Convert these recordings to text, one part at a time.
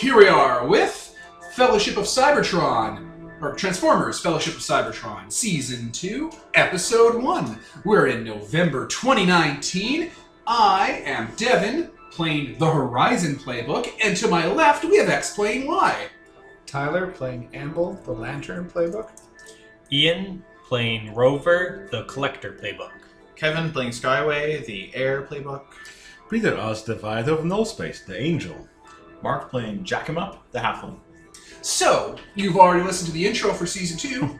here we are with Fellowship of Cybertron, or Transformers Fellowship of Cybertron, Season 2, Episode 1. We're in November 2019. I am Devin, playing the Horizon Playbook, and to my left we have X playing Y. Tyler playing Amble, the Lantern Playbook. Ian playing Rover, the Collector Playbook. Kevin playing Skyway, the Air Playbook. Peter as Divider of Null Space, the Angel. Mark playing Jack 'em Up, the Halfling. So, you've already listened to the intro for Season 2.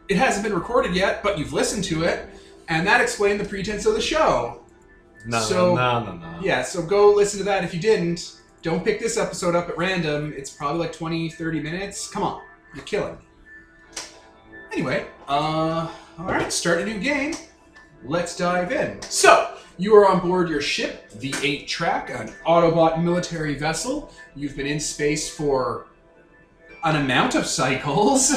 It hasn't been recorded yet, but you've listened to it, and that explained the pretense of the show. No. Yeah, so go listen to that if you didn't. Don't pick this episode up at random. It's probably like 20, 30 minutes. Come on, you're killing me. Anyway, alright, start a new game. Let's dive in. So, you are on board your ship, the 8-track, an Autobot military vessel. You've been in space for an amount of cycles.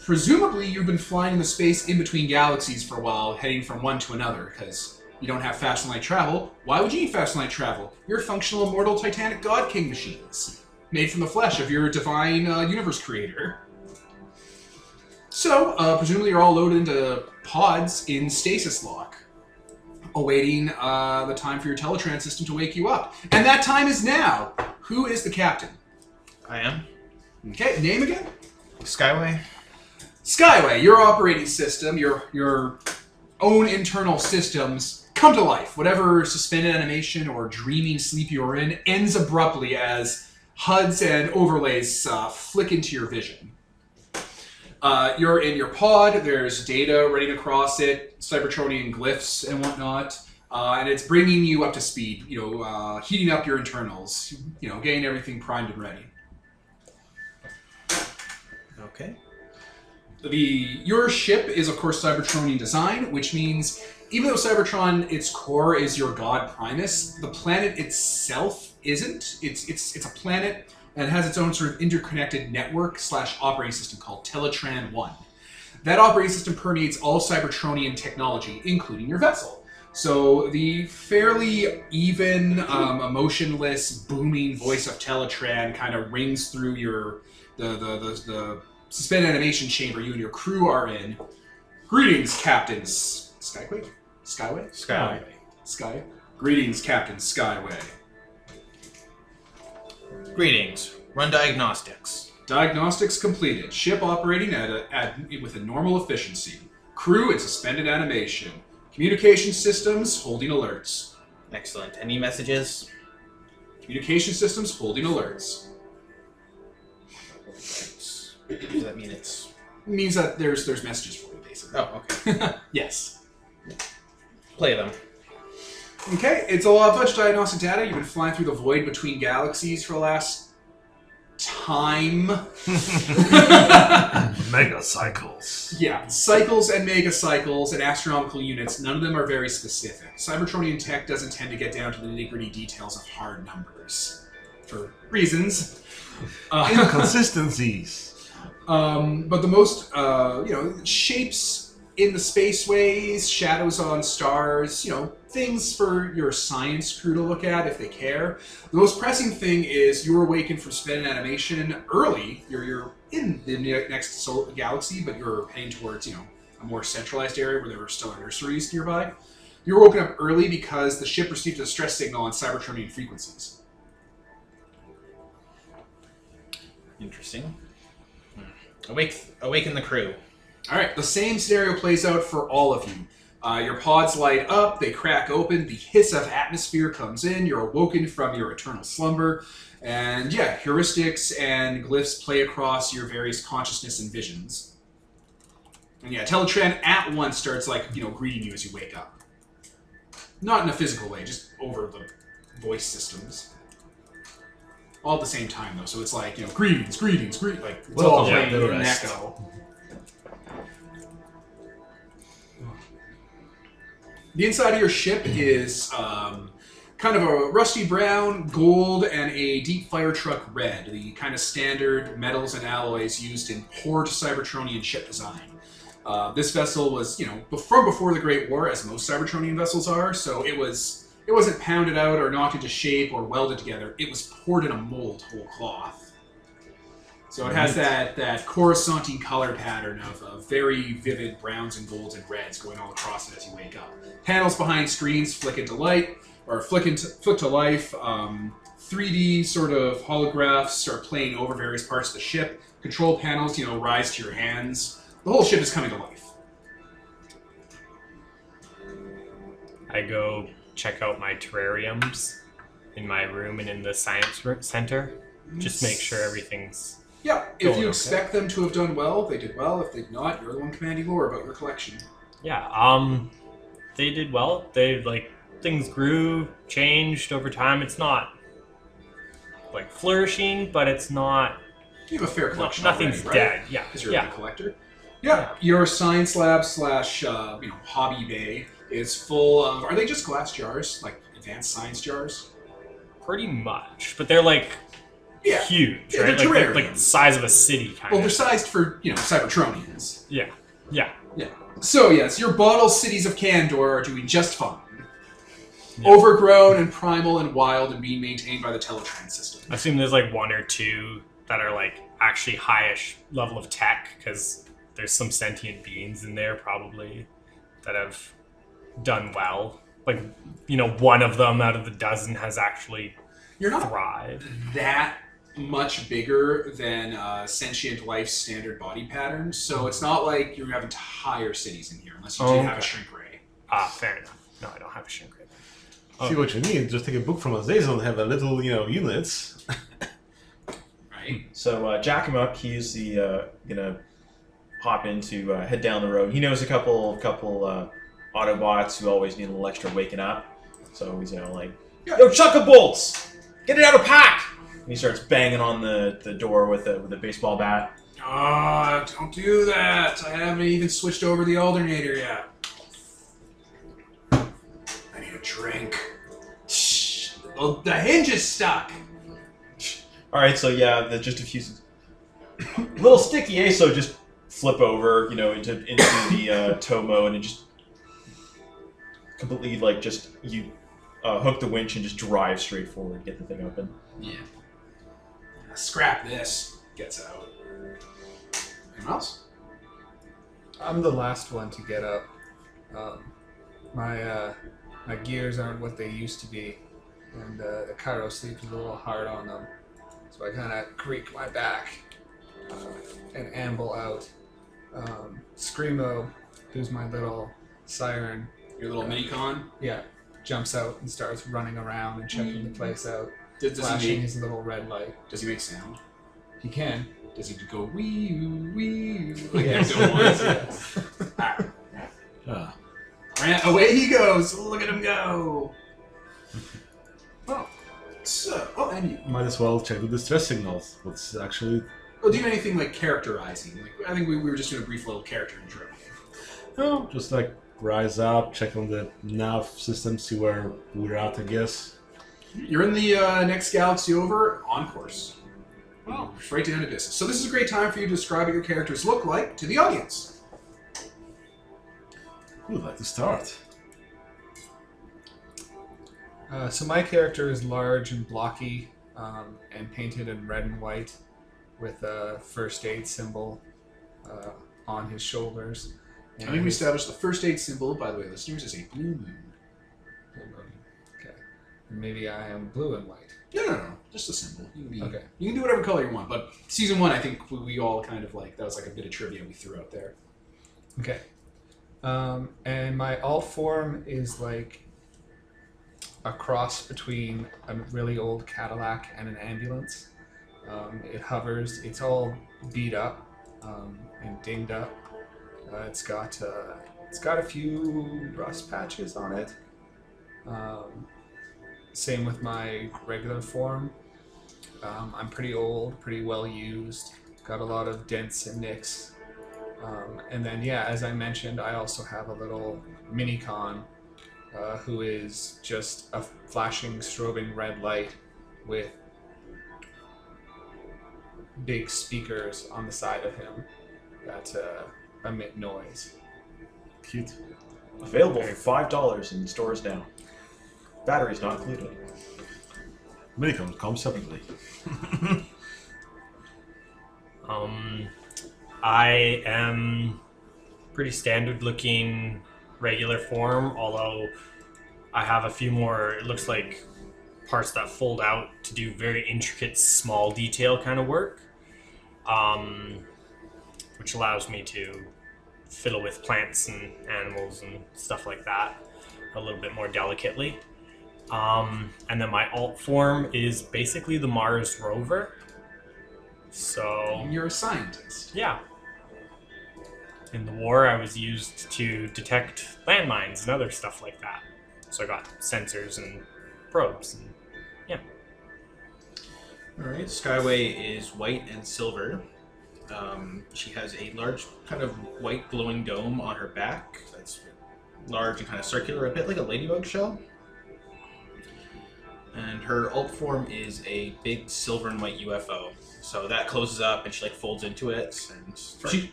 Presumably, you've been flying in the space in between galaxies for a while, heading from one to another, because you don't have fast and light travel. Why would you need fast and light travel? You're functional, immortal, titanic god king machines, made from the flesh of your divine universe creator. So, presumably you're all loaded into pods in stasis lock, awaiting the time for your teletrans system to wake you up. And that time is now. Who is the captain? I am. Okay, name again? Skyway. Skyway, your operating system, your own internal systems come to life. Whatever suspended animation or dreaming sleep you're in ends abruptly as HUDs and overlays flick into your vision. You're in your pod, there's data running across it, Cybertronian glyphs and whatnot, and it's bringing you up to speed, heating up your internals, getting everything primed and ready. Okay. Your ship is, of course, Cybertronian design, which means even though Cybertron, its core is your god Primus, the planet itself isn't. It's a planet and has its own sort of interconnected network / operating system called Teletran 1. That operating system permeates all Cybertronian technology, including your vessel. So the fairly even, emotionless, booming voice of Teletran kind of rings through the suspended animation chamber you and your crew are in. Greetings, Captains. Skyway? Greetings, Captain Skyway. Greetings. Run diagnostics. Diagnostics completed. Ship operating with a normal efficiency. Crew in suspended animation. Communication systems holding alerts. Excellent. Any messages? Communication systems holding alerts. Does that mean it's... It means that there's messages for you, basically. Oh, okay. Yes. Play them. Okay, it's a bunch of diagnostic data. You've been flying through the void between galaxies for the last time. Mega cycles. Yeah, cycles and megacycles and astronomical units, none of them are very specific. Cybertronian tech doesn't tend to get down to the nitty-gritty details of hard numbers. For reasons. Inconsistencies. But the most, shapes in the spaceways, shadows on stars, things for your science crew to look at if they care. The most pressing thing is you're awakened from suspended animation early. You're in the next galaxy, but you're heading towards, a more centralized area where there are still nurseries nearby. You're woken up early because the ship received a distress signal on Cybertronian frequencies. Interesting. Awaken the crew. Alright, the same scenario plays out for all of you. Your pods light up, they crack open, the hiss of atmosphere comes in, you're awoken from your eternal slumber, and yeah, heuristics and glyphs play across your various consciousness and visions. And yeah, Teletran at once starts, greeting you as you wake up. Not in a physical way, just over the voice systems. All at the same time, though, so it's like, greetings, like, it's all playing in an echo. The inside of your ship is kind of a rusty brown, gold, and a deep fire truck red, the kind of standard metals and alloys used in poor Cybertronian ship design. This vessel was, from before the Great War, as most Cybertronian vessels are, so it was It wasn't pounded out or knocked into shape or welded together. It was poured in a mold whole cloth. So it has that coruscanting color pattern of very vivid browns and golds and reds going all across it as you wake up. Panels behind screens flick into light, or flick to life. 3D sort of holographs are playing over various parts of the ship. Control panels, rise to your hands. The whole ship is coming to life. I go check out my terrariums in my room and in the science center. Just make sure everything's... Yeah, if going you okay. expect them to have done well, they did well. If they did not, you're the one commanding lore about your collection. Yeah, they did well. Things grew, changed over time. It's not, flourishing, but it's not... You have a fair collection Nothing's already, right? dead, yeah. Because you're a good collector. Yeah, your science lab / hobby bay is full of... Are they just glass jars? Like advanced science jars? Pretty much. But they're, huge, Yeah, right? they're terrariums. Like the size of a city, kind Well, of. they're sized for, Cybertronians. Yeah. So, yes, your bottle cities of Candor are doing just fine. Yeah. Overgrown and primal and wild and being maintained by the Teletran system. I assume there's, one or two that are, actually highish level of tech, because there's some sentient beings in there, probably, that have done well. One of them out of the dozen has actually You're not thrived. that much bigger than sentient life's standard body pattern, so it's not like you have entire cities in here, unless you do have a shrink ray. Fair enough. No, I don't have a shrink ray. See what you need. Just take a book from Azazel and have a little, units. Right? So jack him up. He's gonna hop in to head down the road. He knows a couple Autobots who always need a little extra waking up. So he's yo, chuck bolts, get it out of pack. And he starts banging on the door with a baseball bat. Don't do that. I haven't even switched over the alternator yet. I need a drink. Shh. Well, the hinge is stuck. All right, so yeah, just a few. A little sticky, eh? So just flip over, into the tow mode and just completely you hook the winch and just drive straight forward, get the thing open. Yeah. Scrap this. Gets out. Anyone else? I'm the last one to get up. My gears aren't what they used to be, and the Cairo sleep is a little hard on them. So I kind of creak my back and amble out. Screamo, who's my little siren, Your little mini-con? yeah, jumps out and starts running around and checking the place out, Does flashing he his little red light. make sound? He can. Does he go wee wee? Like Yes. everyone wants? Yes. Ah. Away he goes. Look at him go. And you. Might as well check the distress signals. What's actually... Oh, do you have anything like characterizing? I think we were just doing a brief little character intro. No, just rise up, check on the nav system, see where we're at, I guess. You're in the next galaxy over, on course. Well, right down to business. So this is a great time for you to describe what your characters look like to the audience. Who would like to start? So my character is large and blocky, and painted in red and white, with a first aid symbol on his shoulders. I think we established the first aid symbol, by the way, listeners, is a blue moon. Okay. Maybe I am blue and white. No. Just a symbol. You can be, Okay. You can do whatever color you want, but season 1, I think we all kind of that was a bit of trivia we threw out there. Okay. And my alt form is a cross between a really old Cadillac and an ambulance. It hovers. It's all beat up and dinged up. It's got a few rust patches on it. Same with my regular form. I'm pretty old, pretty well used. Got a lot of dents and nicks. And then, yeah, as I mentioned, I also have a little mini-con who is just a flashing, strobing red light with big speakers on the side of him that emit noise. Cute. Available for $5 in stores now. Batteries not included. Minicons come separately. I am pretty standard looking regular form, although I have a few more, it looks like, parts that fold out to do very intricate small detail kind of work, which allows me to fiddle with plants and animals and stuff like that a little bit more delicately. And then my alt form is basically the Mars rover. So And you're a scientist. yeah. In the war, I was used to detect landmines and other stuff like that. So I got sensors and probes. And, yeah. Alright, Skyway is white and silver. She has a large kind of white glowing dome on her back that's large and kind of circular, a bit like a ladybug shell. And her alt form is a big silver and white UFO. So that closes up and she like folds into it. And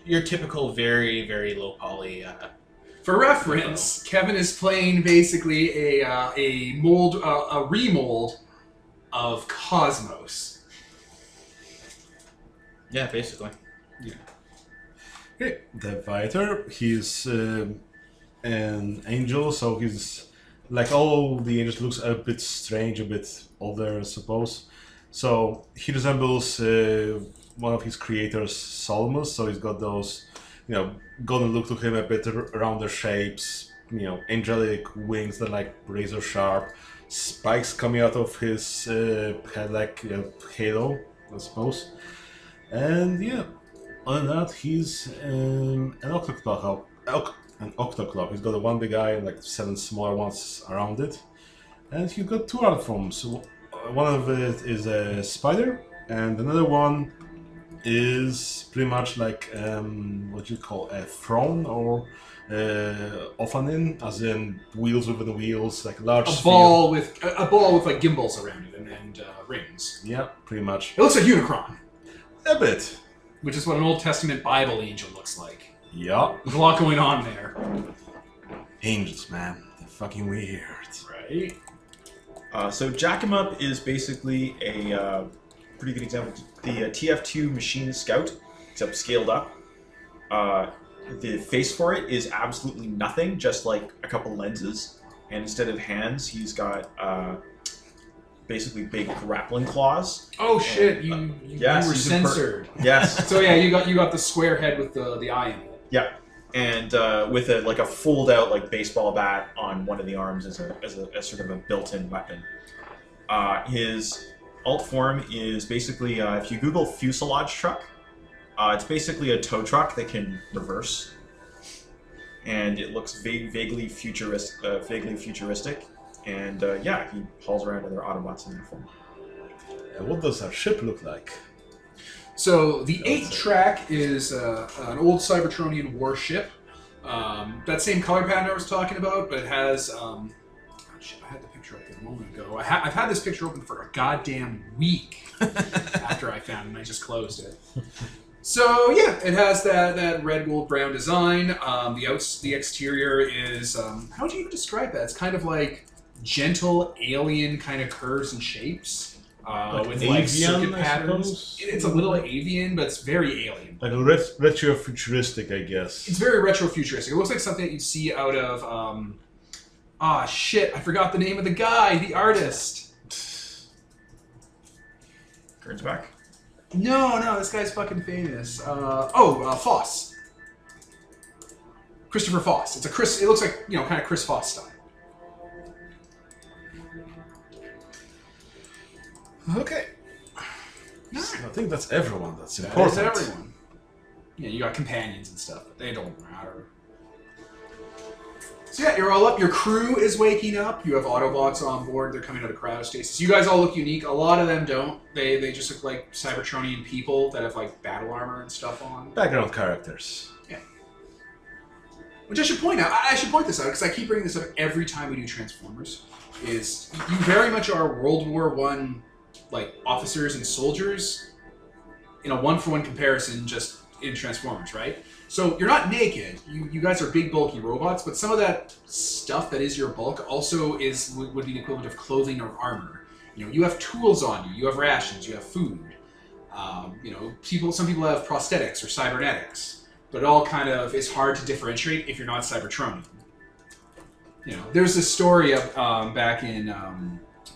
your typical very, very low poly. For reference, Kevin is playing basically a remold of Cosmos. Yeah, basically. Okay, the Viter, he's an angel, so he's like all the angels looks a bit strange, a bit older, I suppose. So he resembles one of his creators, Solmus. So he's got those, gonna look to him a bit rounder shapes, angelic wings that are like razor sharp, spikes coming out of his head like halo, I suppose. And yeah, other than that, he's an octoclop. He's got one big eye and like 7 smaller ones around it. And he's got 2 art forms. One of it is a spider, and another one is pretty much like what you call a throne or ophanin, as in wheels within the wheels, like large A ball with like gimbals around it and rings. Yeah, pretty much. It looks like Unicron, A bit. which is what an Old Testament Bible angel looks like. Yeah. There's a lot going on there. Angels, man. They're fucking weird. Right? So Jack 'em Up is basically a pretty good example. The TF2 Machine Scout, except scaled up. The face for it is absolutely nothing, just like a couple lenses. And instead of hands, he's got basically big grappling claws. Oh shit! You yes, were he's censored. Yes. So yeah, you got the square head with the eye in it. Yeah. And with a fold out like baseball bat on one of the arms as a sort of a built-in weapon. His alt form is basically if you Google fuselage truck, it's basically a tow truck that can reverse, and it looks vaguely futuristic. And yeah, he hauls around other Autobots in that form. What does our ship look like? So the 8-track is an old Cybertronian warship. That same color pattern I was talking about, but it has... oh shit, I had the picture up there a moment ago. I've had this picture open for a goddamn week after I found it, and I just closed it. So yeah, it has that red, gold, brown design. The exterior is... how would you even describe that? It's kind of like gentle alien kind of curves and shapes. With like circuit patterns. It's a little avian, but it's very alien. Like a retro-futuristic, I guess. It's very retro-futuristic. It looks like something that you'd see out of... shit, I forgot the name of the guy, the artist. Gernsback? No, this guy's fucking famous. Foss. Christopher Foss. It looks like, kind of Chris Foss style. Okay. I think that's everyone that's important. That is everyone. Yeah, you got companions and stuff, but they don't matter. So yeah, you're all up. Your crew is waking up. You have Autobots on board. They're coming out of cryostasis. You guys all look unique. A lot of them don't. They just look like Cybertronian people that have like battle armor and stuff on. Background characters. Yeah. Which I should point out. I should point this out because I keep bringing this up every time we do Transformers. Is you very much are World War I like officers and soldiers in a 1-for-1 comparison, just in Transformers, right? So you're not naked. You guys are big, bulky robots, but some of that stuff that is your bulk also would be the equivalent of clothing or armor. You know, you have tools on you. You have rations. You have food. You know, some people have prosthetics or cybernetics, but it all kind of is hard to differentiate if you're not Cybertronian. You know, there's this story of back in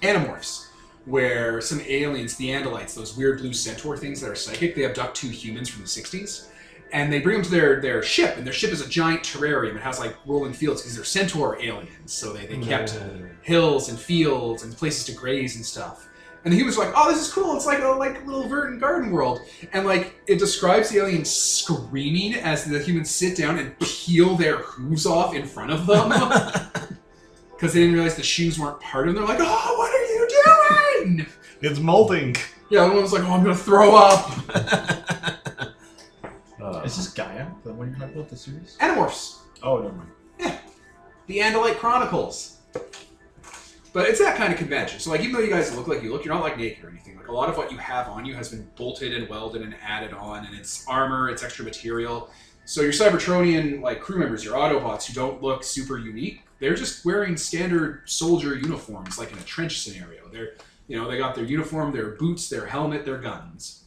Animorphs, where some aliens, the Andalites, those weird blue centaur things that are psychic, they abduct 2 humans from the 60s, and they bring them to their ship, and their ship is a giant terrarium. It has like rolling fields because they're centaur aliens, so they kept hills and fields and places to graze and stuff. And the humans are like, oh, this is cool. It's like a little verdant garden world. And like it describes the aliens screaming as the humans sit down and peel their hooves off in front of them. Because they didn't realize the shoes weren't part of them. They're like, oh, what are you doing? It's molting. Yeah, the one was like, oh, I'm going to throw up. Is this Gaia, the one you're talking about, the series? Animorphs. Oh, never mind. Yeah. The Andalite Chronicles. But it's that kind of convention. So like, even though you guys look like you look, you're not like naked or anything. Like a lot of what you have on you has been bolted and welded and added on, and it's armor, it's extra material. So your Cybertronian like crew members, your Autobots who don't look super unique, they're just wearing standard soldier uniforms, like in a trench scenario. They're, you know, they got their uniform, their boots, their helmet, their guns.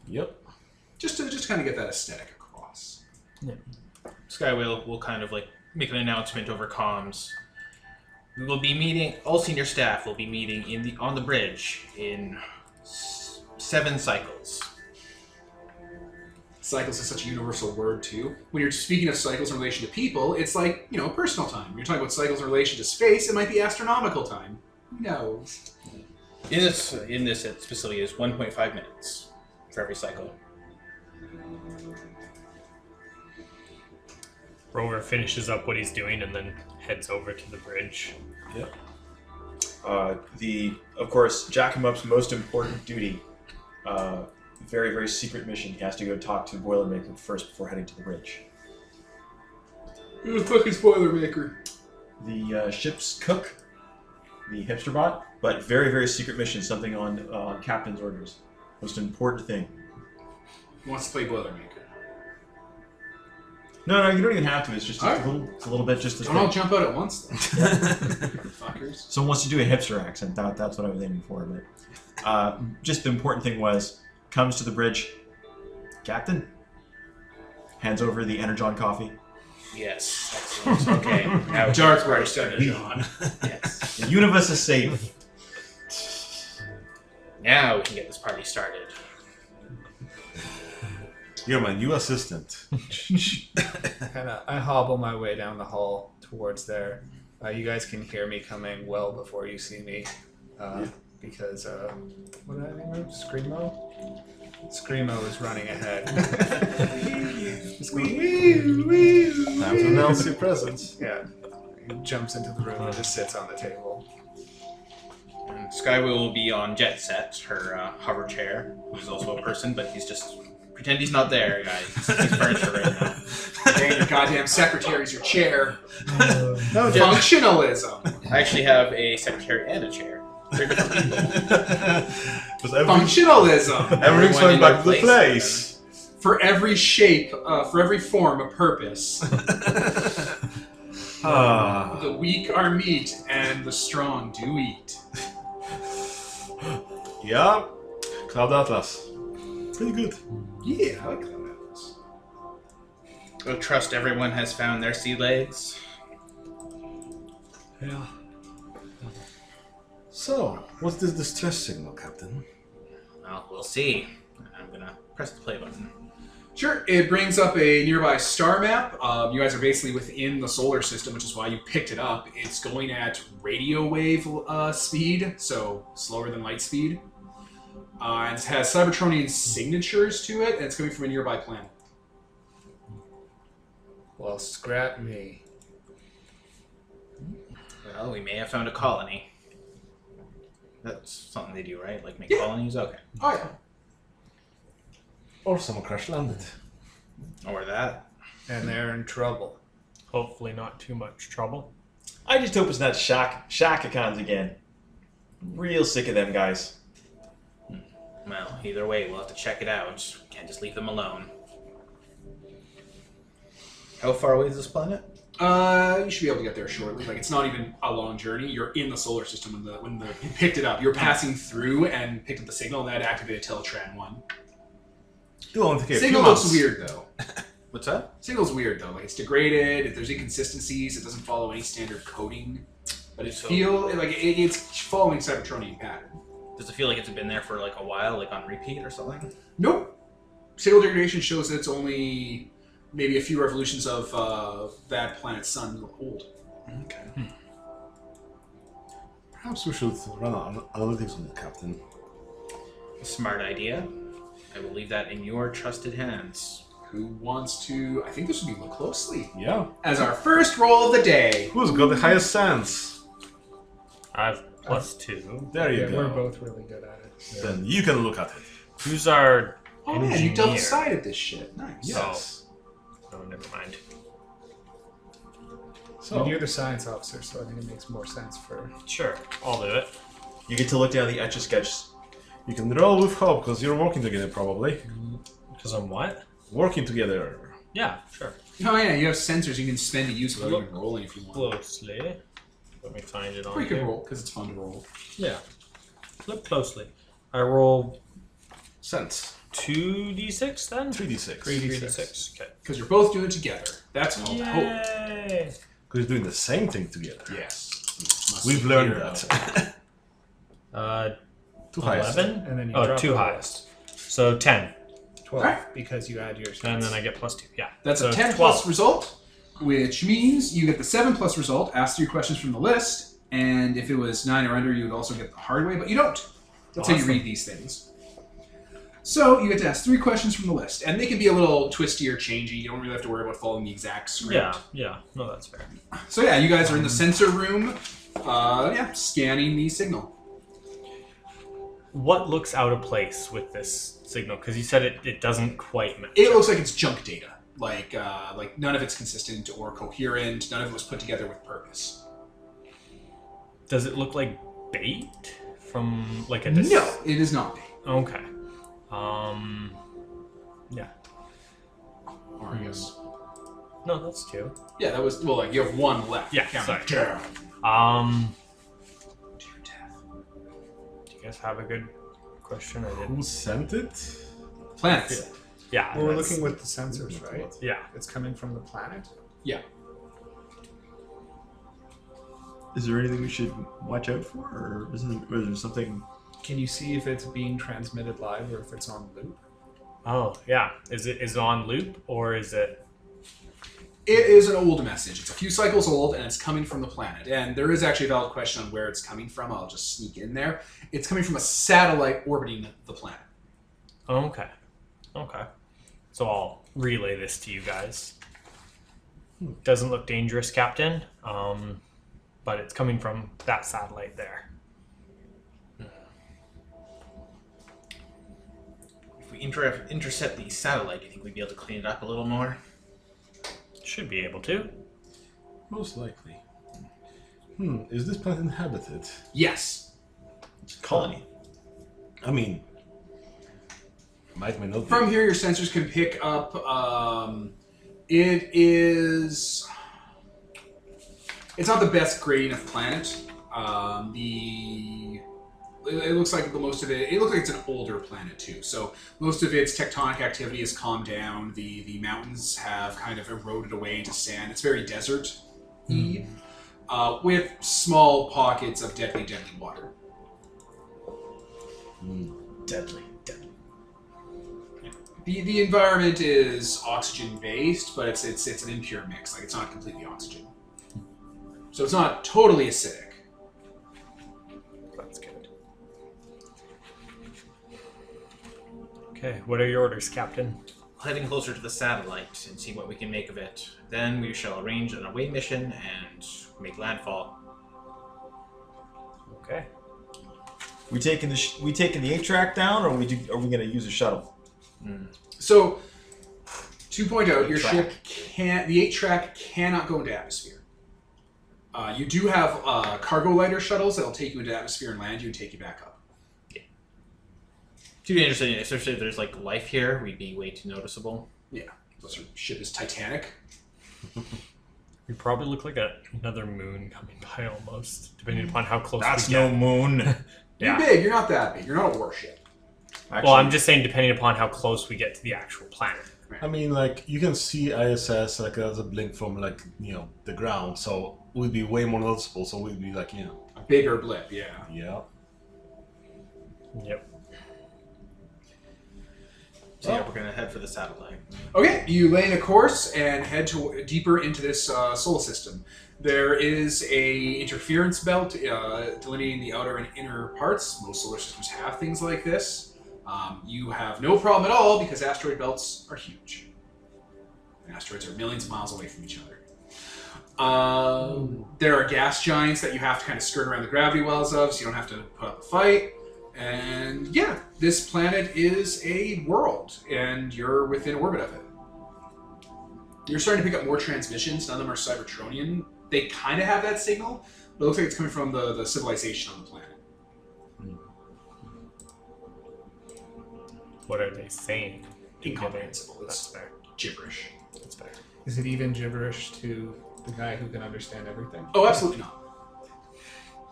Yep. Just to kind of get that aesthetic across. Yeah. Skyway will kind of like make an announcement over comms. We will be meeting. All senior staff will be meeting on the bridge in 7 cycles. Cycles is such a universal word too. When you're speaking of cycles in relation to people, it's like, you know, personal time. When you're talking about cycles in relation to space, it might be astronomical time. Who knows? In this facility is 1.5 minutes for every cycle. Rover finishes up what he's doing and then heads over to the bridge. Yep. Of course, Jack him Up's most important duty, very, very secret mission. He has to go talk to Boilermaker first before heading to the bridge. Who's the fucking Boilermaker? The ship's cook, the hipster bot, but very, very secret mission, something on Captain's orders. Most important thing. Who wants to play Boilermaker? No, you don't even have to. It's just Alright. it's a little bit just. Don't all jump out at once, though. Fuckers. Someone wants to do a hipster accent. That's what I was aiming for. But just the important thing was, comes to the bridge, Captain, hands over the Energon coffee. Yes, excellent. Okay, now Dark Word started on. Yes. The universe is safe. Now we can get this party started. You're my new assistant. I hobble my way down the hall towards there. You guys can hear me coming well before you see me, because what did I name him? Screamo? Screamo is running ahead. Time to announce your presence. Yeah, he jumps into the room and just sits on the table. And Skyway will be on Jet Set, her hover chair, who's also a person, but he's just pretend he's not there, guys. He's furniture right now. Dang, your goddamn secretary's your chair. No, Functionalism. I actually have a secretary and a chair. They're different people. Functionalism. Everything's Everyone going in back to their the place. For every shape, for every form, a purpose. The weak are meat, and the strong do eat. Yeah. Cloud Atlas. Pretty good. Yeah, I like Cloud Atlas. I trust everyone has found their sea legs. Yeah. So, what's this distress signal, Captain? Well, we'll see. I'm gonna press the play button. Sure, it brings up a nearby star map. You guys are basically within the solar system, which is why you picked it up. It's going at radio wave speed, so slower than light speed. And it has Cybertronian signatures to it, and it's coming from a nearby planet. Well, scrap me. Well, we may have found a colony. That's something they do, right? Like make Yeah. colonies? Okay. Oh, yeah. Or someone crash landed. Or that. And they're in trouble. Hopefully not too much trouble. I just hope it's not Shaka Khans again. I'm real sick of them guys. Well, either way, we'll have to check it out. Can't just leave them alone. How far away is this planet? You should be able to get there shortly. Like, it's not even a long journey. You're in the solar system when you picked it up. You're passing through and picked up the signal, and that activated Teletran 1. It'll only take a few Signal months. looks weird, though. What's that? Signal's weird, though. Like, it's degraded. If there's inconsistencies, it doesn't follow any standard coding. But it's following Cybertronian pattern. Does it feel like it's been there for like a while, like on repeat or something? Nope. Signal degradation shows that it's only maybe a few revolutions of that planet's sun old. Okay. Perhaps we should run analytics on the captain. Smart idea. I will leave that in your trusted hands. Who wants to... I think this would be look closely. Yeah. As our first roll of the day. Who's got the highest sense? I have +2. There you go. We're both really good at it. Yeah. Then you can look at it. Who's our Oh man, you double-sided this shit. Nice. Yes. Oh, never mind. So And you're the science officer, so I think it makes more sense for... Sure, I'll do it. You get to look down the Etch-a-Sketch. you can roll with hope because you're working together, probably. Because I'm what? Working together. Yeah, sure. Oh yeah, you have sensors you can spend to use without even rolling if you want. Closely. Let me find it on Pretty good here. roll, because it's fun to roll. Yeah. Look closely. I roll Sense. 2d6 then? 3d6. 3d6. Okay. Because you're both doing it together. That's called hope. Yay! Because you're doing the same thing together. Yes. We've learned that. Two highest. 11? And then you Oh, drop 2 it. highest. So 10. 12, Alright. because you add your And sense. then I get +2. Yeah. That's so a 10 12. plus result, which means you get the 7 plus result. Ask 3 questions from the list, and if it was 9 or under, you would also get the hard way, but you don't. That's how you Awesome. read these things. So you get to ask 3 questions from the list, and they can be a little twisty or changey. You don't really have to worry about following the exact script. Yeah. No, that's fair. So yeah, you guys are in the sensor room, scanning the signal. What looks out of place with this signal? Because you said it doesn't quite match. It looks like it's junk data. Like none of it's consistent or coherent. None of it was put together with purpose. Does it look like bait from like a? No, it is not bait. Okay. Yeah. Or I guess. No, that's 2. Yeah, that was well. Like you have 1 left. Yeah, Count sorry. it down. To your death. Do you guys have a good question? I Who didn't. sent it? Planets. Yeah. Well, we're that's- looking with the sensors, right? Yeah. It's coming from the planet? Yeah. Is there anything we should watch out for, or is there something? Can you see if it's being transmitted live or if it's on loop? Oh, yeah. Is it on loop or is it? It is an old message. It's a few cycles old, and it's coming from the planet. And there is actually a valid question on where it's coming from. I'll just sneak in there. It's coming from a satellite orbiting the planet. Okay. So I'll relay this to you guys. Doesn't look dangerous, Captain. But it's coming from that satellite there. If we intercept the satellite, do you think we'd be able to clean it up a little more? Should be able to. Most likely. Is this planet inhabited? Yes. Colony. I mean, may not be. From here, your sensors can pick up. It is. It's not the best grading of planet. It looks like the most of it. It looks like it's an older planet too. So most of its tectonic activity has calmed down. The mountains have kind of eroded away into sand. It's very desert-y, with small pockets of deadly water. Deadly. The environment is oxygen-based, but it's an impure mix. Like it's not completely oxygen. So it's not totally acidic. That's good. Okay, what are your orders, Captain? Heading closer to the satellite and see what we can make of it. Then we shall arrange an away mission and make landfall. Okay. We taking the 8-track down, or are we going to use a shuttle? So, to point out, your Eight-track. ship the 8-track cannot go into atmosphere. You do have cargo lighter shuttles that'll take you into atmosphere and land you and take you back up. Too interesting, especially if there's like life here, we'd be way too noticeable. Yeah. Plus our ship is Titanic. We probably look like another moon coming by almost, depending upon how close That's we get. no moon. You're big. You're not that big. You're not a warship. Actually, Well, I'm just saying depending upon how close we get to the actual planet. I mean, like, you can see ISS like as a blink from, like, the ground, so it would be way more noticeable, so we'd be like, A bigger blip, yeah. yeah. Yep. So yeah, we're gonna head for the satellite. Okay, you lay in a course and head deeper into this solar system. There is a interference belt delineating the outer and inner parts. Most solar systems have things like this. You have no problem at all because asteroid belts are huge. And asteroids are millions of miles away from each other. There are gas giants that you have to kind of skirt around the gravity wells of, so you don't have to put up a fight. And yeah, this planet is a world, and you're within orbit of it. You're starting to pick up more transmissions. None of them are Cybertronian. They kind of have that signal, but it looks like it's coming from the civilization on the planet. What are they saying? Incomprehensible. That's It's fair. gibberish. That's fair. Is it even gibberish to the guy who can understand everything? Oh, absolutely not.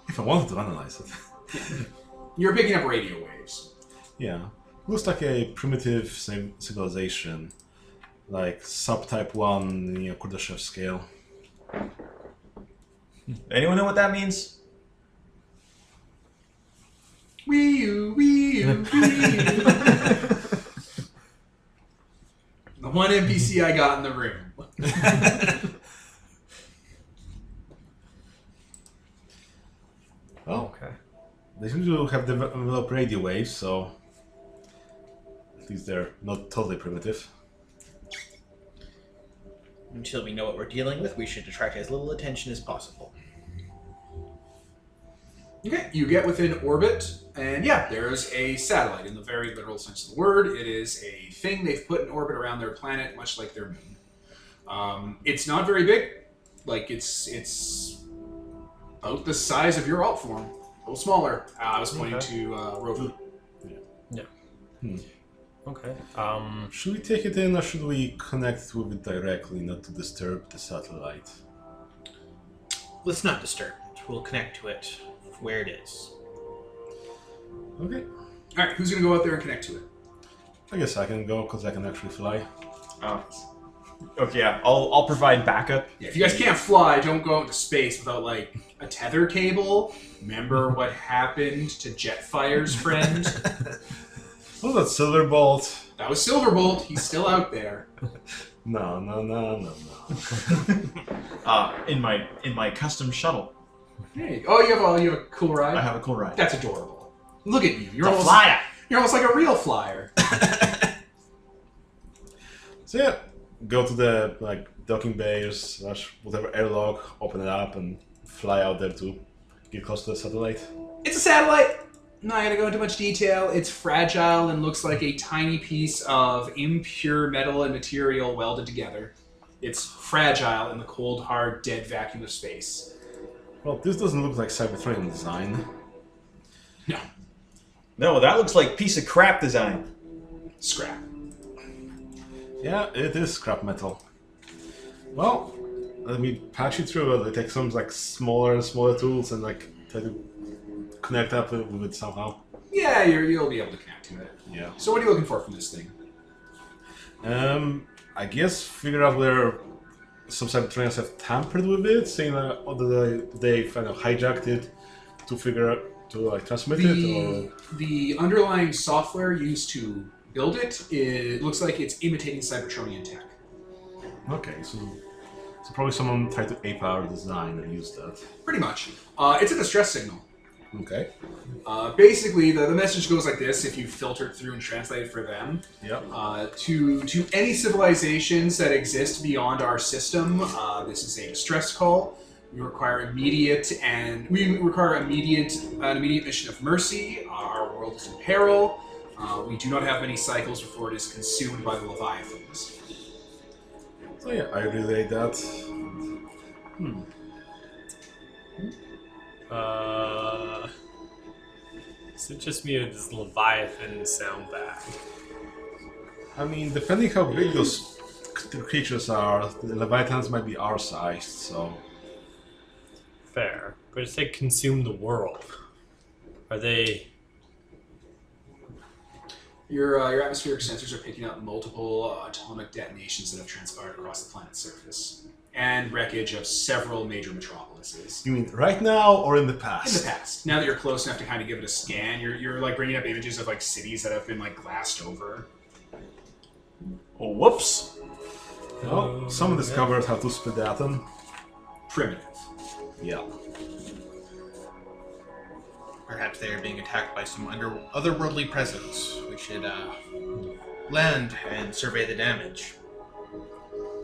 If I wanted to analyze it. You're picking up radio waves. Yeah. Looks like a primitive civilization. Like subtype 1, Kardashev scale. anyone know what that means? Wee you, wee you, wee you. The one NPC I got in the room. Well, Okay. they seem to have developed radio waves, so at least they're not totally primitive. Until we know what we're dealing with, we should attract as little attention as possible. Okay, you get within orbit, and yeah, there's a satellite in the very literal sense of the word. It is a thing they've put in orbit around their planet, much like their moon. It's not very big. Like, it's about the size of your alt form. A little smaller. I was pointing to Rover. Okay. Should we take it in, or should we connect with it directly, not to disturb the satellite? Let's not disturb it. We'll connect to it where it is. Okay. Alright, who's going to go out there and connect to it? I guess I can go, because I can actually fly. Oh. Okay, yeah. I'll provide backup. Yeah, if you guys can't fly, don't go out into space without, like, a tether cable. Remember what happened to Jetfire's friend? Oh, that's Silverbolt. That was Silverbolt. He's still out there. No. In my custom shuttle. Hey, oh, you have a cool ride? I have a cool ride. That's adorable. Look at you. You're It's a almost flyer. You're almost like a real flyer. So yeah, go to the docking bay or whatever airlock, open it up, and fly out there to get close to the satellite. It's a satellite. Not gonna go into much detail. It's fragile and looks like a tiny piece of impure metal and material welded together. It's fragile in the cold, hard, dead vacuum of space. Well, this doesn't look like Cybertron design. No. No, that looks like piece of crap design. Scrap. Yeah, it is scrap metal. Well, let me patch it through. I'll take some smaller and smaller tools and try to connect up with it somehow. Yeah, you'll be able to connect to it. Yeah. So what are you looking for from this thing? I guess figure out whether some Cybertronians have tampered with it, saying that they kind of hijacked it to transmit it, or The underlying software used to build it looks like it's imitating Cybertronian tech. okay, so probably someone tried to ape our design and use that. Pretty much. It's a distress signal. Okay. Basically, the message goes like this, if you filter it through and translate it for them. Yep. To any civilizations that exist beyond our system, this is a distress call. We require an immediate mission of mercy. Our world is in peril. We do not have many cycles before it is consumed by the Leviathans. So yeah, I relay that. Is it just me or does Leviathan sound bad? I mean, depending how big those creatures are, the Leviathans might be our sized, so... Fair. But it's like consume the world. Are they... Your atmospheric sensors are picking up multiple atomic detonations that have transpired across the planet's surface, and wreckage of several major metropolises. You mean right now or in the past? In the past. Now that you're close enough to kind of give it a scan, you're like bringing up images of like cities that have been like glassed over. Oh, whoops! Well, someone discovered how to spedatum. Primitive. Yeah. Perhaps they are being attacked by some otherworldly presence. We should land and survey the damage.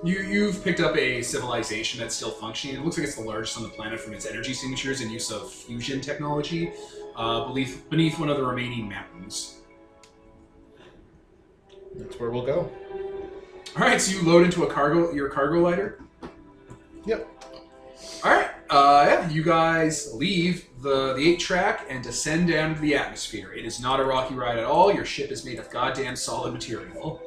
You've picked up a civilization that's still functioning. It looks like it's the largest on the planet from its energy signatures and use of fusion technology, beneath one of the remaining mountains. That's where we'll go. All right, so you load into your cargo lighter. Yep. All right, yeah, you guys leave the 8-track and descend down to the atmosphere. It is not a rocky ride at all. Your ship is made of goddamn solid material.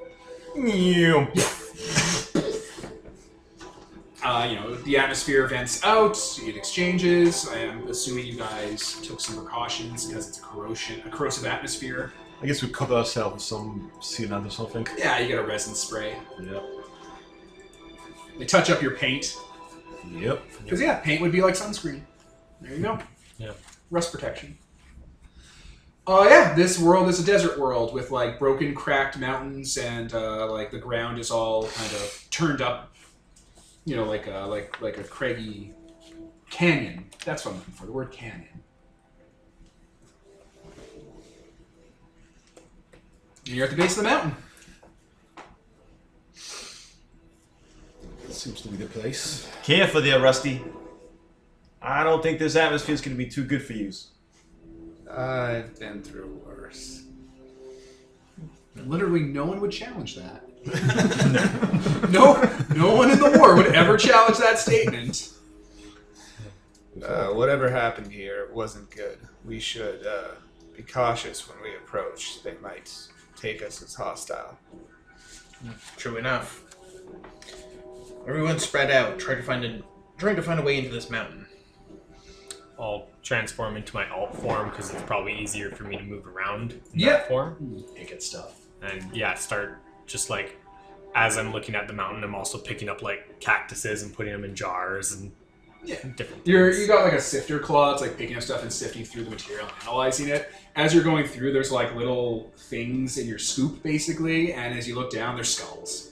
The atmosphere vents out, it exchanges. I am assuming you guys took some precautions because it's a corrosive atmosphere. I guess we cut ourselves with some sealant or something. Yeah, you get a resin spray. Yep. They touch up your paint. Yep. Because, yeah, paint would be like sunscreen. There you go. Yeah. Rust protection. Yeah, this world is a desert world with, like, broken, cracked mountains and, like, the ground is all kind of turned up, you know, like a craggy canyon. That's what I'm looking for, the word canyon. And you're at the base of the mountain. Seems to be the place. Careful there, Rusty. I don't think this atmosphere is going to be too good for you. I've been through worse. Literally no one would challenge that. No one in the war would ever challenge that statement. Whatever happened here wasn't good. We should be cautious when we approach. They might take us as hostile. True enough. Everyone spread out, trying to find a way into this mountain. I'll transform into my alt form because it's probably easier for me to move around in that form. Pick at stuff. And yeah, start just like as I'm looking at the mountain, I'm also picking up like cactuses and putting them in jars and different things. You got like a sifter claw. It's like picking up stuff and sifting through the material and analyzing it. As you're going through, there's like little things in your scoop basically, and as you look down, there's skulls.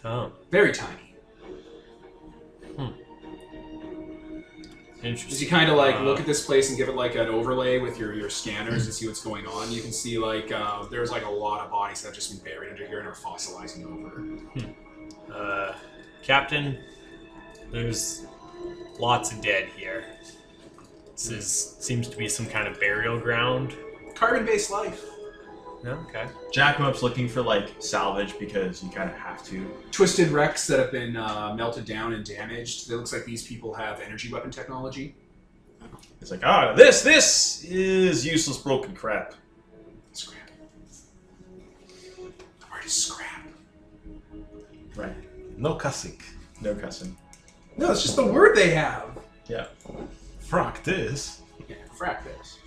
Oh, Very tiny. interesting. As you kind of like look at this place and give it like an overlay with your scanners and see what's going on, you can see like there's like a lot of bodies that have just been buried under here and are fossilizing over. Captain, there's lots of dead here. This seems to be some kind of burial ground. Carbon-based life. Yeah, okay. Jack Mop's looking for like salvage because you kind of have to. Twisted wrecks that have been melted down and damaged. It looks like these people have energy weapon technology. It's like, this is useless broken crap. Scrap. The word is scrap. Right. No cussing. No cussing. No, it's just the word they have. Yeah. Frack this. Yeah, frack this.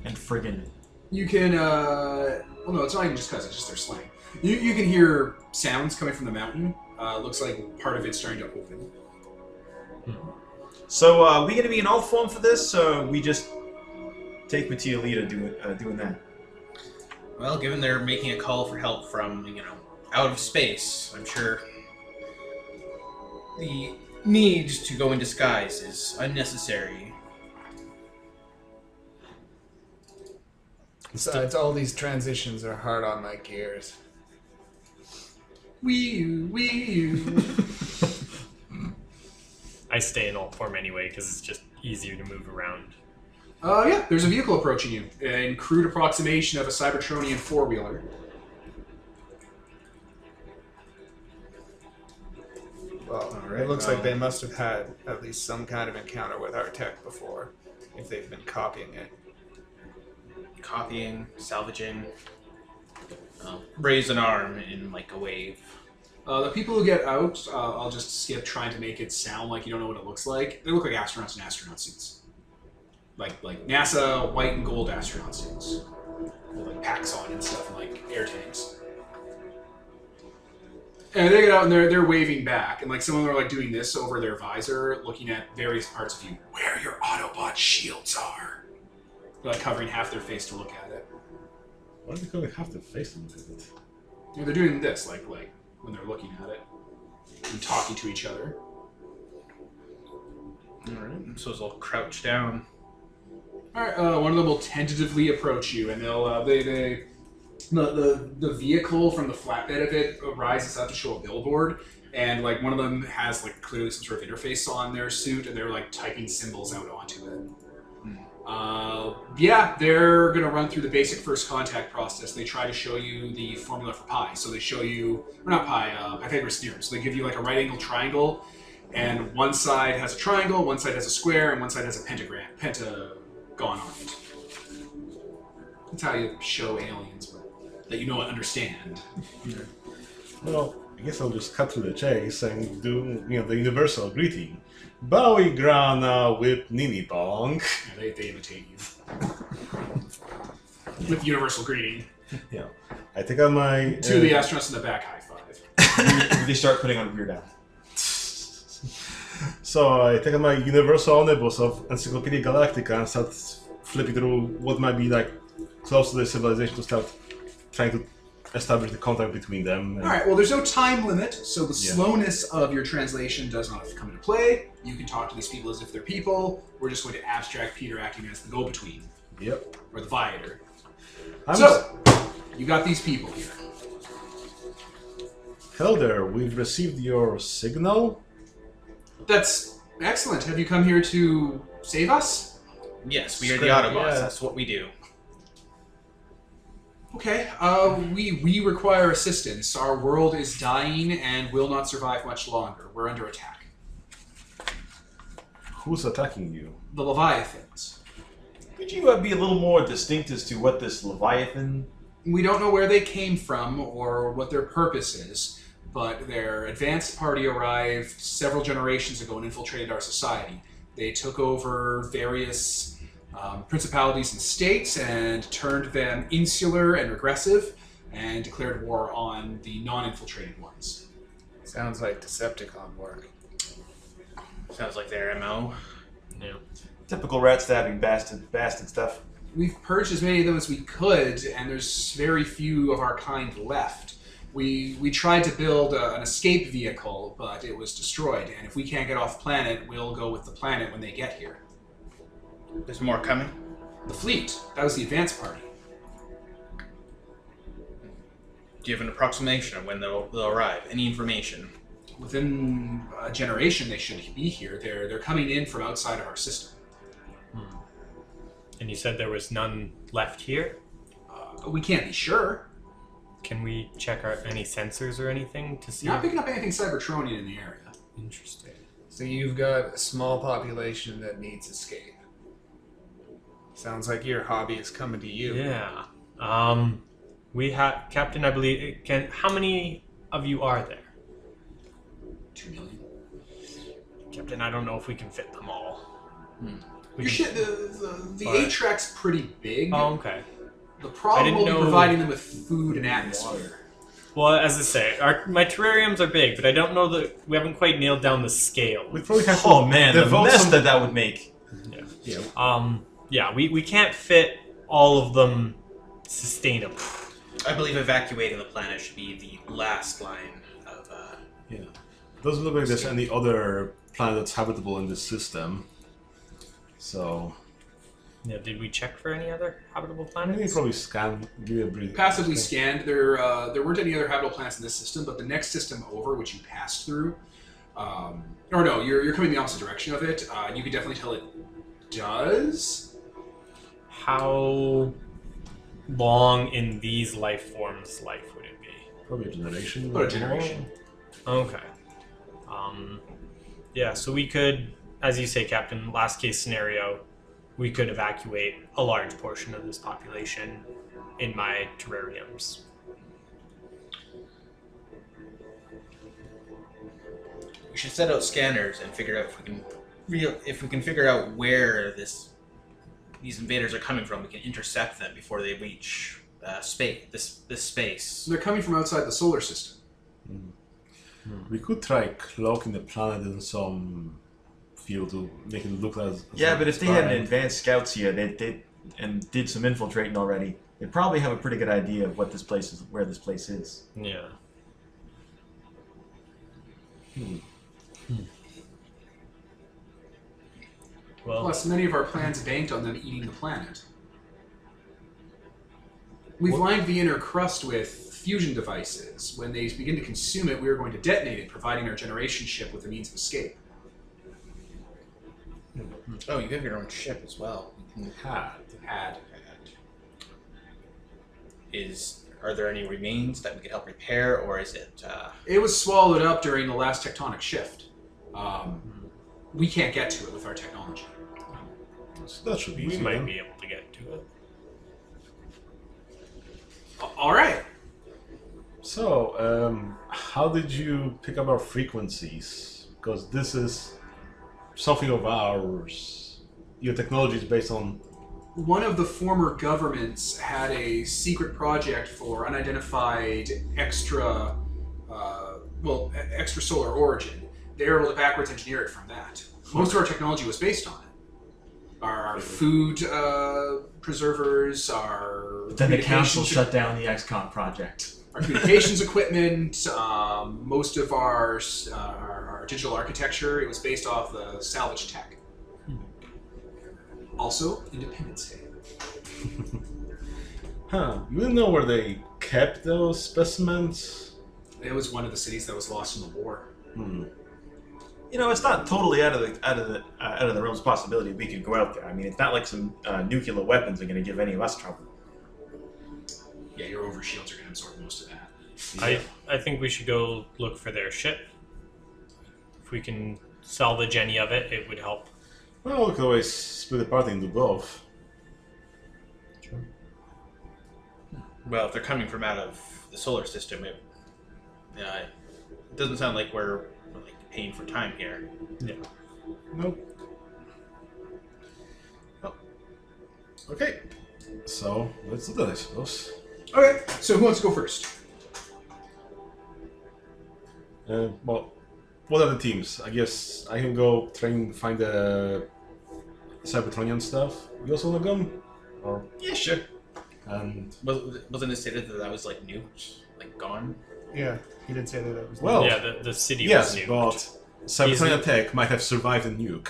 And friggin'. You can, well, no, it's not even just because, it's just their slang. You can hear sounds coming from the mountain. Looks like part of it's starting to open. So, are we going to be in alt form for this, or we just take Mattia Lita doing that? Well, given they're making a call for help from, out of space, I'm sure the need to go in disguise is unnecessary. Besides, all these transitions are hard on my gears. Wee-oo. I stay in alt form anyway because it's just easier to move around. Yeah, there's a vehicle approaching you. In crude approximation of a Cybertronian four-wheeler. Well, All right, it looks like they must have had at least some kind of encounter with our tech before, if they've been copying it. copying, salvaging. Raise an arm in like a wave. The people who get out, I'll just skip trying to make it sound like you don't know what it looks like. They look like astronauts in astronaut suits. Like NASA white and gold astronaut suits. With like packs on and stuff and like air tanks. And they get out and they're waving back, and like some of them are like doing this over their visor, looking at various parts of you, where your Autobot shields are. They're like covering half their face to look at it. Why are they going half their face to look at it? Yeah, they're doing this, like when they're looking at it and talking to each other. Alright, so they'll crouch down. Alright, one of them will tentatively approach you, and they'll the vehicle from the flatbed of it rises up to show a billboard, and like one of them has like clearly some sort of interface on their suit, and they're like typing symbols out onto it. Yeah, they're gonna run through the basic first contact process. They try to show you the formula for pi. So they show you, or not pi, Pythagoras theorem. So they give you like a right angle triangle, and one side has a triangle, one side has a square, and one side has a pentagon on it. That's how you show aliens, but that you know and understand. Well, I guess I'll just cut to the chase and do the universal greeting. Bowie Grana with Nini Pong. Yeah, they imitate you. With universal greeting. Yeah. I take out my... To the astronauts in the back, high five. They start putting on weird out. So I take out my universal omnibus of Encyclopedia Galactica and start flipping through what might be like close to the civilization to start trying to establish the contact between them. Alright, well there's no time limit, so the slowness of your translation does not come into play. You can talk to these people as if they're people. We're just going to abstract Peter acting as the go-between. Yep. Or the viator. I'm So, you got these people here. Hello there, we've received your signal. That's excellent. Have you come here to save us? Yes, we are the Great, Autobots. yeah. That's what we do. Okay, we require assistance. Our world is dying and will not survive much longer. We're under attack. Who's attacking you? The Leviathans. Could you be a little more distinct as to what this Leviathan... We don't know where they came from or what their purpose is, but their advanced party arrived several generations ago and infiltrated our society. They took over various principalities and states and turned them insular and regressive and declared war on the non-infiltrated ones. Sounds like Decepticon work. Sounds like their MO. Yeah. Typical rat-stabbing bastard stuff. We've purged as many of them as we could, and there's very few of our kind left. We tried to build an escape vehicle, but it was destroyed, and if we can't get off planet, we'll go with the planet when they get here. There's more coming. The fleet, that was the advanced party. Do you have an approximation of when they'll arrive? Any information? Within a generation, they should be here. They're coming in from outside of our system. And you said there was none left here? We can't be sure. Can we check out any sensors or anything to see? Not picking up anything Cybertronian in the area. Interesting. So you've got a small population that needs escape. Sounds like your hobby is coming to you. Yeah. We have Captain, I believe. How many of you are there? 2 million. Captain, I don't know if we can fit them all. We Your can- shit, the But- A-Track's pretty big. Oh, okay. The problem didn't will be know- providing them with food and atmosphere. Well, as I say, my terrariums are big, but I don't know that we haven't quite nailed down the scale. We probably have to Oh man, the devote mess some... that would make. Yeah, we can't fit all of them sustainably. I believe evacuating the planet should be the last line of. Yeah. Doesn't look like there's any other planet that's habitable in this system. So... Yeah, did we check for any other habitable I think you planets? probably scan, give you a brief... Passively scanned, there weren't any other habitable planets in this system, but the next system over, which you passed through, or no, you're coming the opposite direction of it. You can definitely tell it does. How long in these life forms' life would it be? Probably a generation. About a generation. Okay. Yeah, so we could, as you say, Captain, last case scenario, we could evacuate a large portion of this population in my terrariums. We should set out scanners and figure out if we can figure out where these invaders are coming from. We can intercept them before they reach space. This space. They're coming from outside the solar system. We could try cloaking the planet in some field to make it look as Yeah, but if they had an spy. advanced scouts here, and did some infiltrating already, they'd probably have a pretty good idea of what this place is, where this place is. Yeah. Well, Plus, many of our plans banked on them eating the planet. We've lined the inner crust with fusion devices. When they begin to consume it, we are going to detonate it, providing our generation ship with a means of escape. Oh, you have your own ship as well. Had. Are there any remains that we could help repair, or is it? It was swallowed up during the last tectonic shift. We can't get to it with our technology. So that should be we easy. might then. be able to get to it. All right. So, how did you pick up our frequencies? Because this is something of ours. Your technology is based on. One of the former governments had a secret project for unidentified extra solar origin. They were able to backwards engineer it from that. Most of our technology was based on it. Our food preservers, our But then the council communications- shut down the XCOM project. our communications equipment, most of our digital architecture, it was based off the salvage tech. Also, Independence Day. You didn't know where they kept those specimens? It was one of the cities that was lost in the war. You know, it's not totally out of the realm's possibility we could go out there. I mean, it's not like some nuclear weapons are going to give any of us trouble. Yeah, your overshields are going to absorb most of that. I think we should go look for their ship. If we can salvage any of it, it would help. Well, we could always split the party into both. Well, if they're coming from out of the solar system, it doesn't sound like we're paying for time here. Yeah. Nope. Oh. Okay. So, let's do that, I suppose. Okay, so who wants to go first? Well, what are the teams? I guess I can go try and find the Cybertronian stuff. You also want to go? Or, Yeah, sure. and Wasn't it stated that was nuked, gone? Yeah, he did say that it was. well, Yeah, the city yes, was nuked. but Cybertronian tech might have survived a nuke.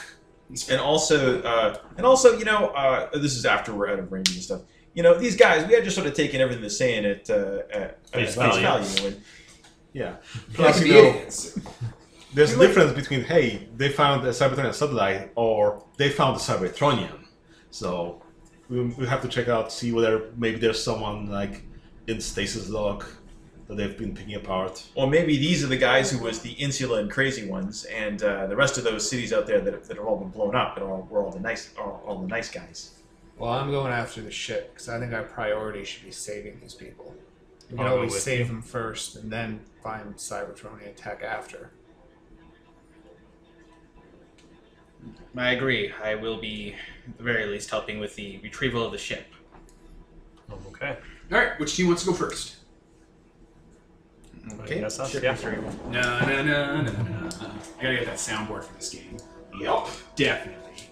And also, this is after we're out of range and stuff. You know, these guys, we had just sort of taken everything they're saying at face value. And Yeah. Plus, Plus, be you know, idiots. there's a difference between, hey, they found a Cybertronian satellite, or they found a Cybertronian. So we have to check out, see whether maybe there's someone in stasis lock that they've been picking apart. or maybe these are the guys who was the insular and crazy ones, and the rest of those cities out there that have all been blown up and were all the nice guys. Well, I'm going after the ship because I think our priority should be saving these people. We can I'll go always with save you. them first and then find Cybertronian tech after. I agree. I will be, at the very least, helping with the retrieval of the ship. Okay. All right, which team wants to go first? Okay. That's us, ship yeah. retrieval. No. I gotta get that soundboard for this game. Yup, definitely.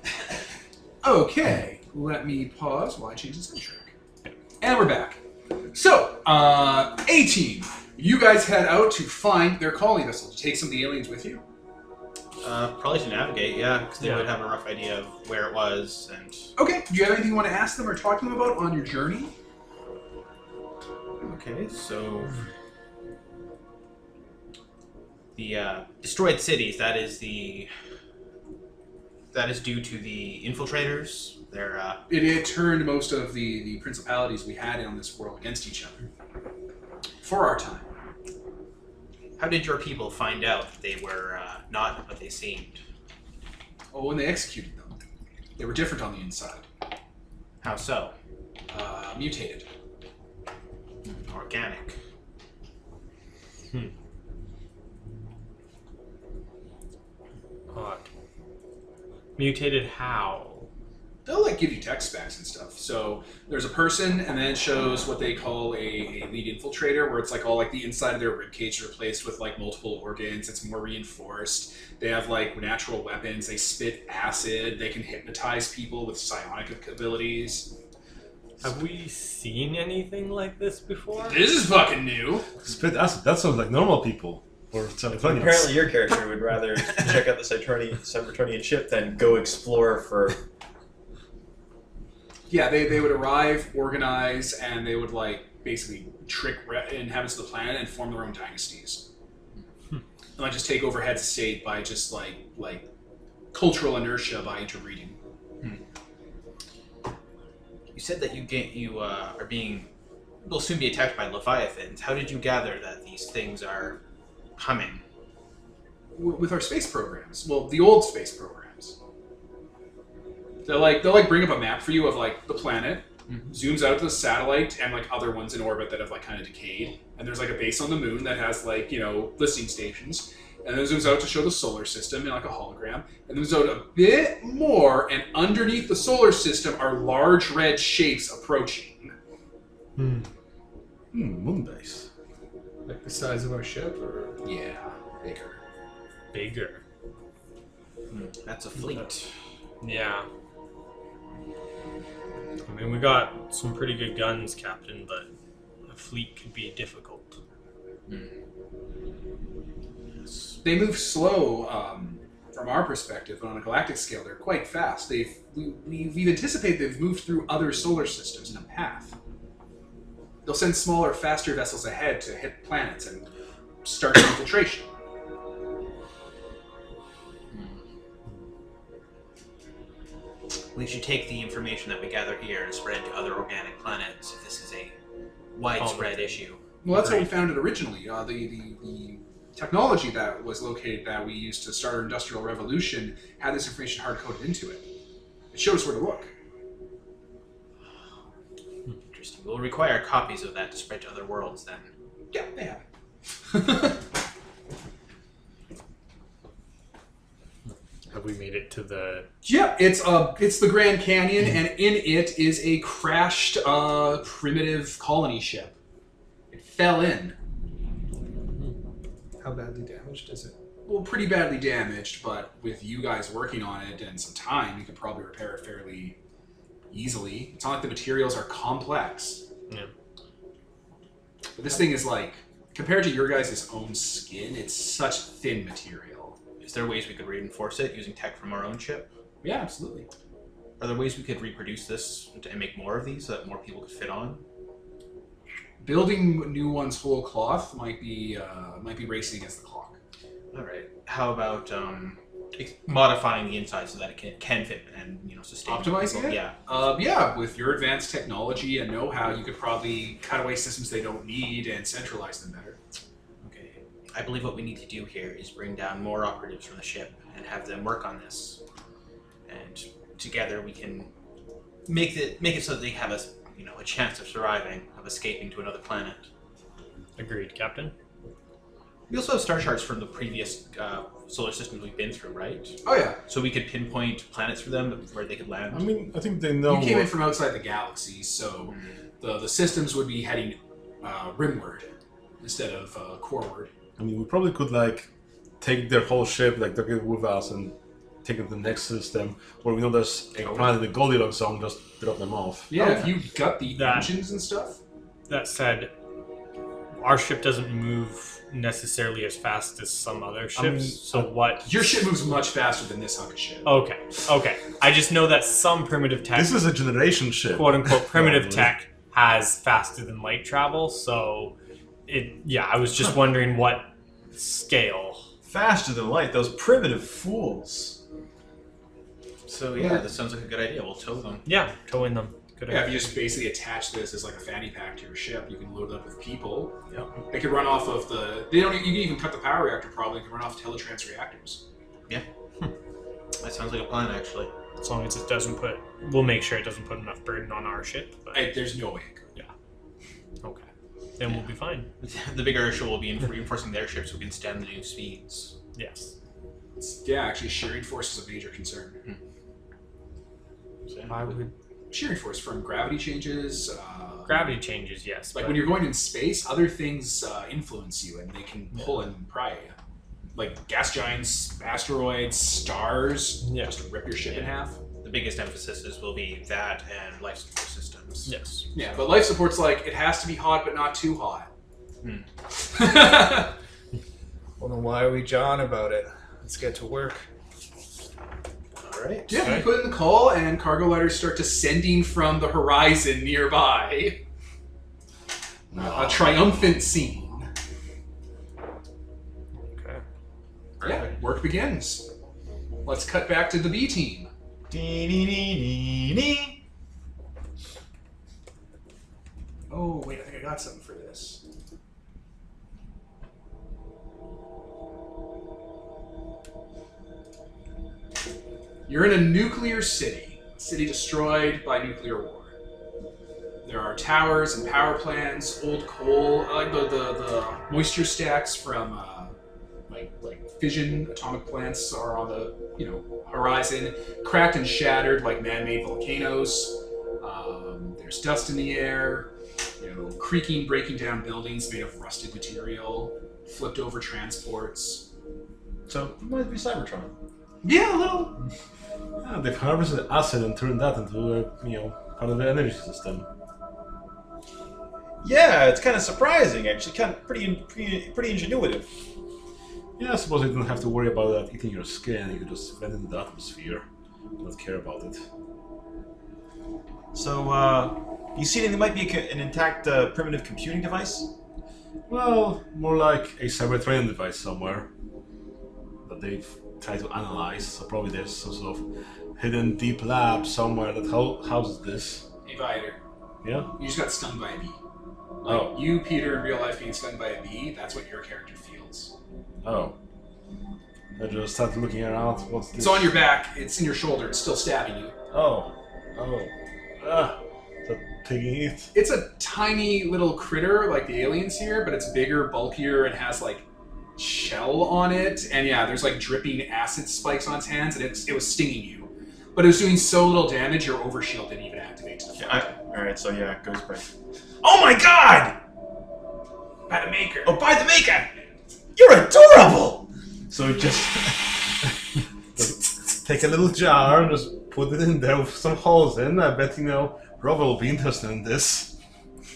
Okay, let me pause while I change the soundtrack. And we're back. So, A team, you guys head out to find their colony vessel. Did you take some of the aliens with you? Probably to navigate, yeah, because they Yeah. would have a rough idea of where it was, and Okay, do you have anything you want to ask them or talk to them about on your journey? okay, so the destroyed cities. That is due to the infiltrators. They're It turned most of the principalities we had on this world against each other. For our time. How did your people find out that they were not what they seemed? Oh, when they executed them. They were different on the inside. How so? Mutated. Organic. Odd. Mutated how? They'll like give you tech specs and stuff. So there's a person, and then it shows what they call a lead infiltrator, where it's like all like the inside of their ribcage replaced with like multiple organs. It's more reinforced. They have like natural weapons. They spit acid. They can hypnotize people with psionic abilities. Have we seen anything like this before? This is fucking new. Spit acid. That sounds like normal people. Or Cybertronians. Apparently, your character would rather check out the Cybertronian ship than go explore for. Yeah, they would arrive, organize, and they would like basically trick inhabitants of the planet and form their own dynasties. And like just take over heads of state by just like cultural inertia by interbreeding. You said that will soon be attacked by Leviathans. How did you gather that these things are coming? With our space programs. Well, the old space programs. They'll bring up a map for you of like the planet, zooms out to the satellite and like other ones in orbit that have like kind of decayed, and there's like a base on the moon that has like, you know, listening stations, and then zooms out to show the solar system in like a hologram, and then zooms out a bit more, and underneath the solar system are large red shapes approaching. Moon base. Like the size of our ship, or Yeah, bigger. Bigger. That's a fleet. Yeah. I mean, we got some pretty good guns, Captain, but a fleet could be difficult. They move slow from our perspective, but on a galactic scale, they're quite fast. We've anticipated they've moved through other solar systems in a path. They'll send smaller, faster vessels ahead to hit planets and start the infiltration. We should take the information that we gather here and spread to other organic planets if this is a widespread issue. Well, that's how we found it originally. The technology that was located that we used to start our industrial revolution had this information hard-coded into it. It showed us where to look. Interesting. We'll require copies of that to spread to other worlds then. Yeah, they have it. Have we made it to the... Yeah, it's the Grand Canyon, and in it is a crashed primitive colony ship. It fell in. how badly damaged is it? Well, pretty badly damaged, but with you guys working on it and some time, you could probably repair it fairly easily. It's not like the materials are complex. Yeah. But this thing is like, compared to your guys' own skin, it's such thin material. Is there ways we could reinforce it using tech from our own ship? Yeah, absolutely. Are there ways we could reproduce this and make more of these so that more people could fit on? Building new ones whole cloth might be racing against the clock. All right. How about modifying the inside so that it can fit and sustain? Optimizing people? it? Yeah. Yeah, with your advanced technology and know-how, you could probably cut away systems they don't need and centralize them better. Okay. I believe what we need to do here is bring down more operatives from the ship and have them work on this. And together we can make it so that they have a chance of surviving, of escaping to another planet. Agreed, Captain. We also have star charts from the previous solar systems we've been through, right? Oh yeah. So we could pinpoint planets for them where they could land. I mean, I think they know. You came in from outside the galaxy, so the systems would be heading rimward instead of coreward. I mean, we probably could take their whole ship, take it with us, and take it to the next system where we know there's a planet in the Goldilocks zone. Just drop them off. Yeah, if you got the That- engines and stuff. That said, our ship doesn't move necessarily as fast as some other ships. mean, so what? Your ship moves much faster than this hunk of shit. Okay. I just know that some primitive tech, This is a generation ship. quote unquote, primitive Probably. tech has faster than light travel. So, I was just wondering what scale. Faster than light, those primitive fools. So yeah, that sounds like a good idea. We'll tow them. Yeah, towing them. Good Yeah, if idea. you just basically attach this as like a fanny pack to your ship, you can load it up with people. Yep. They could run off of the. You can even cut the power reactor. Probably they can run off teletrans reactors. That sounds like a plan, actually. As long as it doesn't put, we'll make sure it doesn't put enough burden on our ship. But, There's no way it could. okay, then we'll be fine. The bigger issue will be in reinforcing their ships so we can stand the new speeds. Yes. Yeah, actually, shearing force is a major concern. I would. Shearing force from gravity changes. Gravity changes, yes. Like but when you're going in space, other things influence you, and they can pull and pry you. Like gas giants, asteroids, stars, just rip your ship in half. The biggest emphasis will be that and life support systems. Yes. Yeah, but life support's like, it has to be hot, but not too hot. Well, then why are we jawing about it? Let's get to work. Alright. Yeah, you put in the call, and cargo lighters start descending from the horizon nearby. A triumphant scene. Okay. Yeah, work begins. Let's cut back to the B team. Oh, wait, I think I got something for this. You're in a nuclear city. City destroyed by nuclear war. There are towers and power plants, old coal, like the moisture stacks from like fission atomic plants are on the horizon, cracked and shattered like man-made volcanoes. There's dust in the air, creaking, breaking down buildings made of rusted material, flipped over transports. So it might be Cybertron. Yeah, a little. Yeah, they've harvested acid and turned that into part of the energy system. Yeah, it's kind of surprising, actually. Kind of pretty ingenuitive. Yeah, I suppose you don't have to worry about that eating your skin. You can just vent into the atmosphere. Not care about it. So, you see anything that might be an intact primitive computing device? Well, more like a Cybertron device somewhere that they've tried to analyze. So probably there's some sort of hidden deep lab somewhere that houses this. Hey, Viator. Yeah? You just got stung by a bee. Oh. You, Peter, in real life being stung by a bee, that's what your character feels. Oh. I just started looking around. What's this? It's on your back, it's in your shoulder, it's still stabbing you. Oh. Ah. Is that taking it? It's a tiny little critter like the aliens here, but it's bigger, bulkier, and has like shell on it. And yeah, there's like dripping acid spikes on its hands, and it was stinging you. But it was doing so little damage, your overshield didn't even activate to the front. Alright, so yeah, it goes by. Oh my god! By the maker. Oh, by the maker! You're adorable! So just take a little jar and just put it in there with some holes in. I bet Robert will be interested in this.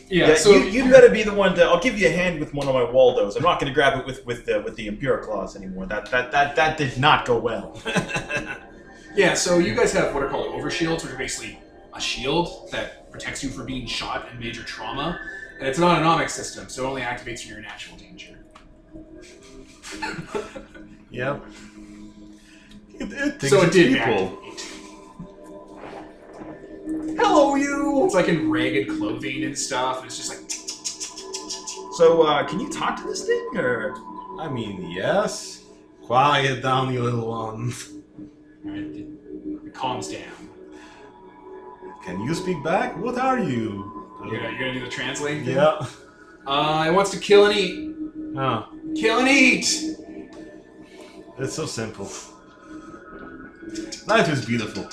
Yeah, Yeah, so you better be the one to. I'll give you a hand with one of my Waldos. I'm not going to grab it with the Imperial claws anymore. That did not go well. yeah, so you guys have what are called overshields, which are basically a shield that protects you from being shot and major trauma. And it's an autonomic system, so it only activates when you're in actual danger. Yeah. It So it did people. activate. Hello, you. It's like in ragged clothing and stuff, and it's just like... So, can you talk to this thing, or? I mean, yes. Quiet down, you little one. It calms down. Can you speak back? What are you? You're gonna do the translating thing? Yeah. It wants to kill and eat. Oh, Kill and eat! it's so simple. Life is beautiful.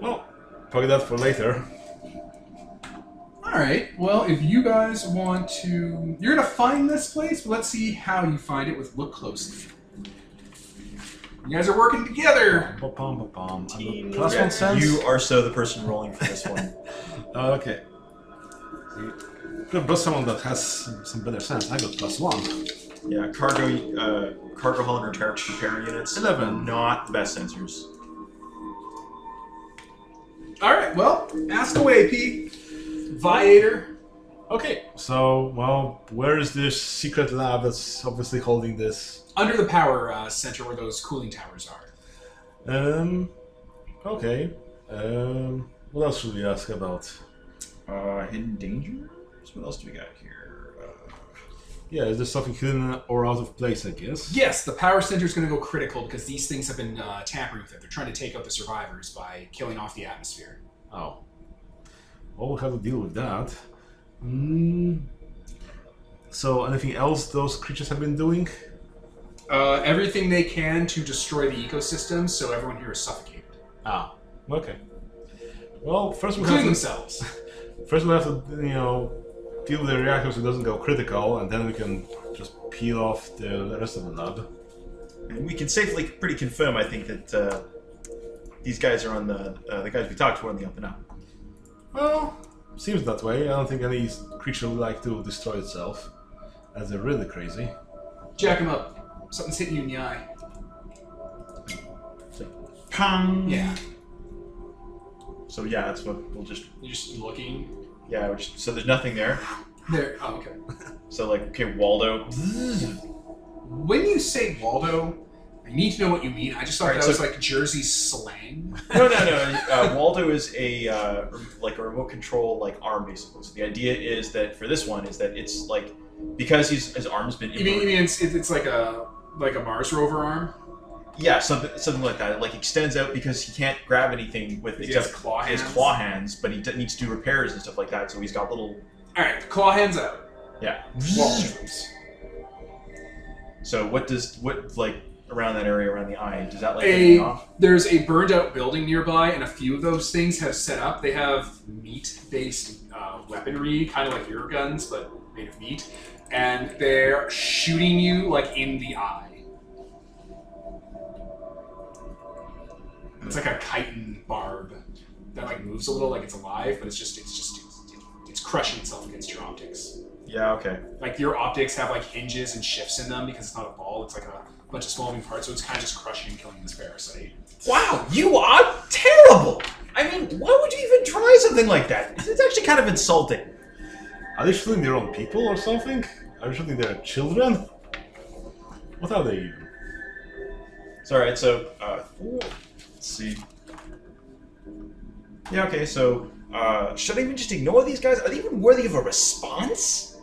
Well, probably that for later. Alright, well, if you guys want to... You're gonna find this place, but let's see how you find it with look closely. You guys are working together! Team +1 sense? You are so the person rolling for this one. Okay. Good, but someone that has some better sense. I got +1. Yeah, cargo hull and repair units. 11. Not the best sensors. Alright, well, ask away, Pete. Viator. Okay, so, well, where is this secret lab that's obviously holding this? Under the power center where those cooling towers are. Okay. What else should we ask about? Hidden dangers? What else do we got here? Yeah, is there something hidden or out of place, I guess? Yes, the power center is going to go critical because these things have been tampering with it. They're trying to take out the survivors by killing off the atmosphere. Oh. Well, we'll have to deal with that. So, anything else those creatures have been doing? Everything they can to destroy the ecosystem, so everyone here is suffocated. Ah, okay. Well, first we Including have to... themselves. First we have to, deal with the reactor so it doesn't go critical, and then we can just peel off the rest of the nub. And we can safely pretty confirm, I think, that these guys are on the guys we talked to are on the up and up. Well, seems that way. I don't think any creature would like to destroy itself, as they're really crazy. Jack him up. Something's hitting you in the eye. Pong! Yeah. So yeah, that's what we'll just... You're just looking. Yeah, so there's nothing there. There. Oh, okay. So like, okay, Waldo. When you say Waldo, I need to know what you mean. I just thought Alright, that was so- like Jersey slang. No. Waldo is a like a remote control like arm basically. So the idea is that for this one is that it's like because his arm's been. You mean it's like a Mars rover arm? Yeah, something like that. It like extends out because he can't grab anything with He except has claw his hands? claw hands, but he needs to do repairs and stuff like that. So he's got little All right, claw hands out. yeah. Waltons. So what like around that area around the eye does that like anything off? There's a burned out building nearby, and a few of those things have set up. They have meat-based weaponry, kind of like your guns, but made of meat, and they're shooting you like in the eye. It's like a chitin barb that like moves a little, like it's alive, but it's crushing itself against your optics. Yeah, okay. Like your optics have like hinges and shifts in them because it's not a ball; it's like a bunch of small moving parts. So it's kind of just crushing and killing this parasite. Wow, you are terrible! I mean, why would you even try something like that? It's actually kind of insulting. Are they shooting their own people or something? Are they shooting their children? What are they even? It's alright, so, let's see. Yeah, okay, so, should I even just ignore these guys? Are they even worthy of a response?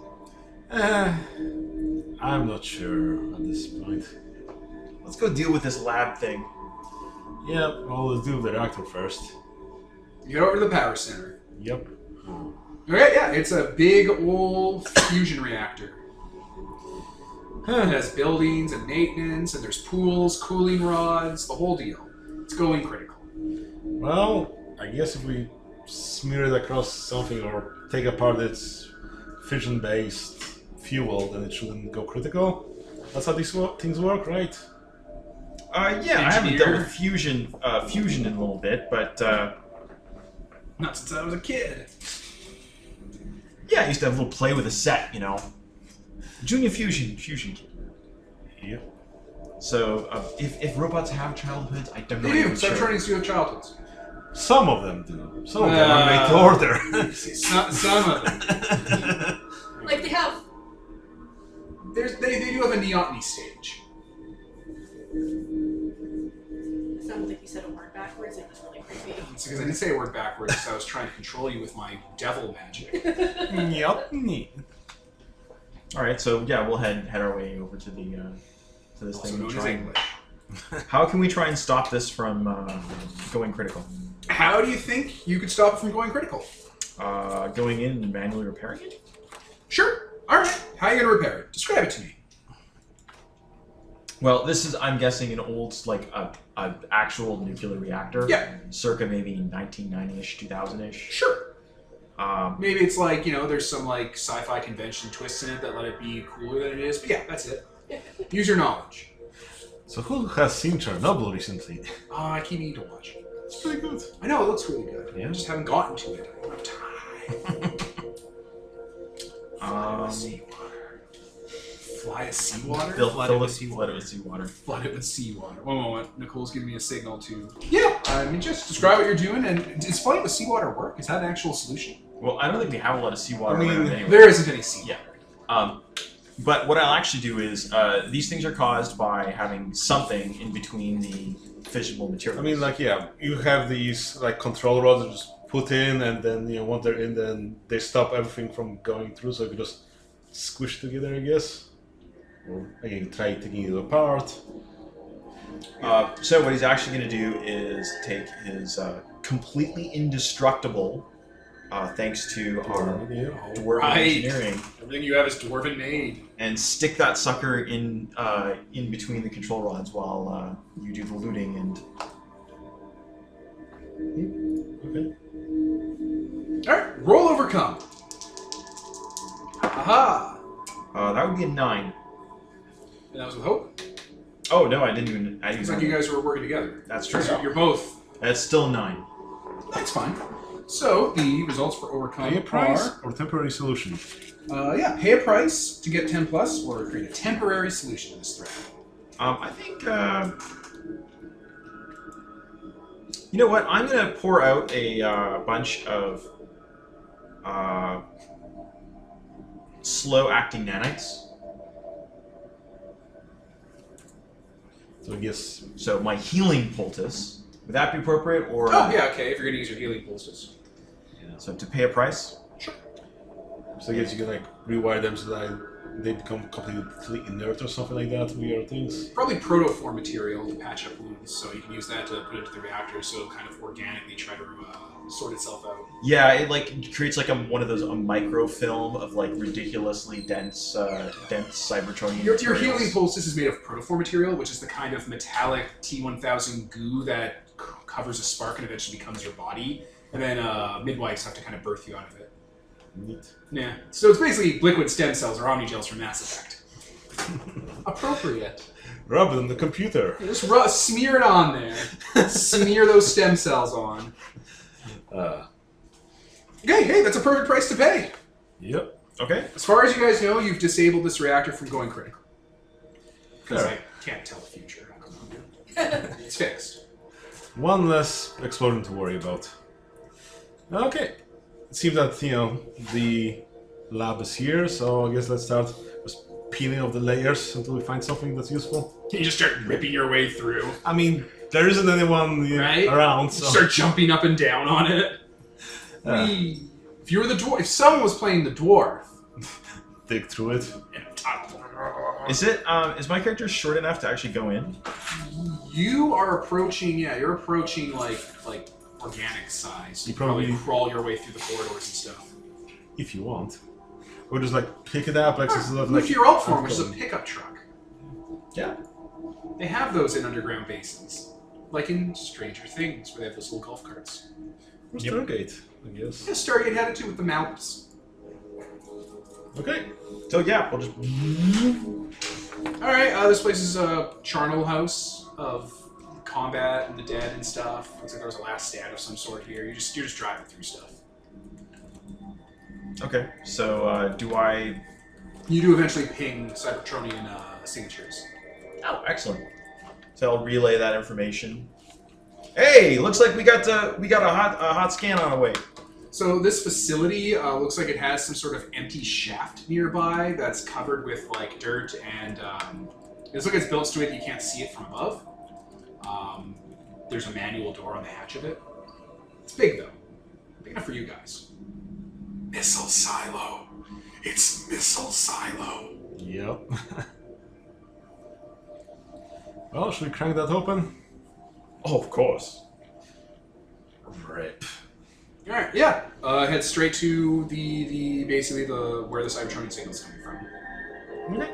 I'm not sure at this point. Let's go deal with this lab thing. Yeah, well, let's do the reactor first. You get over to the power center. Yep. Okay, yeah, it's a big old fusion reactor. It has buildings and maintenance, and there's pools, cooling rods, the whole deal. It's going critical. Well, I guess if we smear it across something or take apart its fission-based fuel, then it shouldn't go critical. That's how these things work, right? Yeah, I haven't dealt with fusion in a little bit, but, Not since I was a kid. yeah, I used to have a little play with a set, you know. Junior fusion kid. Yep. So, if robots have childhoods, I don't know. They do. even sure. Cybertronians do have childhoods. Some of them do. Some of them are made to order. Some of them. Like they have. They do have a neoteny stage. It sounded like you said a word backwards. It was really creepy. It's because I didn't say a word backwards because I was trying to control you with my devil magic. Yep. Alright, so yeah, we'll head our way over to the to this Also thing. known as Try and- English. How can we try and stop this from going critical? How do you think you could stop it from going critical? Going in and manually repairing it? Sure. All right. How are you going to repair it? Describe it to me. Well, this is, I'm guessing, an old, like, a actual nuclear reactor. Yeah. Circa maybe 1990-ish, 2000-ish. Sure. Um, Maybe it's like, there's some like sci-fi convention twists in it that let it be cooler than it is. But yeah, that's it. Use your knowledge. So who has seen Chernobyl recently? Oh, I keep needing to watch it. It's pretty good. I know, it looks really good. Yeah. I just haven't gotten to it. I don't have time. Flood it with seawater. Fly to seawater? Fill it with seawater. Flood it with seawater. One moment. Nicole's giving me a signal to... Yeah, I mean, just describe what you're doing. And does flood it with seawater work? Is that an actual solution? Well, I don't think we have a lot of seawater I mean, around anyway. There isn't any seawater. Yeah. But what I'll actually do is, these things are caused by having something in between the fissile materials. I mean, like, yeah, you have these like control rods that just put in, and then once they're in, then they stop everything from going through. So if you just squished together, I guess. Or again, try taking it apart. So what he's actually going to do is take his completely indestructible, thanks to our dwarven Right. engineering, Everything you have is dwarven made. and stick that sucker in between the control rods while you do the looting. And Okay. Alright, roll overcome. Aha! that would be a 9. And that was with hope. Oh no, I didn't even. I It's used like you guys were working together. That's true. So you're both. That's still a 9. That's fine. So the results for overcome Pay a price are or temporary solution. pay a price to get 10 plus, or create a temporary solution to this threat. I think. You know what? I'm gonna pour out a bunch of slow-acting nanites. So I guess So my healing poultice. Would that be appropriate, or Oh yeah, okay. If you're gonna use your healing pulses. so to pay a price? so I guess you can like rewire them so that they become completely inert or something like that. Weird things. Probably protoform material to patch up wounds, so you can use that to put into the reactor, so it'll kind of organically try to sort itself out. Yeah, it like creates like one of those microfilm of like ridiculously dense Cybertronian. Your materials. healing poultice is made of protoform material, which is the kind of metallic T1000 goo that covers a spark and eventually becomes your body, and then midwives have to kind of birth you out of it. Neat. Yeah. So it's basically liquid stem cells or omnigels from Mass Effect. Appropriate. Rub it on the computer. You just smear it on there. Smear those stem cells on. Okay, hey, that's a perfect price to pay. Yep. Okay. As far as you guys know, you've disabled this reactor from going critical. Because Alright. I can't tell the future. I don't know. It's fixed. One less explosion to worry about. Okay. It seems that, the lab is here, so I guess let's start just peeling off the layers until we find something that's useful. You just start ripping your way through. I mean, there isn't anyone Right? around, You so... start jumping up and down on it. If you were the dwarf, if someone was playing the dwarf, dig through it. Is it? Is my character short enough to actually go in? you are approaching. Yeah, you're approaching like organic size. You You probably probably- crawl your way through the corridors and stuff. If you want. Or just like pick it up like this is not like... With your alt form, which is a pickup truck. Yeah. They have those in underground bases, like in Stranger Things, where they have those little golf carts. Where's Yep. Stargate, I guess. Yeah, Stargate had it too with the mounts. Okay. So yeah, we'll just. All right, this place is a charnel house of combat and the dead and stuff. Looks like there was a last stand of some sort here. You're just driving through stuff. Okay. So do I? You do eventually ping Cybertronian signatures. Oh, excellent. So I'll relay that information. Hey, looks like we got a hot scan on the way. So this facility looks like it has some sort of empty shaft nearby that's covered with like dirt and it looks like it's built to it. You can't see it from above. There's a manual door on the hatch of it. It's big though, big enough for you guys. Missile silo. It's missile silo. Yep. Well, should we crank that open? Oh, of course. Rip. All right, yeah. Head straight to the basically the where the Cybertronian signal's coming from. Okay.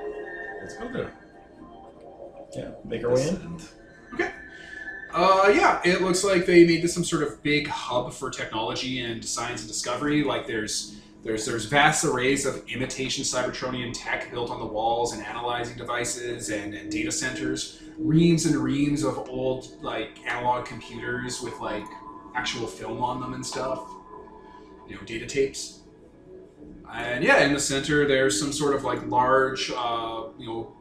Let's go there. Yeah. Make our way in. And Okay. Yeah, it looks like they made this some sort of big hub for technology and science and discovery. Like there's vast arrays of imitation Cybertronian tech built on the walls and analyzing devices and data centers. Reams and reams of old like analog computers with like actual film on them and stuff. You know, data tapes. And yeah, in the center there's some sort of like large,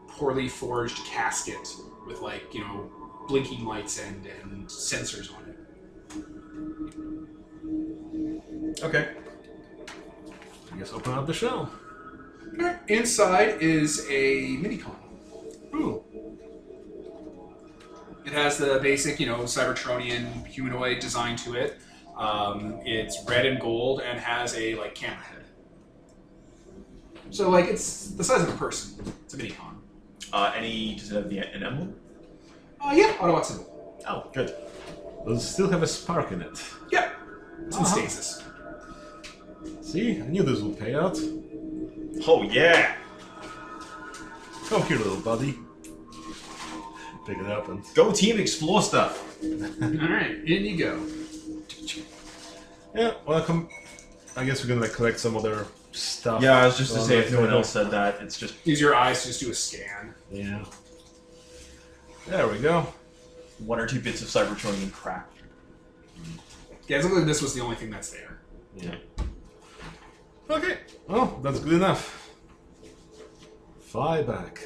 poorly forged casket with like, blinking lights and sensors on it. Okay. I guess open up the shell. Alright, inside is a minicon. Ooh. It has the basic, Cybertronian humanoid design to it. It's red and gold and has a camera head. So, like, it's the size of a person. It's a mini con. Does it have an emblem? Yeah, Autobot symbol. Oh, good. Does it still have a spark in it? Yep. It's in stasis. See? I knew this would pay out. Oh, yeah! Come here, little buddy. Pick it up and... Go team, explore stuff! Alright, in you go. Yeah, welcome. I guess we're gonna like collect some other stuff. Yeah, I was just to say, if no one later. else said that, it's just... Use your eyes to just do a scan. Yeah. There we go. 1 or 2 bits of Cybertronian crap. Yeah, it looks like this was the only thing that's there. Yeah. Okay. Well, that's good enough. Fly back.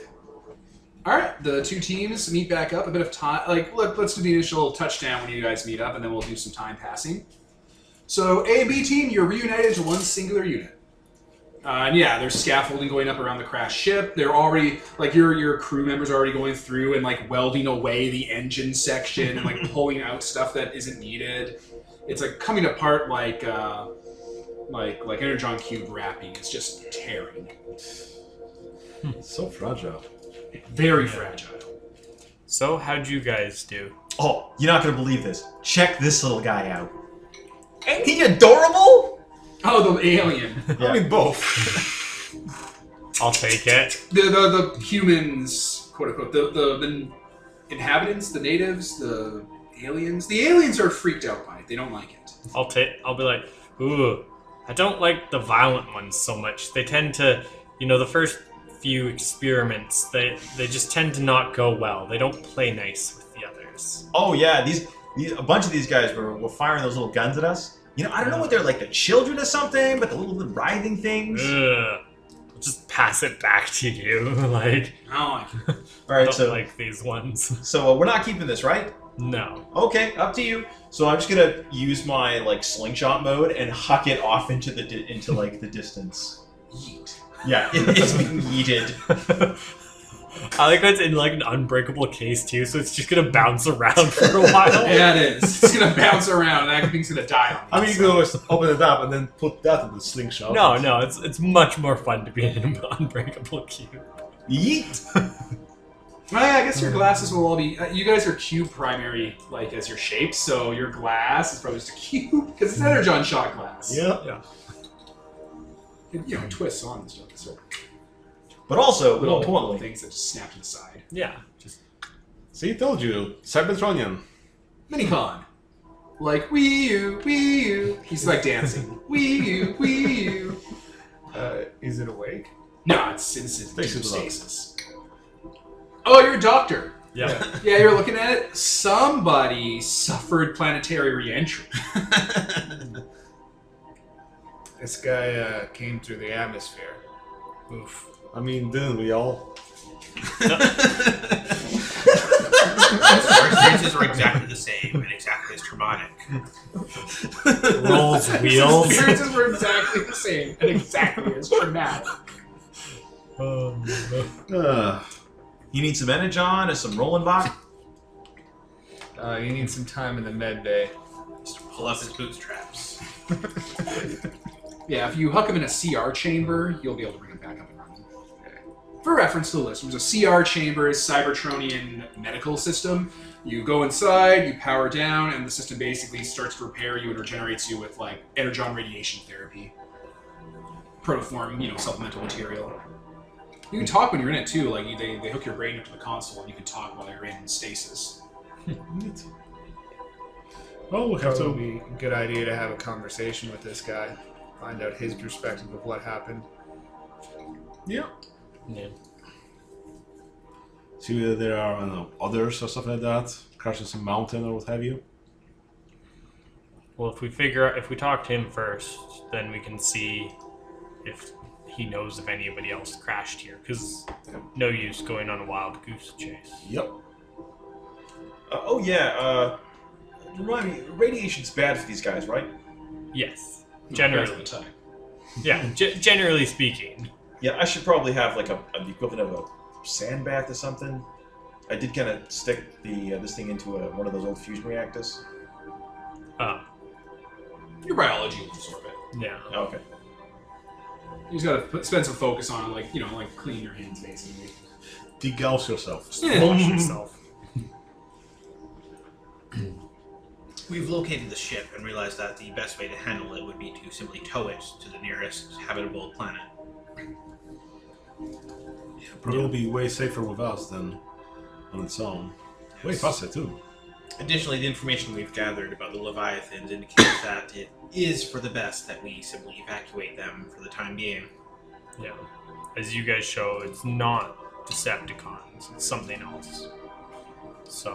Alright, the two teams meet back up. A bit of time. Like, let's do the initial touchdown when you guys meet up, and then we'll do some time passing. So, A and B team, you're reunited to one singular unit. And yeah, there's scaffolding going up around the crashed ship. They're already, like, your crew members are already going through and, like, welding away the engine section and, like, pulling out stuff that isn't needed. It's, like, coming apart like Energon Cube wrapping. It's just tearing. So fragile. Very fragile. So, how'd you guys do? Oh, you're not gonna believe this. Check this little guy out. Ain't he adorable? Oh, the alien. I mean, both. I'll take it. The humans, quote unquote, the inhabitants, the natives, the aliens. The aliens are freaked out by it. They don't like it. I'll be like, ooh, I don't like the violent ones so much. They tend to, the first few experiments, they just tend to not go well. They don't play nice with the others. Oh yeah, these a bunch of these guys were firing those little guns at us. I don't know what they're like, the children or something, but the little writhing things. Ugh. I'll just pass it back to you. Like, I don't like it. All I right, don't so like these ones. so we're not keeping this, right? No. Okay, up to you. So I'm just gonna use my like slingshot mode and huck it off into the the distance. Yeet. Yeah, it's being yeeted. I like that's in like an unbreakable case too, so it's just gonna bounce around for a while. Yeah, it is. It's gonna bounce around, and that thing's gonna die on I mean, you can always open it up and then put that in the slingshot. No, it's much more fun to be in an unbreakable cube. Yeet. Well, yeah, I guess your glasses will all be... you guys are cube primary, like, as your shape, so your glass is probably just a cube, because it's energon shot glass. Yeah. It, twists on and stuff. So But also, little importantly, things that just snap to the side. Yeah, just See, told you. Cybertronian. Minicon. Like, Wii U, Wii U. He's like dancing. Wii U, Wii U. Is it awake? No, it's deep Stasis. stasis. Oh, you're a doctor. yeah. Yeah, you're looking at it. Somebody suffered planetary re-entry. This guy came through the atmosphere. Oof. I mean, didn't we all? Our experiences are exactly the same and exactly as traumatic. Rolls wheels. Experiences were exactly the same and exactly as traumatic. you need some energon and some rolling bot. You need some time in the med bay. Just to pull up his bootstraps. Yeah, if you huck him in a CR chamber, you'll be able to bring him back up and running. For reference to the listeners, a CR chamber is Cybertronian medical system. You go inside, you power down, and the system basically starts to repair you and regenerates you with, like, energon radiation therapy. Protoform, supplemental material. You can talk when you're in it, too. Like, they hook your brain up to the console, and you can talk while you're in stasis. Neat. Well, we have It would to. be a good idea to have a conversation with this guy. Find out his perspective of what happened. Yeah. Yeah. See whether there are, I don't know, others or stuff like that. Crashing some mountain or what have you. Well, if we talk to him first, then we can see if he knows if anybody else crashed here. Because no use going on a wild goose chase. Yep. Remind me, radiation's bad for these guys, right? Yes, Most generally. of the time. Yeah, generally speaking. Yeah, I should probably have like the equivalent of a sand bath or something. I did kind of stick this thing into one of those old fusion reactors. Oh, Your biology will absorb it. yeah. Okay. You just gotta spend some focus on it, like, like clean your hands, basically. Degauss yourself. Wash yourself. We've located the ship and realized that the best way to handle it would be to simply tow it to the nearest habitable planet. Probably will be way safer with us than on its own. Way faster too. Additionally, the information we've gathered about the Leviathans indicates that it is for the best that we simply evacuate them for the time being. Yeah. As you guys show, it's not Decepticons. It's something else. So.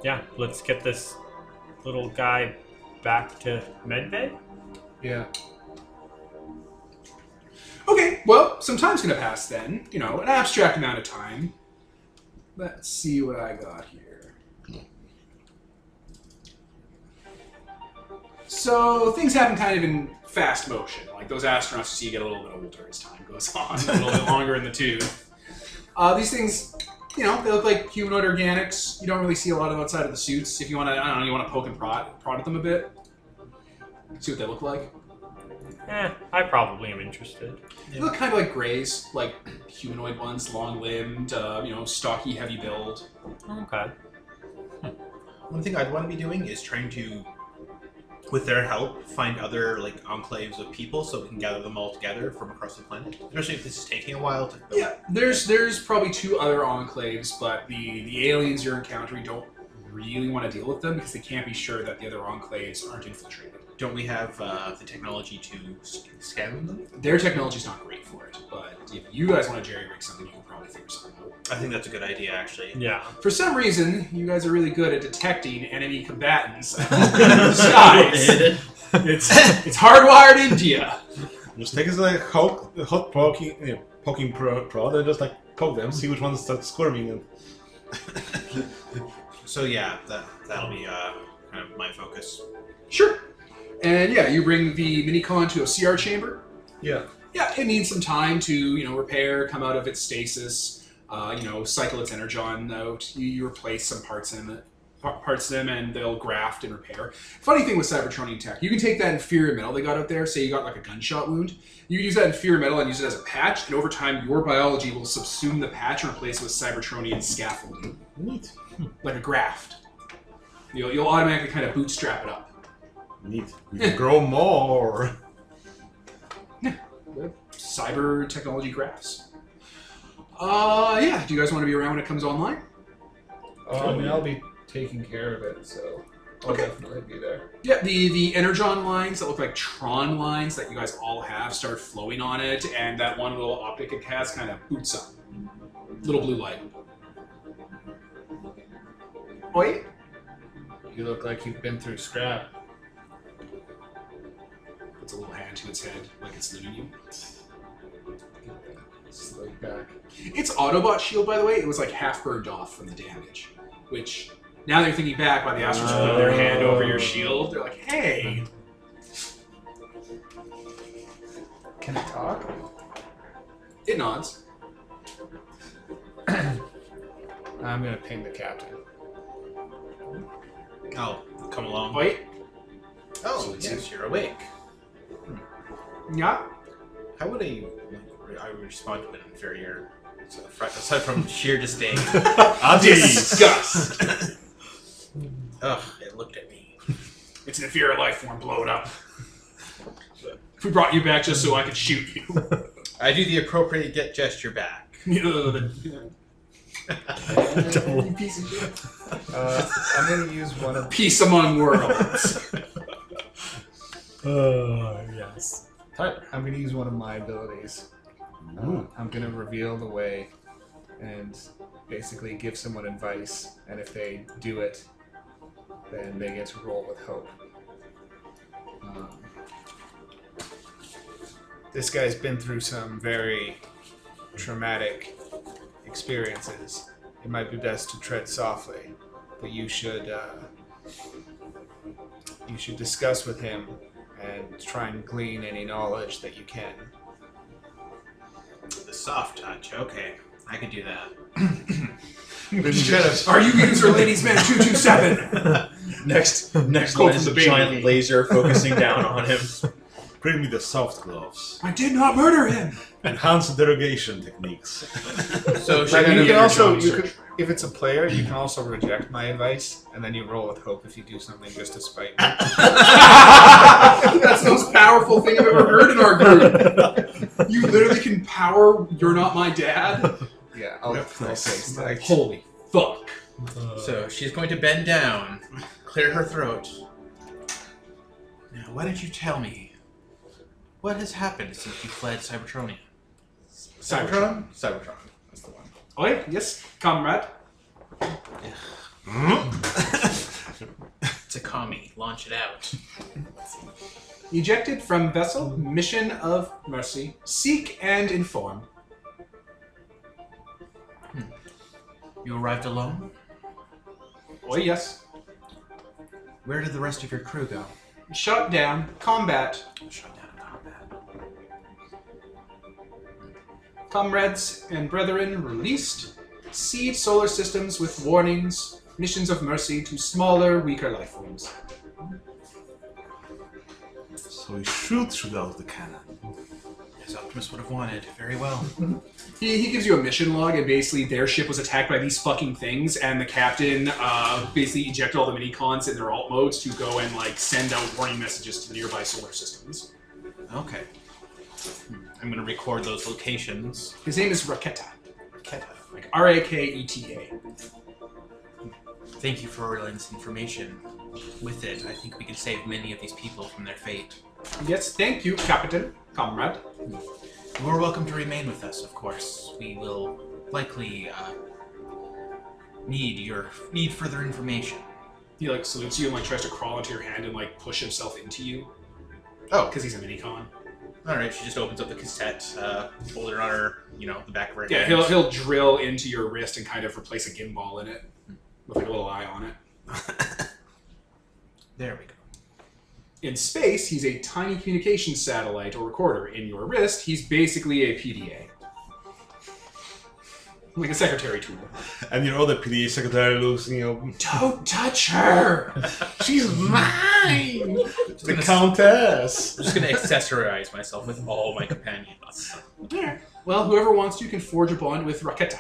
Yeah, let's get this little guy back to Medved. Yeah. Okay, well, some time's gonna pass then. An abstract amount of time. Let's see what I got here. So things happen kind of in fast motion. Like those astronauts you see get a little bit older as time goes on, a little bit longer in the tooth. These things, they look like humanoid organics. You don't really see a lot of them outside of the suits. If you want to, I don't know, you want to poke and prod at them a bit. See what they look like. I probably am interested. They look kind of like greys, like humanoid ones, long-limbed, stocky, heavy build. Okay. One thing I'd want to be doing is trying to, with their help, find other enclaves of people so we can gather them all together from across the planet. Especially if this is taking a while to build. Yeah, there's probably 2 other enclaves, but the aliens you're encountering don't really want to deal with them because they can't be sure that the other enclaves aren't infiltrated. Don't we have the technology to scan them? Their technology's not great for it, but if you guys want to jerry-rig something, you can probably figure something out. I think that's a good idea, actually. Yeah. For some reason, you guys are really good at detecting enemy combatants in the skies. It's hardwired into you. Just take us a hot poking prod and just poke them, see which ones start squirming. And So yeah, that'll be kind of my focus. Sure. And yeah, you bring the Minicon to a CR chamber. Yeah. Yeah, it needs some time to, repair, come out of its stasis, cycle its energon out. You replace some parts in them, and they'll graft and repair. Funny thing with Cybertronian tech, you can take that inferior metal they got out there, say you got a gunshot wound, you can use that inferior metal and use it as a patch, and over time your biology will subsume the patch and replace it with Cybertronian scaffolding. neat. Like a graft. You'll automatically kind of bootstrap it up. Neat. We can grow more. Cyber technology grafts. Yeah. Do you guys want to be around when it comes online? I'll be taking care of it, so I'll Okay. definitely be there. Yeah, the energon lines that look like Tron lines that you guys all have start flowing on it, and that one little optic it has kind of boots up. Little blue light. Wait. You look like you've been through scrap. Puts a little hand to its head, like it's looting you. Slow back. Its Autobot shield, by the way, it was like half burned off from the damage. Which, now they're thinking back by the astronauts putting their hand over your shield, they're like, hey! Can it talk? It nods. I'm gonna ping the captain. I'll come along. Wait. Oh, So yes, you're awake. Yeah. How would I respond to an inferior, aside from sheer disdain? Disgust. Ugh, it looked at me. It's an inferior life form, blow it up. We brought you back just so I could shoot you. I do the appropriate gesture back. You piece of shit. I'm gonna use one of. Peace among worlds. Yes. I'm gonna use one of my abilities. I'm gonna reveal the way, and basically give someone advice. And if they do it, then they get to roll with hope. This guy's been through some very traumatic experiences. It might be best to tread softly, but you should discuss with him and try and glean any knowledge that you can. The soft touch. Okay, I can do that. Are you user ladies man 227? Next Quote one from is the a baby. giant laser focusing down on him. Bring me the soft gloves. I did not murder him. Enhanced derogation techniques. So But should you we can also, job you search. could, if it's a player, you can also reject my advice, and then you roll with hope if you do something just to spite me. That's the most powerful thing I've ever heard in our group. You literally can power "You're not my dad." Yeah, I'll say that. Holy fuck! So she's going to bend down, clear her throat. Now, why don't you tell me what has happened since you fled Cybertronia? Cybertron? Cybertron. That's the one. Oh yeah, yes, comrade. It's a commie. Launch it out. Ejected from vessel, mission of mercy. Seek and inform. You arrived alone? Oh yes. Where did the rest of your crew go? Shut down. Combat. Shut down combat. Comrades and brethren released. Seed solar systems with warnings. Missions of mercy to smaller, weaker life forms. So we shoot out the cannon. As Optimus would have wanted. Very well. He gives you a mission log, and basically their ship was attacked by these fucking things, and the captain basically ejected all the mini-cons in their alt modes to go and like send out warning messages to the nearby solar systems. Okay. I'm going to record those locations. His name is Raketa. Raketa. Like Raketa. Thank you for relaying this information. With it, I think we can save many of these people from their fate. Yes, thank you, Captain, comrade. You are welcome to remain with us, of course. We will likely need further information. He like salutes you and like tries to crawl into your hand and like push himself into you. Oh, Because he's a mini-con. all right. She just opens up the cassette, hold it on her, the back of her Yeah, hand. he'll drill into your wrist and kind of replace a gimbal in it with like a little eye on it. There we go. In space, he's a tiny communications satellite or recorder. In your wrist, he's basically a PDA. Like a secretary tool. And your other PDA secretary looks, Don't touch her! She's mine! the countess. I'm just going to accessorize myself with all my companions. Yeah. Well, whoever wants to can forge a bond with Raketa.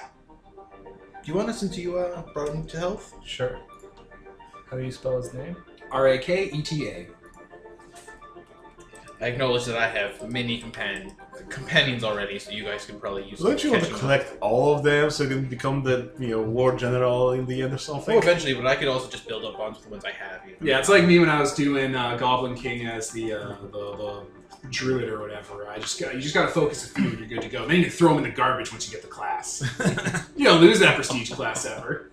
Do you want us since you brought him to health? Sure. How do you spell his name? Raketa. I acknowledge that I have many companions already, so you guys could probably use Don't you want to catching up. collect all of them so you can become the war general in the end or something? Oh, eventually, but I could also just build up bonds with the ones I have. Yeah, it's like me when I was doing Goblin King as the druid or whatever. You just got to focus a few and you're good to go. Then you can throw them in the garbage once you get the class. You don't lose that prestige class ever.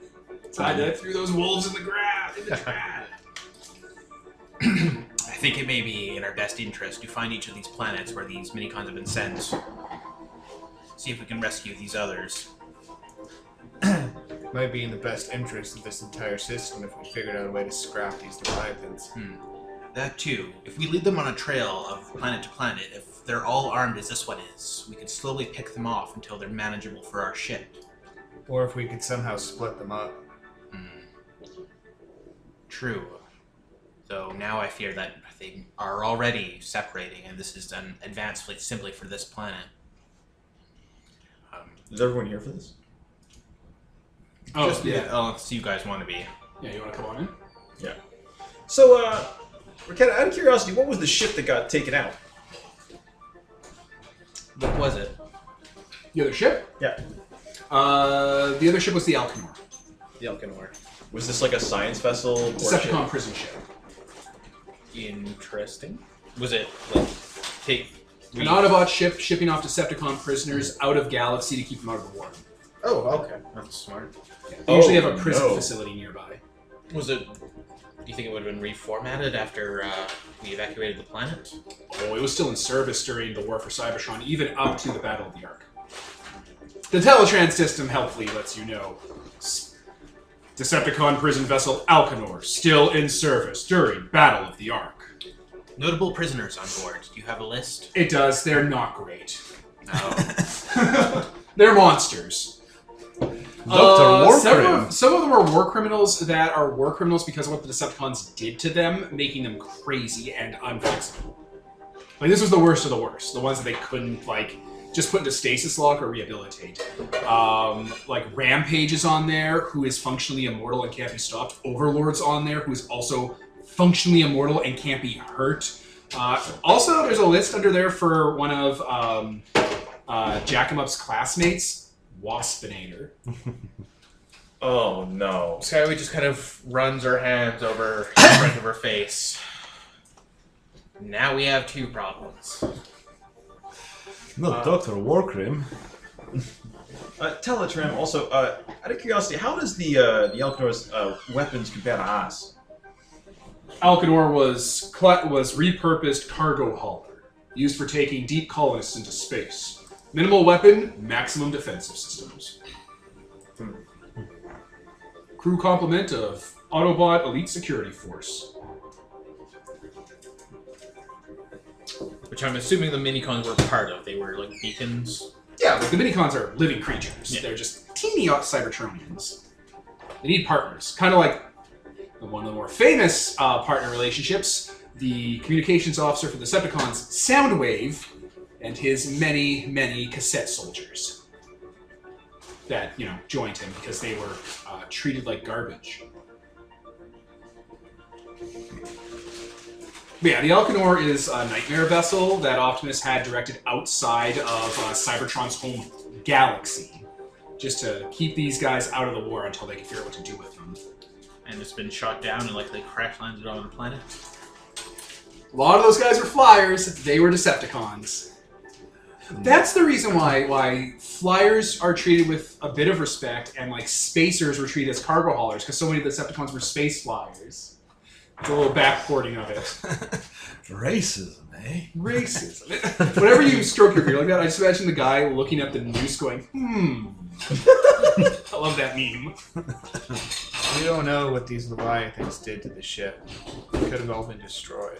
So I threw those wolves in the grass. I think it may be in our best interest to find each of these planets where these minicons have been sent. See if we can rescue these others. Might be in the best interest of this entire system if we figured out a way to scrap these Leviathans. That too. If we lead them on a trail of planet to planet, if they're all armed as this one is, we could slowly pick them off until they're manageable for our ship. Or if we could somehow split them up. True. So now I fear that they are already separating, and this is an advanced fleet simply for this planet. Is everyone here for this? Oh, so you guys want to be. Yeah, you want to come on in? Yeah. So, Raketa, out of curiosity, what was the ship that got taken out? What was it? The other ship? Yeah. The other ship was the Alchemor. The Alchemor. Was this like a science vessel? Or Decepticon ship? prison ship. Interesting. Was it like An Autobot ship shipping off Decepticon prisoners out of Galaxy to keep them out of the war. Oh, okay. That's smart. Yeah. They usually Oh, have a prison no. facility nearby. Was it? Do you think it would have been reformatted after we evacuated the planet? Oh, it was still in service during the war for Cybertron, even up to the Battle of the Ark. The Teletrans system helpfully lets you know. Decepticon prison vessel Alchemor, still in service during Battle of the Ark. Notable prisoners on board. Do you have a list? It does, they're not great. No. They're monsters. Dr. Some Warcrim. of them are war criminals that are war criminals because of what the Decepticons did to them, making them crazy and unfixable. Like, this was the worst of the worst. The ones that they couldn't, like, just put into stasis lock or rehabilitate. Like, Rampage is on there, who is functionally immortal and can't be stopped. Overlord's on there, who is also functionally immortal and can't be hurt. Also, there's a list under there for one of Jackamup's classmates, Waspinator. Oh no. Skyway just kind of runs her hands over the front of her face. Now we have two problems. Not Dr. Warcrim. Teletram, also, out of curiosity, how does the Alchenor's weapons compare to us? Alchemor was repurposed cargo hauler, used for taking deep colonists into space. Minimal weapon, maximum defensive systems. Crew complement of Autobot Elite Security Force. Which I'm assuming the minicons were part of. They were like beacons. Yeah, like the minicons are living creatures. Yeah. They're just teeny Cybertronians. They need partners. Kind of like one of the more famous partner relationships, the communications officer for the Decepticons, Soundwave, and his many, many cassette soldiers that, you know, joined him because they were treated like garbage. But yeah, the Alchemor is a nightmare vessel that Optimus had directed outside of Cybertron's home galaxy, just to keep these guys out of the war until they can figure out what to do with them. And it's been shot down and likely crash landed on the planet. A lot of those guys were flyers. They were Decepticons. That's the reason why flyers are treated with a bit of respect and like spacers were treated as cargo haulers, because so many of the Decepticons were space flyers. It's a little backporting of it. Racism, eh? Racism. Whenever you stroke your beard like that, I just imagine the guy looking at the news going, I love that meme. We don't know what these Leviathans did to the ship. It could have all been destroyed.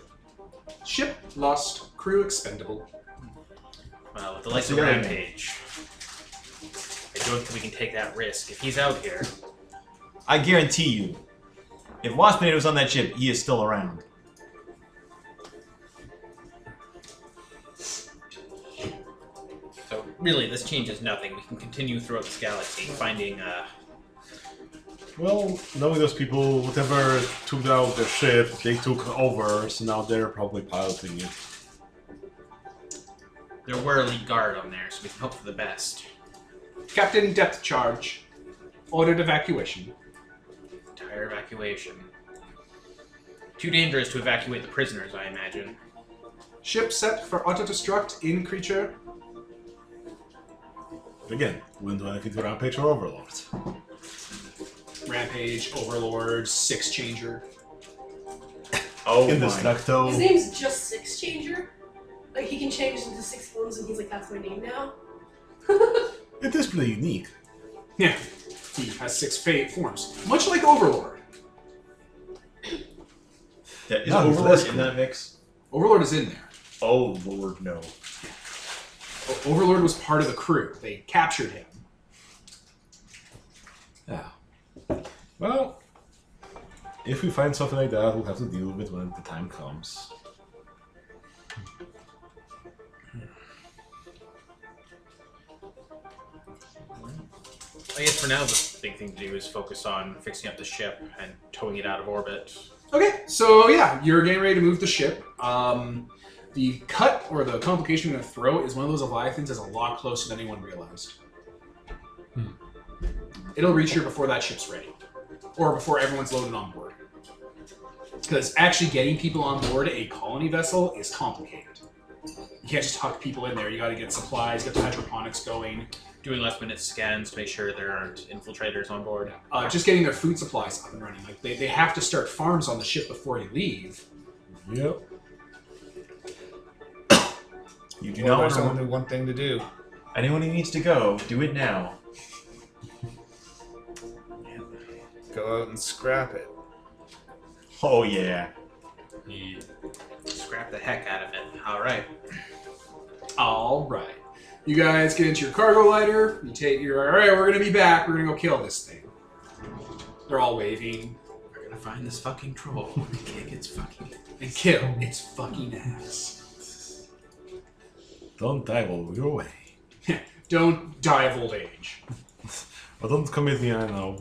Ship lost, crew expendable. Well, with the likes of Rampage, I don't think we can take that risk. If he's out here, I guarantee you, if Waspinator was on that ship, he is still around. so really this changes nothing. We can continue throughout this galaxy finding Well, knowing those people, whatever took out their ship, they took over, so now they're probably piloting it. there were a lead guard on there, so we can hope for the best. Captain Depth Charge. Ordered evacuation. Entire evacuation. Too dangerous to evacuate the prisoners, I imagine. Ship set for auto-destruct in creature. Again, wouldn't do anything to Rampage or Overlord. Rampage, Overlord, Six Changer. Oh Indestructo. His name's just Six Changer. Like, he can change into 6 forms and he's like, that's my name now. It is pretty unique. Yeah, he has 6 forms. Much like Overlord. Yeah, is No, Overlord that's in cool. that mix? Overlord is in there. Oh Lord, no. Overlord was part of the crew. They captured him. Yeah. Well, if we find something like that, we'll have to deal with it when the time comes. I guess for now the big thing to do is focus on fixing up the ship and towing it out of orbit. Okay, so yeah, you're getting ready to move the ship. The cut, or the complication you're going to throw, is one of those Leviathans is a lot closer than anyone realized. It'll reach here before that ship's ready. Or before everyone's loaded on board. Because actually getting people on board a colony vessel is complicated. You can't just tuck people in there. You got to get supplies, get the hydroponics going. Doing last-minute scans to make sure there aren't infiltrators on board. Just getting their food supplies up and running. Like they have to start farms on the ship before you leave. Yep. You do Well, not there's want only one thing to do. anyone who needs to go, do it now. Go out and scrap it. Oh yeah. Scrap the heck out of it. Alright. All right. You guys get into your cargo lighter. You're like, all right, we're gonna be back. We're gonna go kill this thing. They're all waving We're gonna find this fucking troll and kick its fucking and kill its fucking ass. Don't die all your way. Don't die of old age, Or don't commit,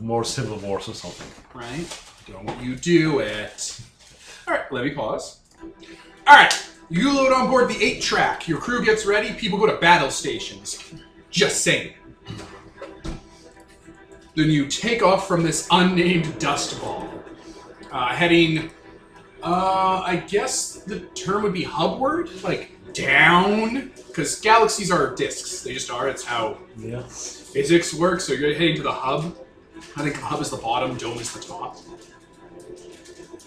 more civil wars or something. right? Don't you do it. All right, let me pause. All right, you load on board the 8-track. Your crew gets ready. People go to battle stations. Just saying. Then you take off from this unnamed dust ball, heading, I guess the term would be hubward, like down, because galaxies are disks. They just are. It's how Yeah. physics works. So you're heading to the hub. I think the hub is the bottom, dome is the top.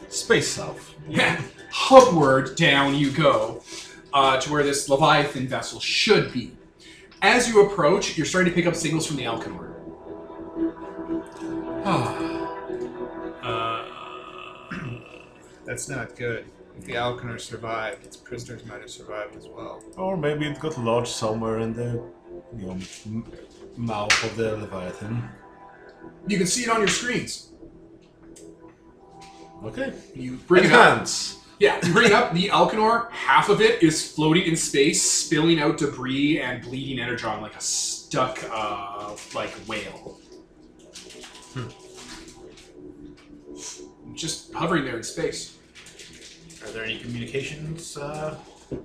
Space South. Yeah, hubward down you go to where this Leviathan vessel should be. As you approach, you're starting to pick up signals from the Alchemor. That's not good. If the Alchemor survived, its prisoners might have survived as well. Or maybe it got lodged somewhere in the mouth of the Leviathan. You can see it on your screens. Okay. You bring it up. Enhance. Yeah, you bring it up. The Alchemor, half of it is floating in space, spilling out debris and bleeding energon like a stuck, whale. Just hovering there in space. Are there any communications?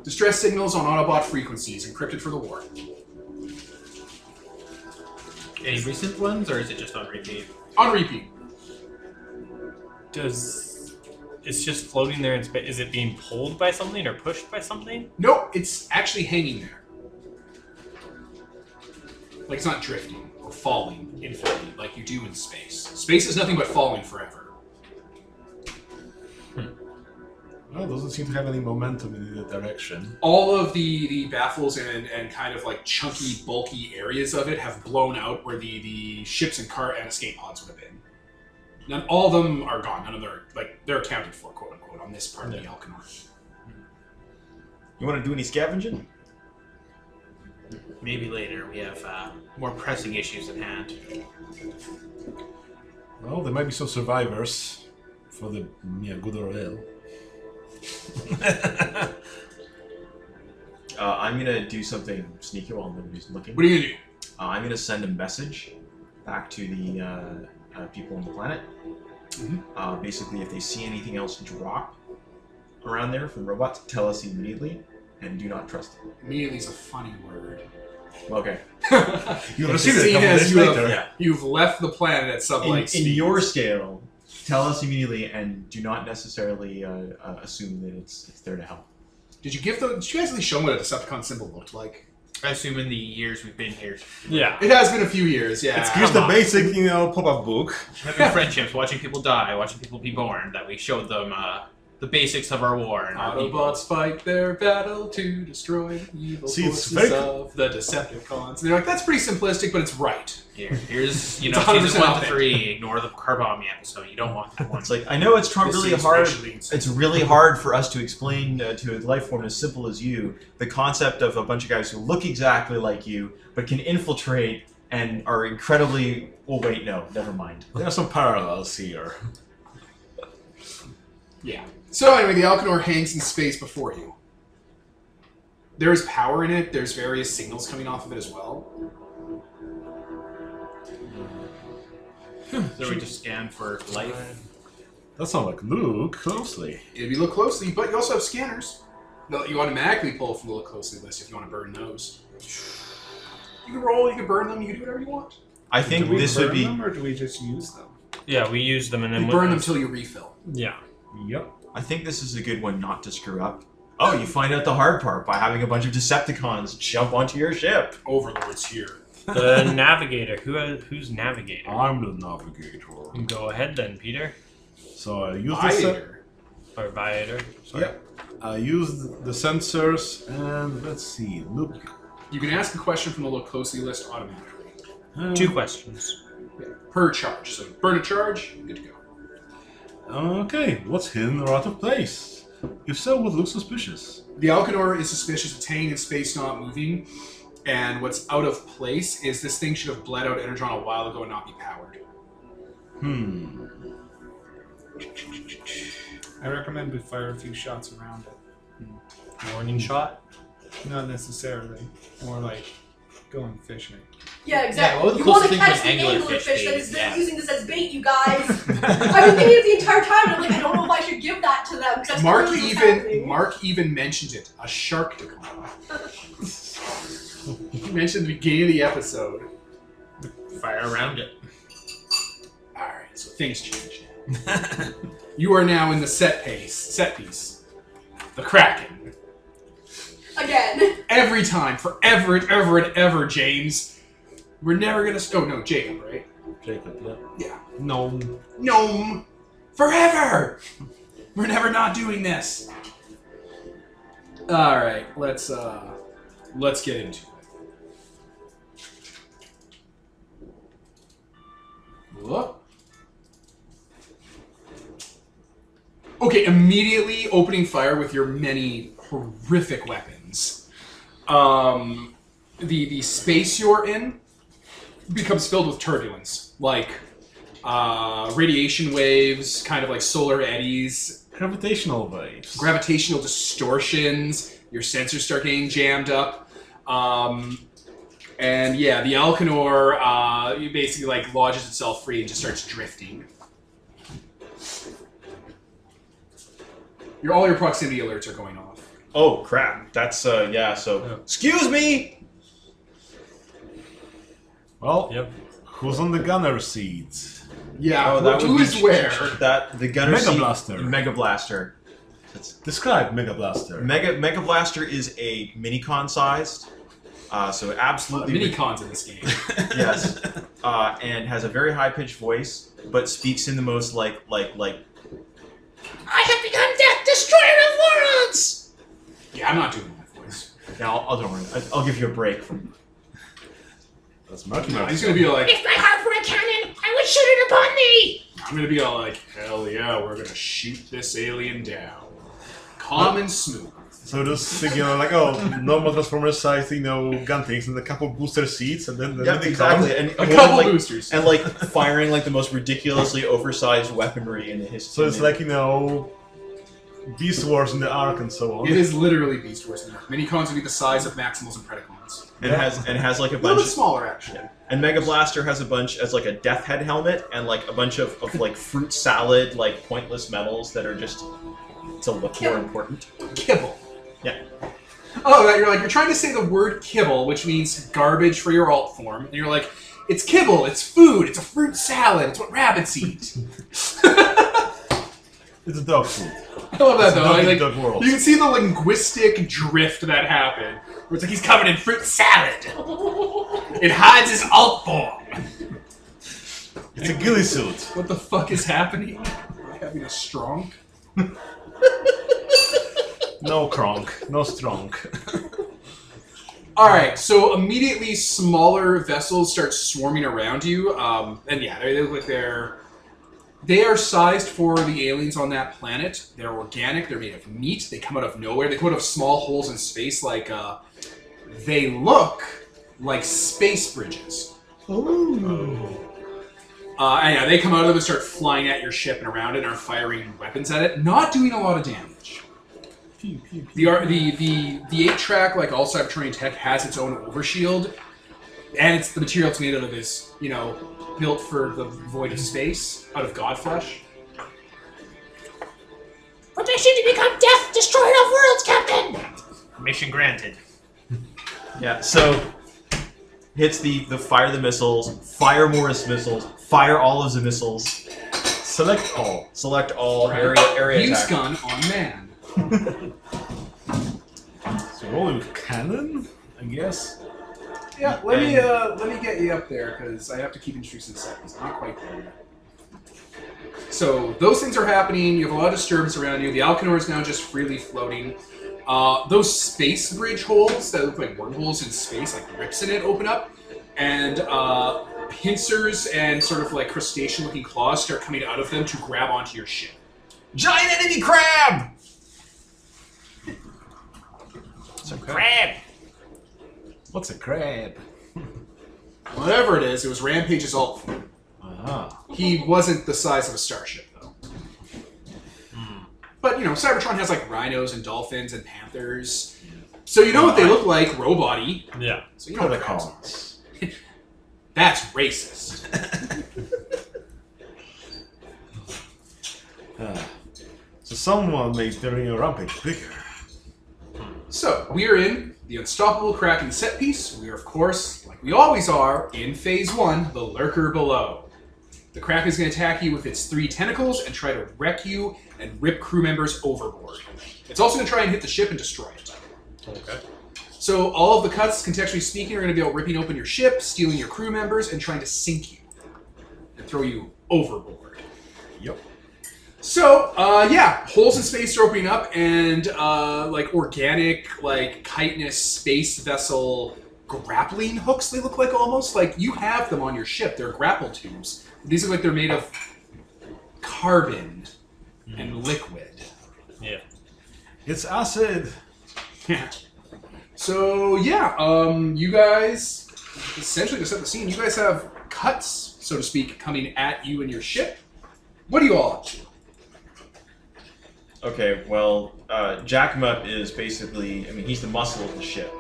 Distress signals on Autobot frequencies, encrypted for the war. Any recent ones, or is it just on repeat? On repeat. It's just floating there in space? Is it being pulled by something or pushed by something? Nope, it's actually hanging there. Like it's not drifting or falling infinitely like you do in space. Space is nothing but falling forever. Well, it doesn't seem to have any momentum in either direction. All of the baffles and kind of like chunky, bulky areas of it have blown out where the ships and escape pods would have been. All of them are gone. None of them are, they're accounted for, quote unquote, on this part of the Alchemor. You want to do any scavenging? Maybe later. We have more pressing issues at hand. Well, there might be some survivors for the good or ill. I'm gonna do something sneaky while nobody's looking. What are you gonna do? I'm gonna send a message back to the people on the planet. Basically, if they see anything else drop around there from robots, tell us immediately, and do not trust them. Immediately is a funny word. Okay. You'll receive it a couple days later. You've left the planet at sublight In speed. your scale, tell us immediately, and do not necessarily assume that it's there to help. Did you guys at least show them what a Decepticon symbol looked like? I assume in the years we've been here. Yeah. It has been a few years, yeah. Here's the basic, pop-up book. Having friendships, watching people die, watching people be born, that we showed them the basics of our war and our people. Autobots fight their battle to destroy the evil forces of the Decepticons. And they're like, that's pretty simplistic, but it's right. Here's, It's 100% season 1 to authentic. 3, ignore the car bombing episode. You don't want that one. It's like, I know it's This really seems hard. racially insane. It's really hard for us to explain to a life form as simple as you the concept of a bunch of guys who look exactly like you but can infiltrate and are incredibly. Oh wait, no, never mind. There are some parallels here. Yeah. So anyway, the Alchemor hangs in space before you. There is power in it. There's various signals coming off of it as well. So we just scan for life. That sounds like look closely. If you look closely, but you also have scanners. You automatically pull from the look closely list if you want to burn those. You can roll, you can burn them, you can do whatever you want. I think this would be. Them, or do we just use them? Yeah, we use them and then You burn them until you refill. Yeah. Yep. I think this is a good one not to screw up. Oh, you find out the hard part by having a bunch of Decepticons jump onto your ship. Overlord's here. The navigator. Who's navigator? I'm the navigator. Go ahead then, Peter. So I use the Viator. Or Viator. Sorry. Yep. I used the sensors and let's see. Look. You can ask a question from the look closely list automatically. 2 questions. Per charge. So burn a charge, good to go. Okay, what's hidden or out of place? If so, what looks suspicious? The Alchemor is suspicious. It's hanging in space, not moving. And what's out of place is this thing should have bled out energon a while ago and not be powered. I recommend we fire a few shots around it. Warning shot. Not necessarily. More like going fishing. Yeah, exactly. Yeah, well, the you want to closest thing catch to the an anglerfish anglerfish that bait, is yeah. using this as bait, you guys. I've been thinking it the entire time, and I'm like, I don't know if I should give that to them. 'Cause that's clearly what's happening. Mark even mentioned it. A shark to come. He mentioned the beginning of the episode. Fire around it. Alright, so things change. You are now in the set piece. The Kraken. Again. Every time, forever and ever and ever, James. We're never gonna... Oh, no, Jacob, right? Jacob, yeah. Yeah. Gnome. Forever! We're never not doing this. Alright, let's get into it. Whoop. Okay, immediately opening fire with your many horrific weapons. The space you're in becomes filled with turbulence, like radiation waves, kind of like solar eddies, Gravitational waves. gravitational distortions. Your sensors start getting jammed up. And yeah, the Alchemor it basically like lodges itself free and just starts drifting. All your proximity alerts are going off. Oh crap! That's yeah. So excuse me. Well, Yep. who's on the gunner seat? Yeah, that who would is be where? That the gunner Mega seat- Blaster. Mega Blaster. Describe Mega Blaster. Mega Blaster is a minicon sized. So absolutely Mini-cons in this game. yes, and has a very high pitched voice, but speaks in the most like. I have become Death Destroyer of Worlds. Yeah, I'm not doing that voice. Now I'll don't worry. I'll give you a break from. That's much No, more. he's gonna be like, If my heart were a cannon, I would shoot it upon thee! I'm gonna be all like, hell yeah, we're gonna shoot this alien down. Calm and smooth. So just thinking, like, oh, normal Transformers size, gun things, and a couple booster seats, and then the Yeah, mini exactly. And A couple like, boosters. and like firing like the most ridiculously oversized weaponry in the history. So it's like, Beast Wars in the Ark and so on. It is literally Beast Wars. Mini-cons would be the size of Maximals and Predacons. and has like a A little bunch. bit smaller, actually. And Mega Blaster has a bunch as like a Death Head helmet and like a bunch of like fruit salad like pointless medals that are just to look more important. Kibble. Yeah. Oh, you're trying to say the word kibble, which means garbage for your alt form, and you're like, it's kibble, it's food, it's a fruit salad, it's what rabbits eat. It's a dog food. I love that though. It's a Like, dog world. you can see the linguistic drift that happened, where it's like he's covered in fruit salad. It hides his alt form. It's a ghillie suit. What the fuck is happening? Am I having a strong? No Kronk. No Strong. Alright, so immediately smaller vessels start swarming around you. And yeah, they look like they are sized for the aliens on that planet. They're organic, they're made of meat, they come out of nowhere. They come out of small holes in space like, they look like space bridges. And yeah, they come out of it and start flying at your ship and around it and are firing weapons at it, not doing a lot of damage. The 8-track, like all Cybertronian tech, has its own overshield, and the material it's made out of is, built for the void of space, out of Godflesh. Permission to become Death Destroyer of Worlds, Captain! Mission granted. Yeah, so hits the fire the missiles, fire more missiles, fire all of the missiles, Select all. select all area Use attack. gun on man. So rolling with cannon, I guess. Yeah, let me get you up there because I have to keep introducing seconds. I'm not quite there yet. So those things are happening. You have a lot of disturbance around you. The Alchemor is now just freely floating. Those space bridge holes that look like wormholes in space, like rips in it, open up, and pincers and sort of like crustacean-looking claws start coming out of them to grab onto your ship. Giant enemy crab! Crab! What's a crab? Whatever it is, it was Rampage's alt form. He wasn't the size of a starship, though. But, you know, Cybertron has, like, rhinos and dolphins and panthers. So you know what they look like, robot-y. Yeah. So you know what crabs are. That's racist. So someone made the Ring of Rampage bigger. So, we are in the Unstoppable Kraken set piece. We are, of course, like we always are, in Phase 1, the Lurker Below. The Kraken is going to attack you with its 3 tentacles and try to wreck you and rip crew members overboard. It's also going to try and hit the ship and destroy it. Okay. So all of the cuts, contextually speaking, are going to be about ripping open your ship, stealing your crew members, and trying to sink you and throw you overboard. Yep. So, yeah, holes in space are opening up, and, like, organic, like, chitinous space vessel grappling hooks, they look like almost. Like, you have them on your ship. They're grapple tubes. These look like they're made of carbon and liquid. Yeah. It's acid. Yeah. So, yeah, you guys, essentially to set the scene, you guys have cuts, so to speak, coming at you and your ship. What are you all up to? Okay, well, Jack 'em Up is basically, I mean, he's the muscle of the ship.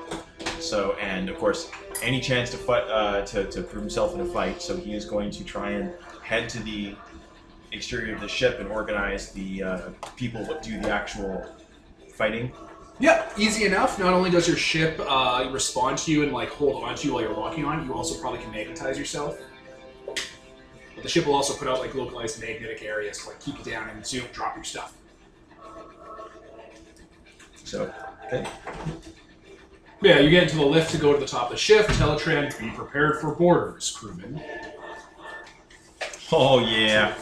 So, and of course, any chance to fight, to prove himself in a fight, so he is going to try and head to the exterior of the ship and organize the people that do the actual fighting. Yeah, easy enough. Not only does your ship respond to you and like hold on to you while you're walking on, you also probably can magnetize yourself. The ship will also put out like localized magnetic areas to like keep you down and so you don't drop your stuff. So, okay. Yeah, you get into the lift to go to the top of the ship. Teletran, be prepared for boarders, crewman. Oh, yeah.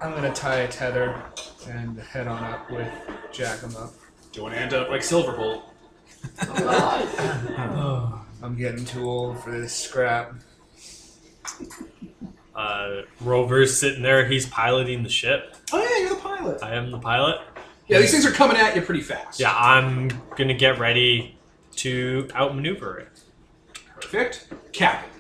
I'm gonna tie a tether and head on up with Jack 'em Up. Don't want to end up like Silverbolt. I'm getting too old for this scrap. Rover's sitting there. He's piloting the ship. Oh yeah, you're the pilot. I am the pilot. Yeah, these things are coming at you pretty fast. Yeah, I'm gonna get ready to outmaneuver it. Perfect. Captain.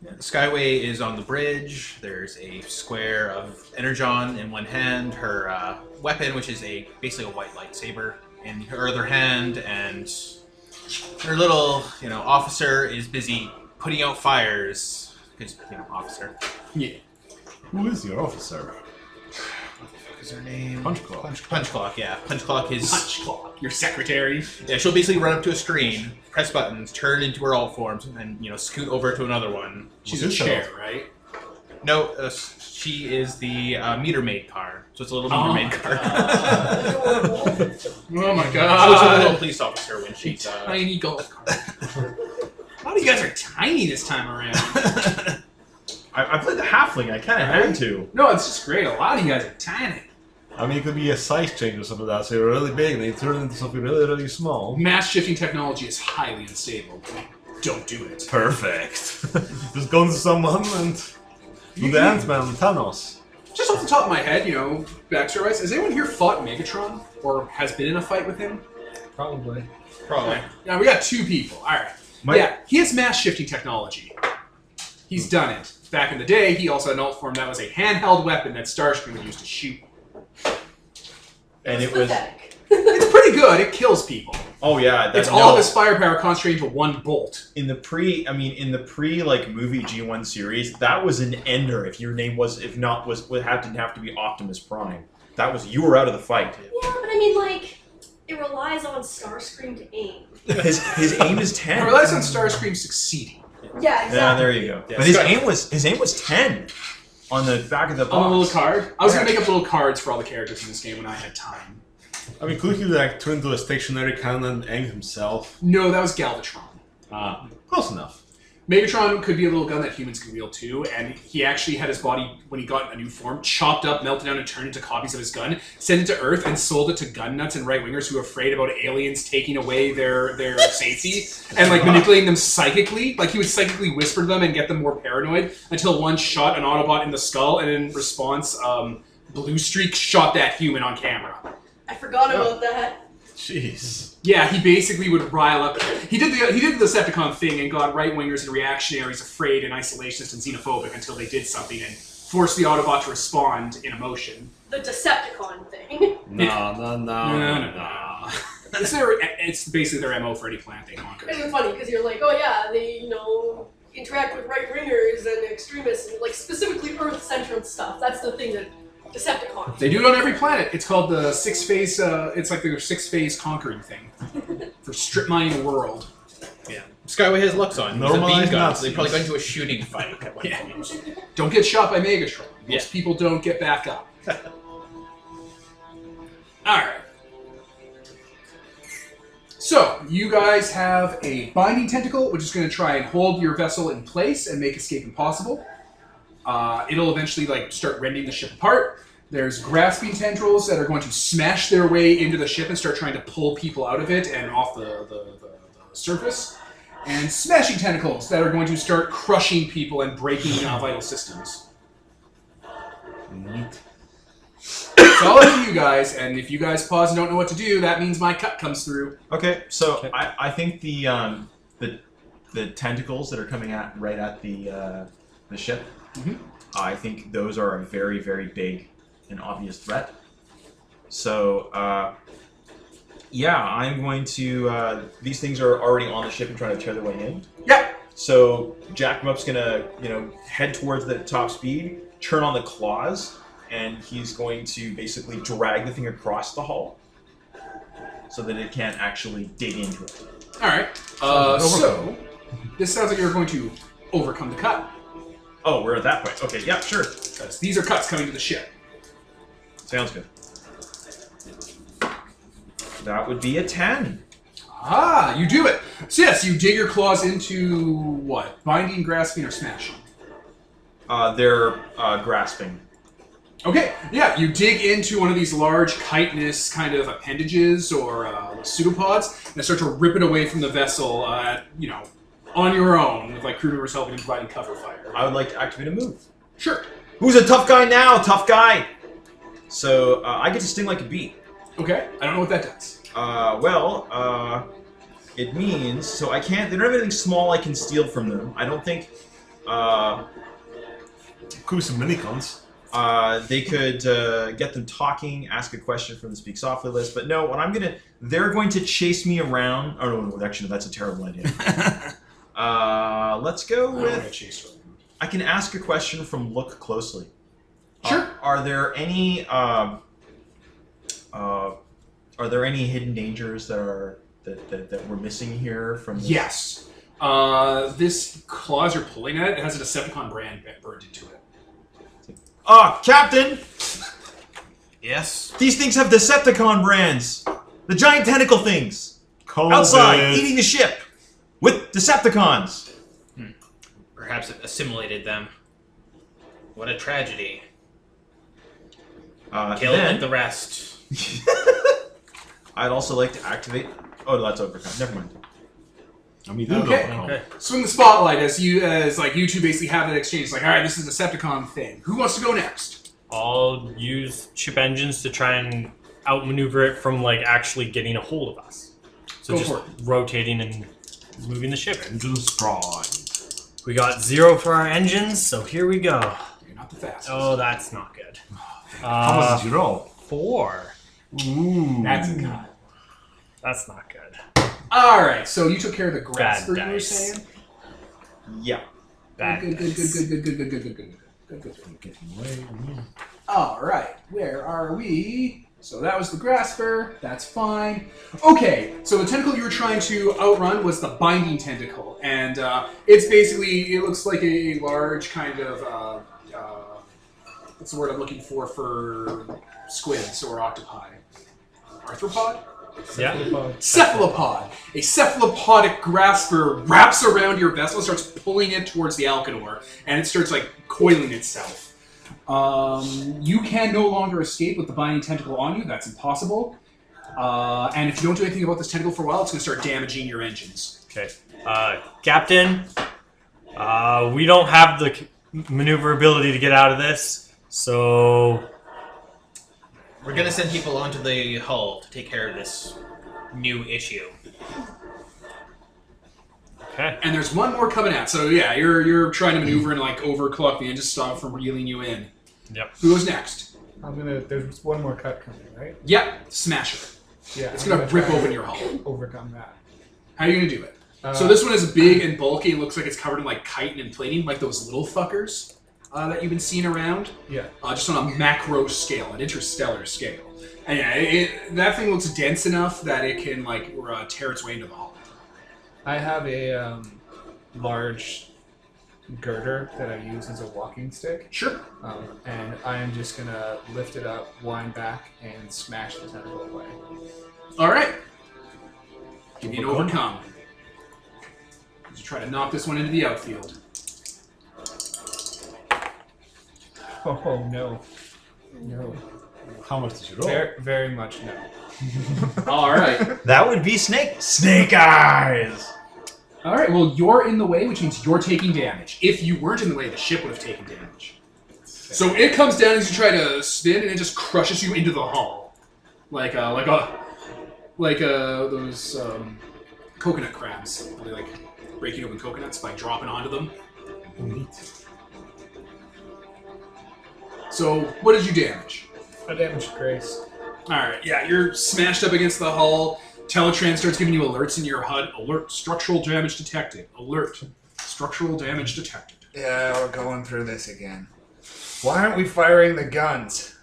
Yeah, the Skyway is on the bridge. There's a square of Energon in one hand, her weapon, which is basically a white lightsaber, in her other hand, and her little, officer is busy putting out fires. Because, officer. Yeah. Who is your officer? What is her name? Punch Clock. Punch Clock, yeah. Punch Clock is... Punch Clock. Your secretary. Yeah, she'll basically run up to a screen, press buttons, turn into her alt forms, and, scoot over to another one. She's a chair, right? No, she is the meter maid car. So it's a little meter maid car. Oh my She god. looks like a little police officer when she's... Tiny golf cart. A lot of you guys are tiny this time around. I played the halfling. I kind of had to. No, it's just great. A lot of you guys are tiny. I mean, it could be a size change or something like that. So you're really big and they turn into something really, really small. Mass shifting technology is highly unstable. Don't do it. Perfect. Just go into someone and do the Ant-Man, Thanos. Just off the top of my head, backstory-wise, has anyone here fought Megatron? Or has been in a fight with him? Probably. Probably. Yeah, we got 2 people. Alright. Yeah, he has mass shifting technology. He's done it. Back in the day, he also had an alt form that was a handheld weapon that Starscream would use to shoot. And it was... Pathetic. It's pretty good. It kills people. Oh, yeah. It's all of his firepower concentrated into one bolt. In the pre movie G1 series, that was an ender. If your name was, if not, would have to be Optimus Prime. You were out of the fight. Yeah, but I mean, it relies on Starscream to aim. His aim is 10. It relies on Starscream succeeding. Yeah, exactly. Yeah, there you go. Yeah, but his aim was 10 on the back of the box. On a little card? I was going to make up little cards for all the characters in this game when I had time. I mean, could he turn into a stationary cannon and aim himself? No, that was Galvatron. Close enough. Megatron could be a little gun that humans can wield too, and he actually had his body, when he got a new form, chopped up, melted down, and turned into copies of his gun, sent it to Earth, and sold it to gun nuts and right-wingers who are afraid about aliens taking away their safety, and manipulating them psychically. He would psychically whisper to them and get them more paranoid, until one shot an Autobot in the skull, and in response, Blue Streak shot that human on camera. I forgot about that. Jeez. Yeah, he basically would rile up. He did the Decepticon thing and got right-wingers and reactionaries afraid and isolationist and xenophobic until they did something and forced the Autobot to respond in emotion. The Decepticon thing. No. It's basically their MO for any planet they conquer. It was funny because you're like, oh yeah, they interact with right-wingers and extremists and like specifically Earth-centered stuff. That's the thing that Decepticons. They do it on every planet. It's called the six-phase. It's like their six-phase conquering thing for strip mining the world. Yeah. Skyway has Luxon. Normalized He's a beam gun, so Nazis. they probably got into a shooting fight at one Yeah. point. Don't get shot by Megatron. Yeah. Most people don't get back up. Alright. So, you guys have a binding tentacle, which is going to try and hold your vessel in place and make escape impossible. It'll eventually start rending the ship apart. There's grasping tendrils that are going to smash their way into the ship and start trying to pull people out of it and off the surface. And smashing tentacles that are going to start crushing people and breaking vital systems. Neat. It's all up to you guys, and if you guys pause and don't know what to do, that means my cut comes through. Okay, so I think the tentacles that are coming right at the ship, I think those are a very, very big and obvious threat. So yeah, I'm going to. These things are already on the ship and trying to tear their way in. Yeah. So Jack 'em Up's gonna head towards the top speed, turn on the claws, and he's going to basically drag the thing across the hull so that it can't actually dig into it. Alright. So, this sounds like you're going to overcome the cut. Oh, we're at that point. Okay, yeah, sure. Because these are cuts coming to the ship. Sounds good. That would be a 10. Ah, you do it. So yes, you dig your claws into what? Binding, grasping, or smashing? They're grasping. Okay, yeah, you dig into one of these large chitinous kind of appendages or pseudopods and start to rip it away from the vessel, on your own, with crew members helping and providing cover fire. I would like to activate a move. Sure. Who's a tough guy now? Tough guy! So, I get to sting like a bee. Okay, I don't know what that does. It means, so I can't, they don't have anything small I can steal from them. I don't think, Could be some minicons. they could get them talking, ask a question from the Speak Softly list, but no, they're going to chase me around. Oh, no, actually, that's a terrible idea. Let's go with, I can ask a question from Look Closely. Sure. Are there any hidden dangers that we're missing here from this? Yes. This claws you're pulling at, it has a Decepticon brand burned into it. Captain! Yes? These things have Decepticon brands! The giant tentacle things! Outside, eating the ship! With Decepticons! Perhaps it assimilated them. What a tragedy. Kill like the rest. I'd also like to activate... Oh, that's overcome. Never mind. Okay. Swing the spotlight as you two basically have that exchange. All right, this is a Decepticon thing. Who wants to go next? I'll use ship engines to try and outmaneuver it from actually getting a hold of us. So Go just for it. rotating and moving the ship. Engines strong. We got 0 for our engines, so here we go. You're not the fastest. Oh, that's not good. How much did you roll? 4. Ooh. That's a cut. That's not good. Alright, so you took care of the grasper, Bad you were dice. saying? Yeah. Bad Good. Alright, where are we? So that was the grasper, that's fine. Okay, so the tentacle you were trying to outrun was the binding tentacle, and it's basically, it looks like a large kind of, what's the word I'm looking for squids or octopi? Arthropod? Yeah. Cephalopod. A cephalopodic grasper wraps around your vessel and starts pulling it towards the Alchemor, and it starts coiling itself. You can no longer escape with the binding tentacle on you. That's impossible. And if you don't do anything about this tentacle for a while, it's going to start damaging your engines. Okay. Captain, we don't have the maneuverability to get out of this, so... We're gonna send people onto the hull to take care of this new issue. Okay. And there's one more coming out. So yeah, you're trying to maneuver and like overclock the engine to stop from reeling you in. Yep. Who goes next? There's one more cut coming, right? Yep. Smash it. Yeah. It's I'm gonna rip try open and your hull. Overcome that. How are you gonna do it? So this one is big and bulky and looks like it's covered in like chitin and plating, like those little fuckers that you've been seeing around. Yeah. Just on a macro scale, an interstellar scale. And yeah, that thing looks dense enough that it can like tear its way into the hull. I have a large girder that I use as a walking stick. Sure. And I am just gonna lift it up, wind back, and smash the tentacle away. All right. Give me an overcome. Let's try to knock this one into the outfield. Oh no. No. How much did you roll? Very, very much no. All right. That would be Snake Eyes. All right. Well, you're in the way, which means you're taking damage. If you weren't in the way, the ship would have taken damage. So it comes down as you try to spin, and it just crushes you into the hull, like those coconut crabs. They like breaking open coconuts by dropping onto them. So, what did you damage? I damaged Grace. Alright, yeah, you're smashed up against the hull. Teletrans starts giving you alerts in your HUD. Alert, structural damage detected. Alert, structural damage detected. Yeah, we're going through this again. Why aren't we firing the guns?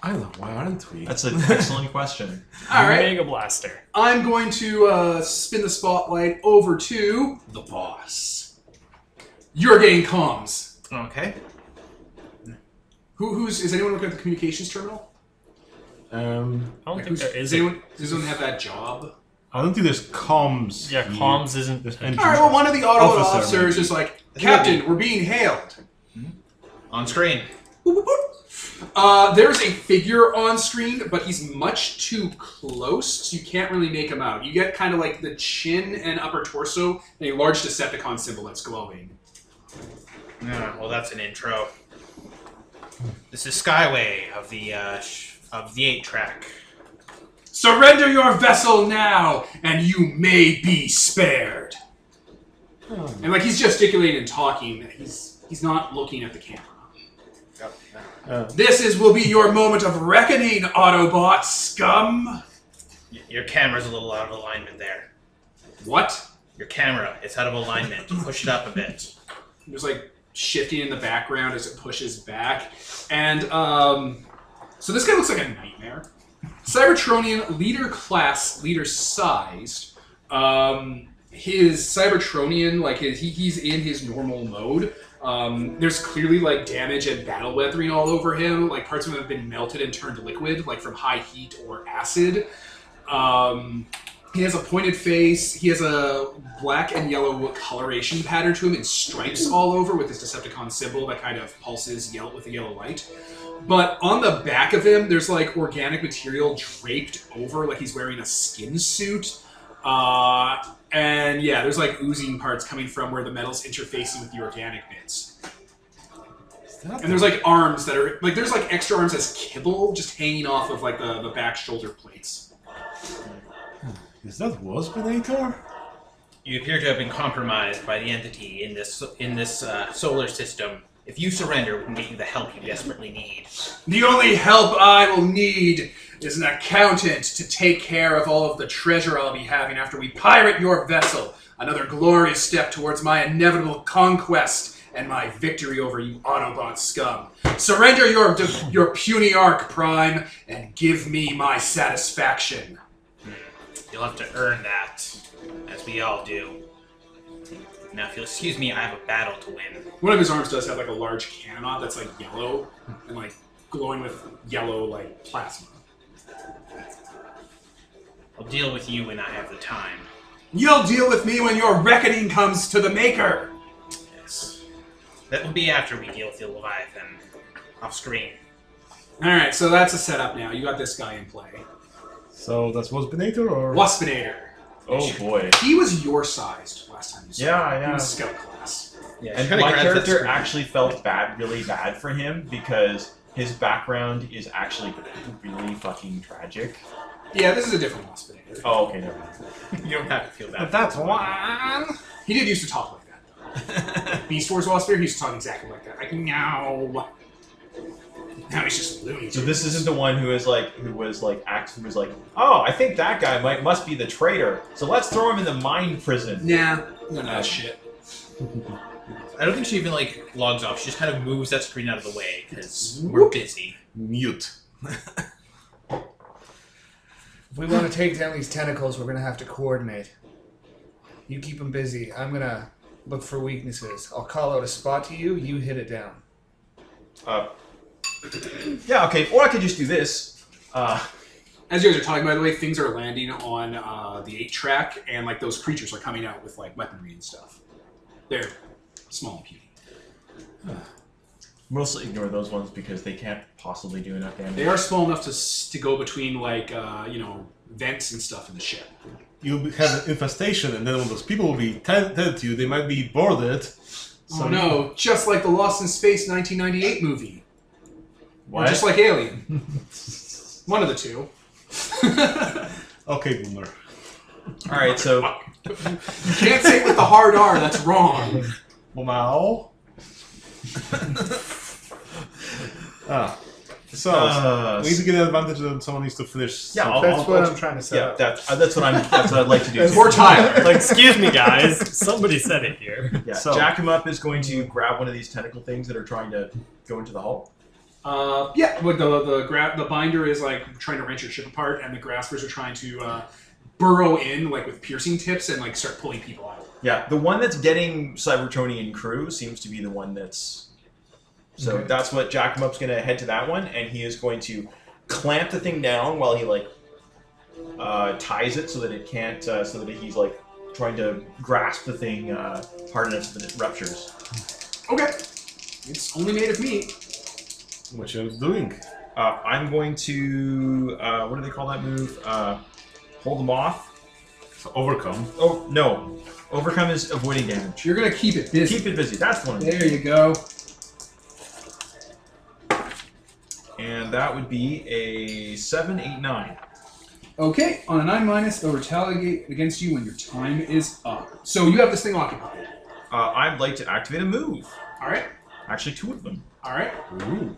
I don't know, why aren't we? That's an excellent question. Alright, Mega Blaster. I'm going to spin the spotlight over to the boss. You're getting comms. Okay. Is anyone looking at the communications terminal? I don't think there is. Does anyone have that job? I don't think there's comms. Yeah, comms isn't. There's Alright, well, one of the auto Officer, officers maybe. is like, Captain, we're being hailed. On screen. There's a figure on screen, but he's much too close, so you can't really make him out. You get kind of like the chin and upper torso, and a large Decepticon symbol that's glowing. Yeah, well, that's an intro. This is Skyway of the 8-track. Surrender your vessel now, and you may be spared. And like he's gesticulating and talking, he's not looking at the camera. This will be your moment of reckoning, Autobot scum. Your camera's a little out of alignment there. What? Your camera, it's out of alignment. Push it up a bit. There's like shifting in the background as it pushes back. And so this guy looks like a nightmare. Cybertronian, leader-sized. His Cybertronian, like he's in his normal mode. There's clearly like damage and battle weathering all over him. Like parts of him have been melted and turned liquid, like from high heat or acid. He has a pointed face. He has a black and yellow coloration pattern to him and stripes all over with his Decepticon symbol that kind of pulses with a yellow light. But on the back of him, there's like organic material draped over, like he's wearing a skin suit. And yeah, there's like oozing parts coming from where the metal's interfacing with the organic bits. And there's like arms that are, like there's like extra arms as kibble just hanging off of like the back shoulder plates. Is that Waspinator? You appear to have been compromised by the entity in this solar system. If you surrender, we can get you the help you desperately need. The only help I will need is an accountant to take care of all of the treasure I'll be having after we pirate your vessel. Another glorious step towards my inevitable conquest and my victory over you Autobot scum. Surrender your puny arc, Prime, and give me my satisfaction. You'll have to earn that, as we all do. Now, if you'll excuse me, I have a battle to win. One of his arms does have like a large cannon on that's like yellow and like glowing with yellow like plasma. I'll deal with you when I have the time. You'll deal with me when your reckoning comes to the Maker! Yes. That will be after we deal with the Leviathan. Off screen. Alright, so that's a setup now. You got this guy in play. So that's Waspinator or? Waspinator. Oh boy. He was your sized last time you saw him. Yeah. He was scout class. Yeah, And my character actually felt really bad for him because his background is actually really fucking tragic. Yeah, this is a different wasp. Oh, okay, never mind. You don't have to feel that. That's one. He did used to talk like that, though. Beast Wars Wasp Bear, he used to talk exactly like that. Like, meow. Now he's just loony. So this isn't the one who was like, oh, I think that guy must be the traitor. So let's throw him in the mind prison. Nah, none of that shit. I don't think she even like logs off. She just kind of moves that screen out of the way because we're busy. Mute. If we want to take down these tentacles, we're going to have to coordinate. You keep them busy. I'm going to look for weaknesses. I'll call out a spot to you. You hit it down. Yeah, okay. Or I could just do this. As you guys are talking, by the way, things are landing on the 8-track, and like those creatures are coming out with like weaponry and stuff. They're small and puny. Mostly ignore those ones because they can't possibly do enough damage. They are small enough to go between like vents and stuff in the ship. You have an infestation, and then when those people will be tended to you, they might be boarded. So Oh no, just like the Lost in Space 1998 movie. What? Or just like Alien. One of the two. Okay, Boomer. All right, so You can't say it with the hard R, that's wrong. Wow. So we need to get an advantage that someone needs to finish. Yeah, something. That's what I'm trying to set yeah, up. that's what I'd like to do. Poor Tyler. Like, excuse me, guys. Somebody said it here. Yeah, So- Jack him up is going to grab one of these tentacle things that are trying to go into the hull. Yeah, like the binder is like trying to wrench your ship apart, and the graspers are trying to burrow in like with piercing tips and like start pulling people out. Yeah, the one that's getting Cybertronian crew seems to be the one that's. So Okay. that's what Jack him up's going to head to that one, and he is going to clamp the thing down while he like ties it so that it can't, so that he's like trying to grasp the thing hard enough so that it ruptures. Okay, it's only made of meat. What you're doing? I'm going to what do they call that move? Hold them off. So overcome. Oh no, overcome is avoiding damage. You're gonna keep it busy. Keep it busy. That's one. There you go. And that would be a 7, 8, 9. Okay, on a 9-, they'll retaliate against you when your time is up. So you have this thing occupied. I'd like to activate a move. All right. Actually, 2 of them. All right. Ooh.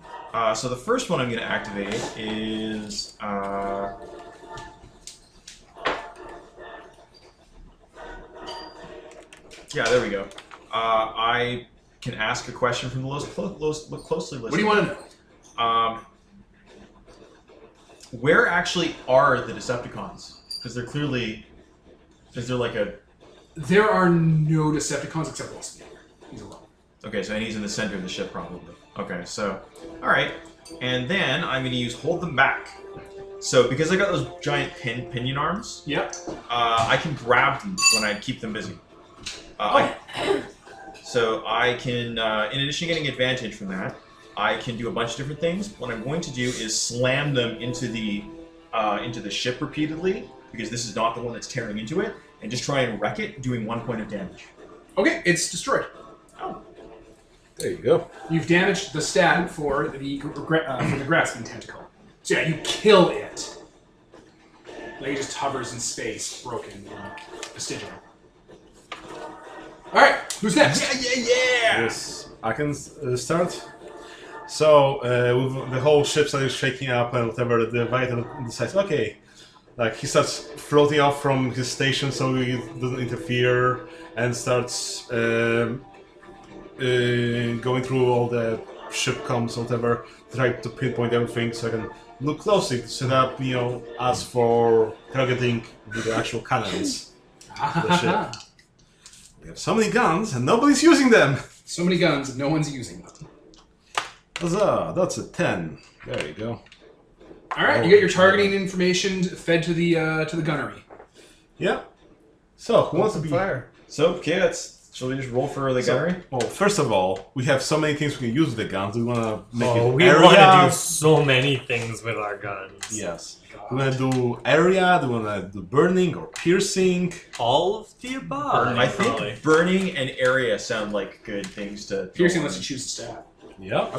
So the first one I'm going to activate is yeah, there we go. I can ask a question from the look closely listened. What do you want to know? Where actually are the Decepticons? Because they're clearly. Is there like a. There are no Decepticons except Wasp. He's alone. Okay, so he's in the center of the ship probably. Okay, so. Alright. And then I'm going to use Hold Them Back. So because I got those giant pinion arms, Yep. I can grab them when I keep them busy. So I can, in addition to getting advantage from that, I can do a bunch of different things. What I'm going to do is slam them into the ship repeatedly, because this is not the one that's tearing into it, and just try and wreck it, doing 1 point of damage. Okay, it's destroyed. Oh. There you go. You've damaged the stat for the grasping tentacle. So yeah, you kill it. Like it just hovers in space, broken and vestigial. All right, who's next? Yeah! Yes, I can start. So with the whole ship started shaking up and whatever, the Leviathan decides, okay, like he starts floating off from his station so he doesn't interfere, and starts going through all the ship comms or whatever, try to pinpoint everything so I can look closely to set up, as for targeting with the actual cannons. The ship. We have so many guns and nobody's using them. So many guns and no one's using them. Huzzah, that's a 10. There you go. All right, you get your targeting information fed to the gunnery. Yeah. So, who wants to be... Fire. So, okay, shall we just roll for the gunnery? Well, first of all, we have so many things we can use with the guns. We want to make Oh, it we area. want to do so many things with our guns. Yes. We want to do area, we want to do burning or piercing. All of the above. I think probably. burning and area sound like good things to... Piercing lets you choose a stat. Yeah.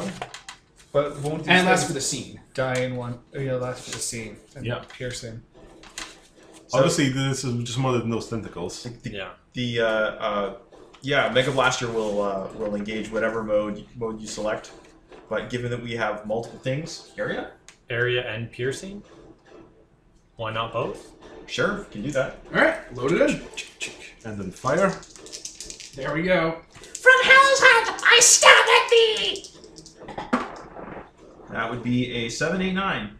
But won't these And last things for the scene. die in one? Last for the scene. And Yeah. piercing. Obviously, this is just more than those tentacles. Mega Blaster will engage whatever mode you select. But given that we have multiple things, area and piercing. Why not both? Sure, can do that. All right, load it in. And then fire. There we go. From Hell's Heart, I stab at thee! That would be a 7, 8, 9.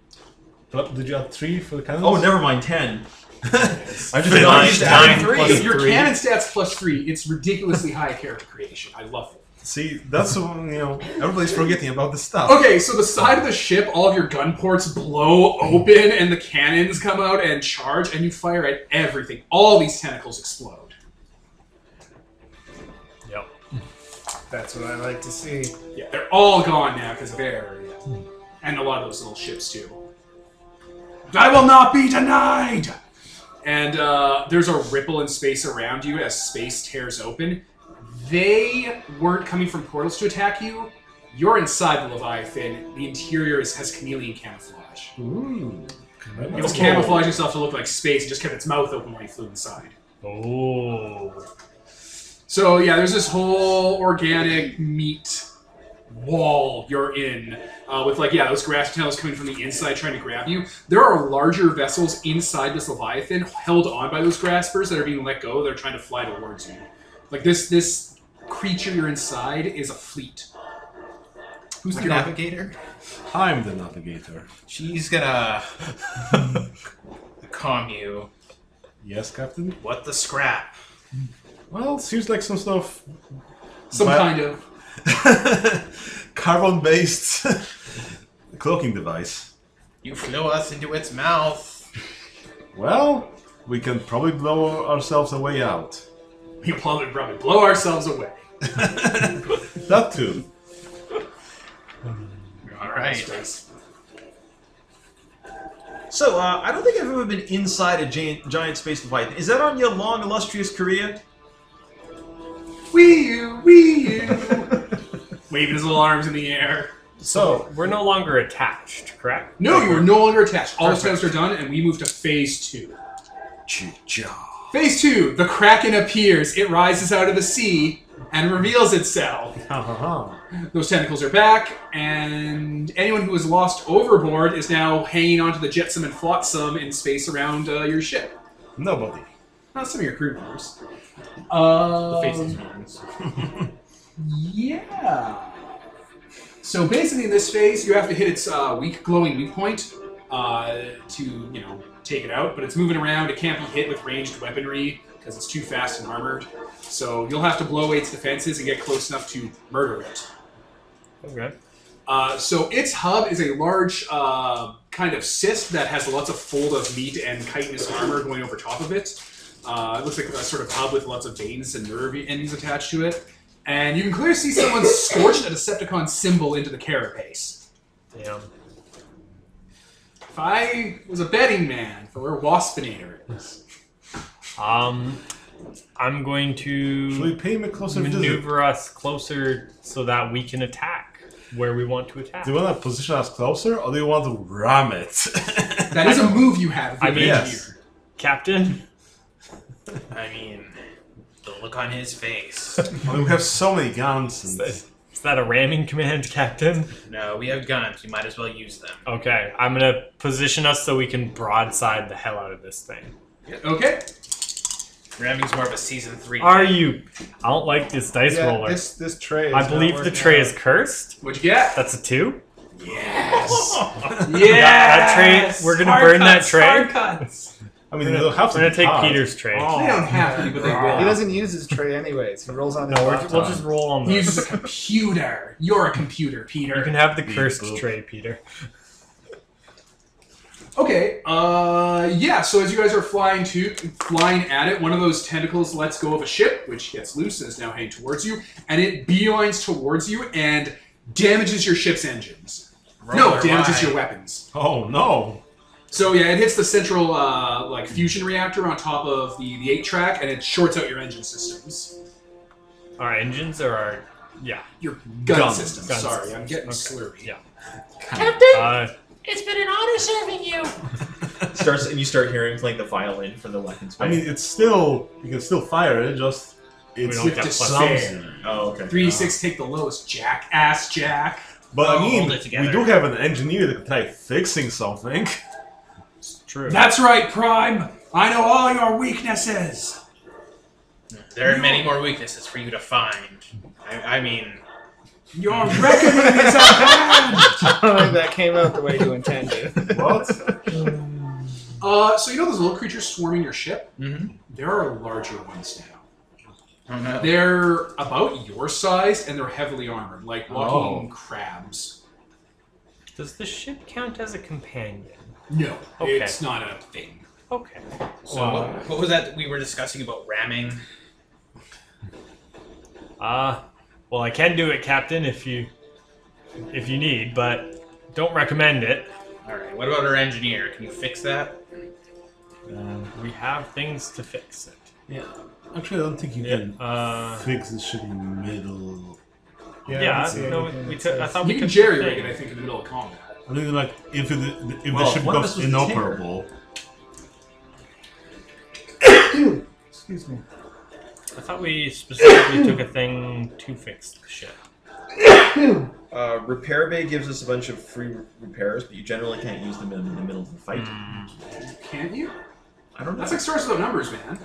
But did you add 3 for the cannons? Oh, never mind, 10. I just Nine, 3. Your cannon stats +3. It's ridiculously high character creation. I love it. See, that's everybody's forgetting about this stuff. Okay, so the side of the ship, all of your gun ports blow open, and the cannons come out and charge, and you fire at everything. All these tentacles explode. Yep. That's what I like to see. Yeah, they're all gone now because of air. And a lot of those little ships, too. I will not be denied! And there's a ripple in space around you as space tears open. They weren't coming from portals to attack you. You're inside the Leviathan. The interior has chameleon camouflage. Ooh. It was camouflaging itself to look like space. It just kept its mouth open when he flew inside. Oh. So, yeah, there's this whole organic meat wall you're in with, those grass tunnels coming from the inside trying to grab you. There are larger vessels inside this Leviathan held on by those graspers that are being let go. They're trying to fly towards you. Like, this creature you're inside is a fleet. Who's the navigator? I'm the navigator. She's gonna calm you. Yes, Captain? What the scrap? Well, seems like some sort of... kind of... carbon-based cloaking device. You flew us into its mouth. Well, we can probably blow ourselves a way out. We probably blow ourselves away. That too. Alright. So, I don't think I've ever been inside a giant space Leviathan. Is that on your long, illustrious career? Wee you, wee you. Waving his little arms in the air. So, we're no longer attached, correct? No, you are no longer attached. All the steps are done, and we move to Phase 2. Phase 2, the Kraken appears. It rises out of the sea and reveals itself. Those tentacles are back, and anyone who was lost overboard is now hanging onto the jetsam and flotsam in space around your ship. Nobody. Not some of your crew members. The faces ones. Yeah. So basically, in this phase, you have to hit its glowing weak point to, take it out. But it's moving around. It can't be hit with ranged weaponry because it's too fast and armored. So you'll have to blow away its defenses and get close enough to murder it. Okay. So its hub is a large kind of cyst that has lots of fold of meat and chitinous armor going over top of it. It looks like a sort of hub with lots of veins and nerve endings attached to it. And you can clearly see someone scorched a Decepticon symbol into the carapace. Damn. If I was a betting man for where Waspinator is. I'm going Should we to pay him a closer maneuver us closer so that we can attack where we want to attack. Do you want to position us closer, or do you want to ram it? That is a move you have if you're I mean, an yes. engineer. Captain? I mean, the look on his face. I mean, we have so many guns. And... Is that a ramming command, Captain? No, we have guns. You might as well use them. Okay, I'm going to position us so we can broadside the hell out of this thing. Okay. Ramming's more of a season 3. Are you? I don't like this dice roller. This tray is I not believe the working tray out. is cursed. What'd you get? That's a 2. Yes. That tray, we're going to burn that tray. Hard cuts. I mean, they'll have to We're going to take hard. Peter's tray. They don't have to, but they will. He doesn't use his tray anyways. He rolls on his No, laptop. we'll just roll on He this. uses a computer. You're a computer, Peter. You can have the Beep cursed boop. tray, Peter. Okay, yeah, so as you guys are flying at it, one of those tentacles lets go of a ship, which gets loose and is now heading towards you, and it beelines towards you and damages your ship's engines. Damages your weapons. Oh, no. So yeah, it hits the central, fusion reactor on top of the 8-track, and it shorts out your engine systems. Our engines or our... Yeah. Your gun Gun systems, gun sorry, systems. I'm getting Okay. slurry. Yeah. Captain, Uh, it's been an honor serving you. Starts and you start hearing playing the violin from the weapons. I mean, it's still you can still fire it. Just it's don't get plus clumsy. oh, okay. 3d6 take the lowest. Jack. But I mean, hold it together. we do have an engineer that can try fixing something. It's true. That's right, Prime. I know all your weaknesses. There are many more weaknesses for you to find. I mean, Your reckoning is at hand. That came out the way you intended. What? So you know those little creatures swarming your ship? mm-hmm. There are larger ones now. Oh no. They're about your size and they're heavily armored, like walking crabs. Does the ship count as a companion? No, Okay. it's not a thing. Okay. So what was that we were discussing about ramming? Well, I can do it, Captain, if you need, but don't recommend it. All right. What about our engineer? Can you fix that? We have things to fix it. Yeah. Actually, I don't think you can fix the ship in the middle. Yeah, no, I thought we You can could jerry rig it, I think, in the middle of combat. I think like if the Well, ship one of becomes us was the inoperable. Excuse me. I thought we specifically took a thing to fix the ship. Repair Bay gives us a bunch of free repairs, but you generally can't use them in the middle of the fight. Can't you? I don't know. That's like Stars Without Numbers, man.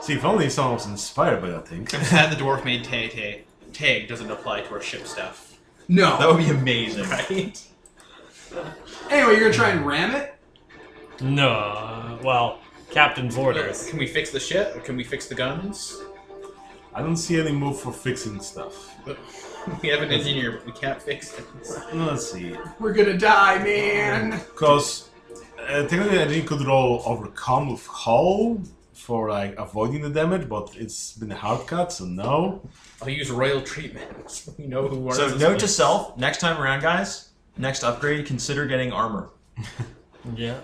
See, if only someone was inspired by that thing. I'm sad the dwarf made tag doesn't apply to our ship stuff. No. That would be amazing. Right? Anyway, you're gonna try and ram it? No, well, Captain's orders. Can we fix the ship? Or can we fix the guns? I don't see any move for fixing stuff. We have an engineer, but we can't fix it. Let's see. We're gonna die, man. Because technically I think you could roll overcome with hull for like avoiding the damage, but it's been a hard cut, so no. I'll use royal treatment. So we know who So note to self, next time around, guys, next upgrade, consider getting armor. Yeah.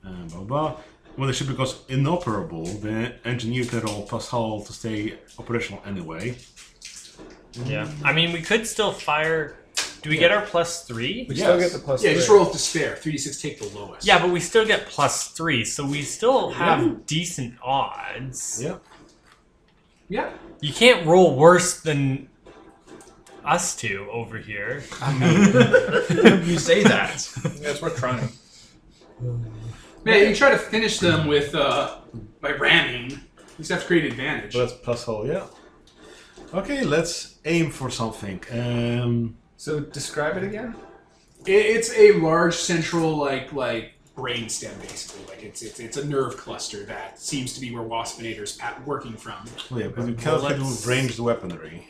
When the ship becomes inoperable, the engineer can roll plus hull to stay operational anyway. Yeah. I mean, we could still fire. Do we get our +3? We still get the plus Yeah, three. just roll with despair. 3d6 take the lowest. Yeah, but we still get +3, so we still have decent odds. Yeah. Yeah. You can't roll worse than us two over here. You say that. That's worth trying. Man, you can try to finish them with by ramming. You just have to create advantage. So that's plus hull, yeah. Okay, let's aim for something. So describe it again. It's a large central like brain stem basically. Like it's a nerve cluster that seems to be where Waspinator's working from. Yeah, but you cannot hit with ranged weaponry.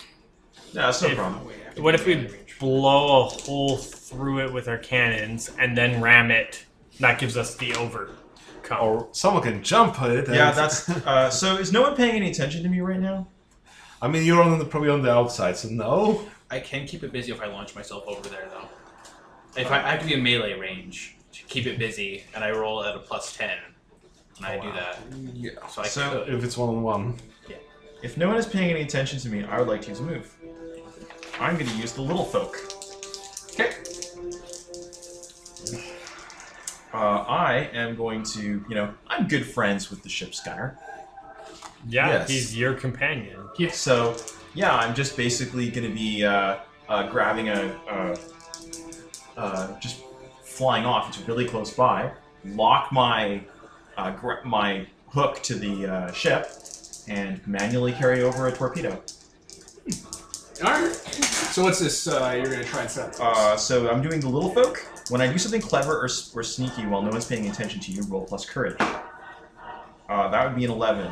No, that's no problem. What if we blow a hole through it with our cannons and then ram it? That gives us the overcome. Or someone can jump at it. Yeah, and- that's. So is no one paying any attention to me right now? I mean, you're probably on the outside, so no. I can keep it busy if I launch myself over there, though. If I have to be in melee range to keep it busy, and I roll at a +10, and I do that. Yeah. So I So- could. If it's one-on-one. If no one is paying any attention to me, I would like to use a move. I'm going to use the little folk. Okay. I am going to, I'm good friends with the ship's gunner. Yeah, Yes. he's your companion. So, yeah, I'm just basically going to be grabbing just flying off. It's really close by. Lock my my hook to the ship and manually carry over a torpedo. Alright. So what's this you're gonna try and set up? So I'm doing the little folk. When I do something clever or sneaky while no one's paying attention to you, roll plus courage. That would be an 11.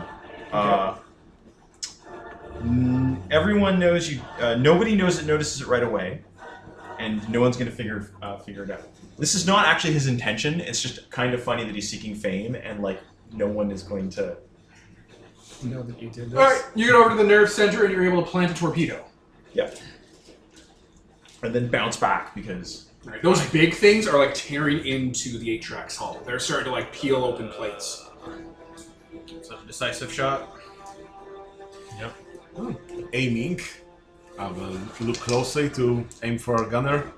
Everyone knows you. Nobody notices it right away, and no one's going to figure it out. This is not actually his intention. It's just kind of funny that he's seeking fame, and no one is going to. Know that you did this. Alright, you get over to the nerve center and you're able to plant a torpedo. Yeah. And then bounce back because. Right. Those big things are like tearing into the 8-track's hull. They're starting to like peel open plates. So decisive shot. Yep. Aiming. I will look closely to aim for a gunner.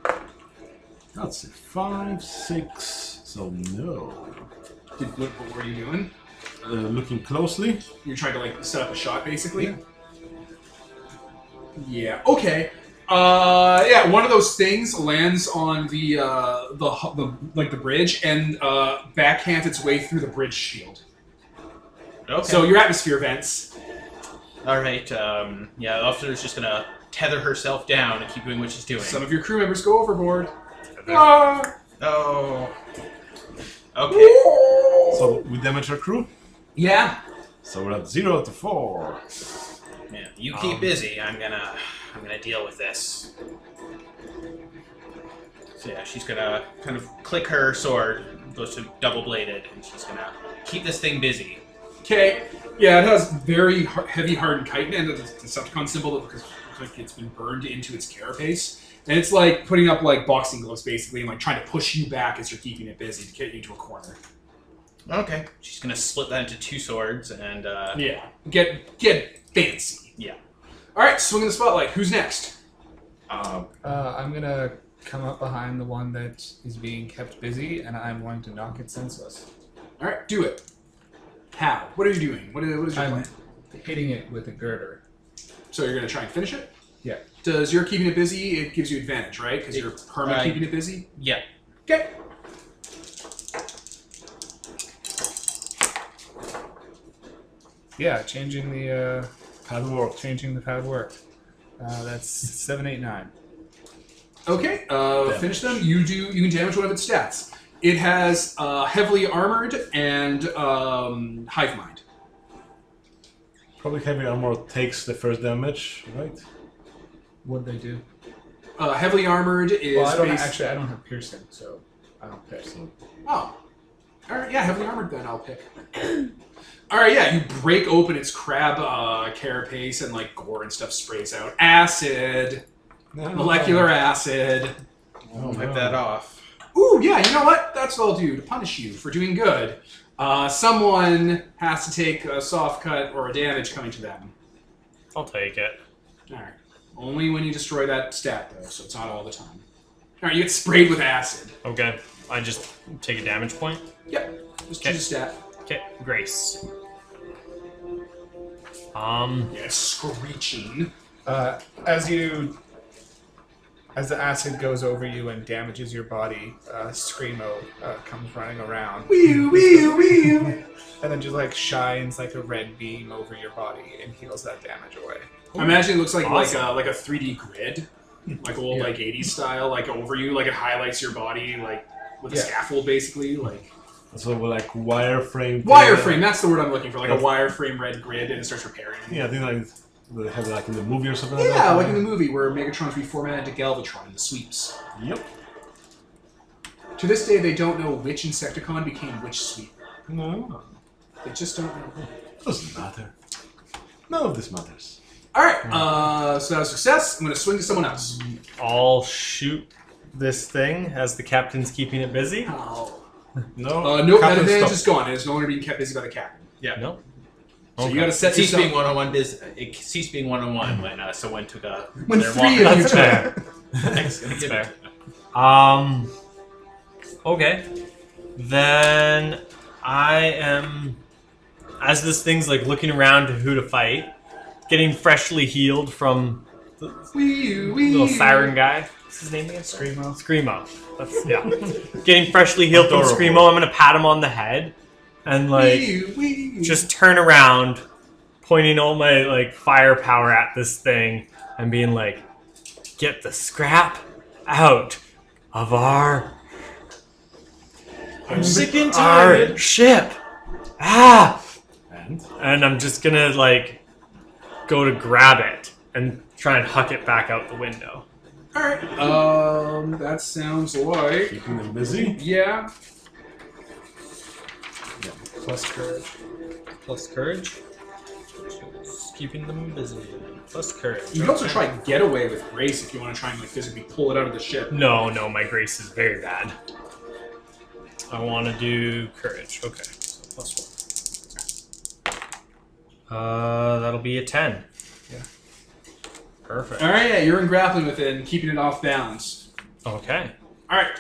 That's a 5, 6. So no. What were you doing? Looking closely. You're trying to like set up a shot, basically. Yeah. Okay. Yeah. One of those things lands on the bridge and backhands its way through the bridge shield. Okay. So your atmosphere vents. All right. Yeah, the officer's just gonna tether herself down and keep doing what she's doing. Some of your crew members go overboard. Ah! Oh. Okay. So we damage our crew. Yeah. So we're at 0 to 4. Yeah, you keep busy. I'm gonna deal with this. So yeah, she's gonna kind of click her sword, goes to double bladed, and she's gonna keep this thing busy. Okay. Yeah, it has very heavy hardened chitin and the Decepticon symbol because it looks like it's been burned into its carapace. And it's like putting up like boxing gloves basically and like trying to push you back as you're keeping it busy to get you to a corner. Okay. She's gonna split that into 2 swords and Yeah. Get fancy. Yeah. Alright, swinging the spotlight. Who's next? I'm gonna come up behind the one that is being kept busy, and I'm going to knock it senseless. Alright, do it. How? What are you doing? What is your I'm plan? hitting it with a girder. So you're going to try and finish it? Yeah. Does your keeping it busy, it gives you advantage, right? Because you're permanent keeping it busy? yeah. Okay. Yeah, changing the Pad work. pad work. That's 7, 8, 9. Okay, finish them. You can damage one of its stats. It has heavily armored and hive mind. Probably heavy armor takes the first damage, right? What'd they do? Heavily armored is Well, I don't based... I don't have piercing, so I don't pick. Oh. Alright, yeah, heavily armored then I'll pick. Alright, yeah, you break open its crab carapace and like gore and stuff sprays out. Acid. Molecular acid. Wipe that off. Ooh, yeah, you know what? That's what I'll do to punish you for doing good. Someone has to take a soft cut or a damage coming to them. I'll take it. Alright. Only when you destroy that stat, though, so it's not all the time. Alright, you get sprayed with acid. Okay. I just take a damage point. Yep. Just Okay. choose a stat. Okay. Grace. Yeah, it's screeching. As the acid goes over you and damages your body, Screamo comes running around. Wee wee wee. And then just like shines like a red beam over your body and heals that damage away. I imagine it looks like Awesome. like a 3D grid, like old like 80s style, like over you, like it highlights your body, like with a scaffold, basically, like So like wireframe. wireframe. That's the word I'm looking for, like a wireframe red grid, and it starts repairing. Yeah, I think like they have it like in the movie or something like Yeah, that. like in the movie where Megatron's reformatted to Galvatron in the sweeps. Yep. To this day, they don't know which Insecticon became which sweep. No. They just don't know. Doesn't matter. None of this matters. Alright, so that was success. I'm going to swing to someone else. I'll shoot this thing as the captain's keeping it busy. Oh. No. Nope, that Captain, advantage stop. is gone. It is no longer being kept busy by the captain. Yeah. No. So you got to set It ceased yourself... being one-on-one. It ceased being one-on-one when someone took a. When their 3 walk. of you That's took fair. That's That's fair. Okay. Then I am, as this thing's like looking around to who to fight, getting freshly healed from the little siren guy. What's his name again? Screamo. Screamo. That's, yeah. Getting freshly healed from Adorable. Screamo, I'm gonna pat him on the head and like just turn around, pointing all my like firepower at this thing and being like, "Get the scrap out of our I'm sick and our tired. ship." Ah! And And I'm just gonna like go to grab it and try and huck it back out the window. Alright, that sounds like... keeping them busy. Yeah. Plus courage. Plus courage. Just keeping them busy. Plus courage. You can also try Getaway with Grace if you want to try and like physically pull it out of the ship. No, my grace is very bad. I want to do courage. Okay. So plus 1. That'll be a 10. Yeah. Perfect. Alright, yeah, you're in grappling with it and keeping it off balance. Okay. All right.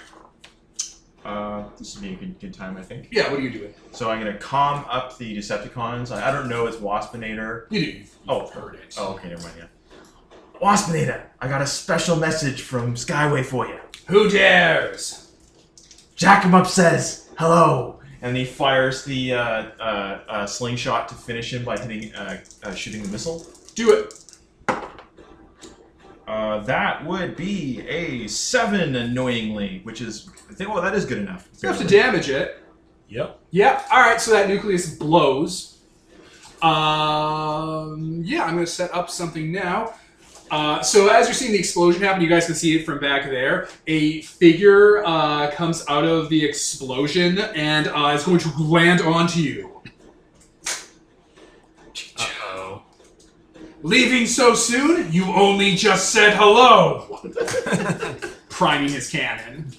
This would be a good time, I think. Yeah, what are you doing? So I'm gonna calm up the Decepticons. I don't know it's Waspinator. You do. Oh, Heard it. Oh, okay, never mind. Yeah. Waspinator, I got a special message from Skyway for you. Who dares? Jack 'em up says hello, and he fires the slingshot to finish him by hitting, shooting the missile. Do it. That would be a 7, annoyingly, which is, I think, well, that is good enough. You have to damage it. Yep. Yeah. All right. So that nucleus blows. Yeah, I'm going to set up something now. So as you're seeing the explosion happen, you guys can see it from back there. A figure comes out of the explosion and is going to land onto you. Uh-oh. Leaving so soon? You only just said hello! Priming his cannon.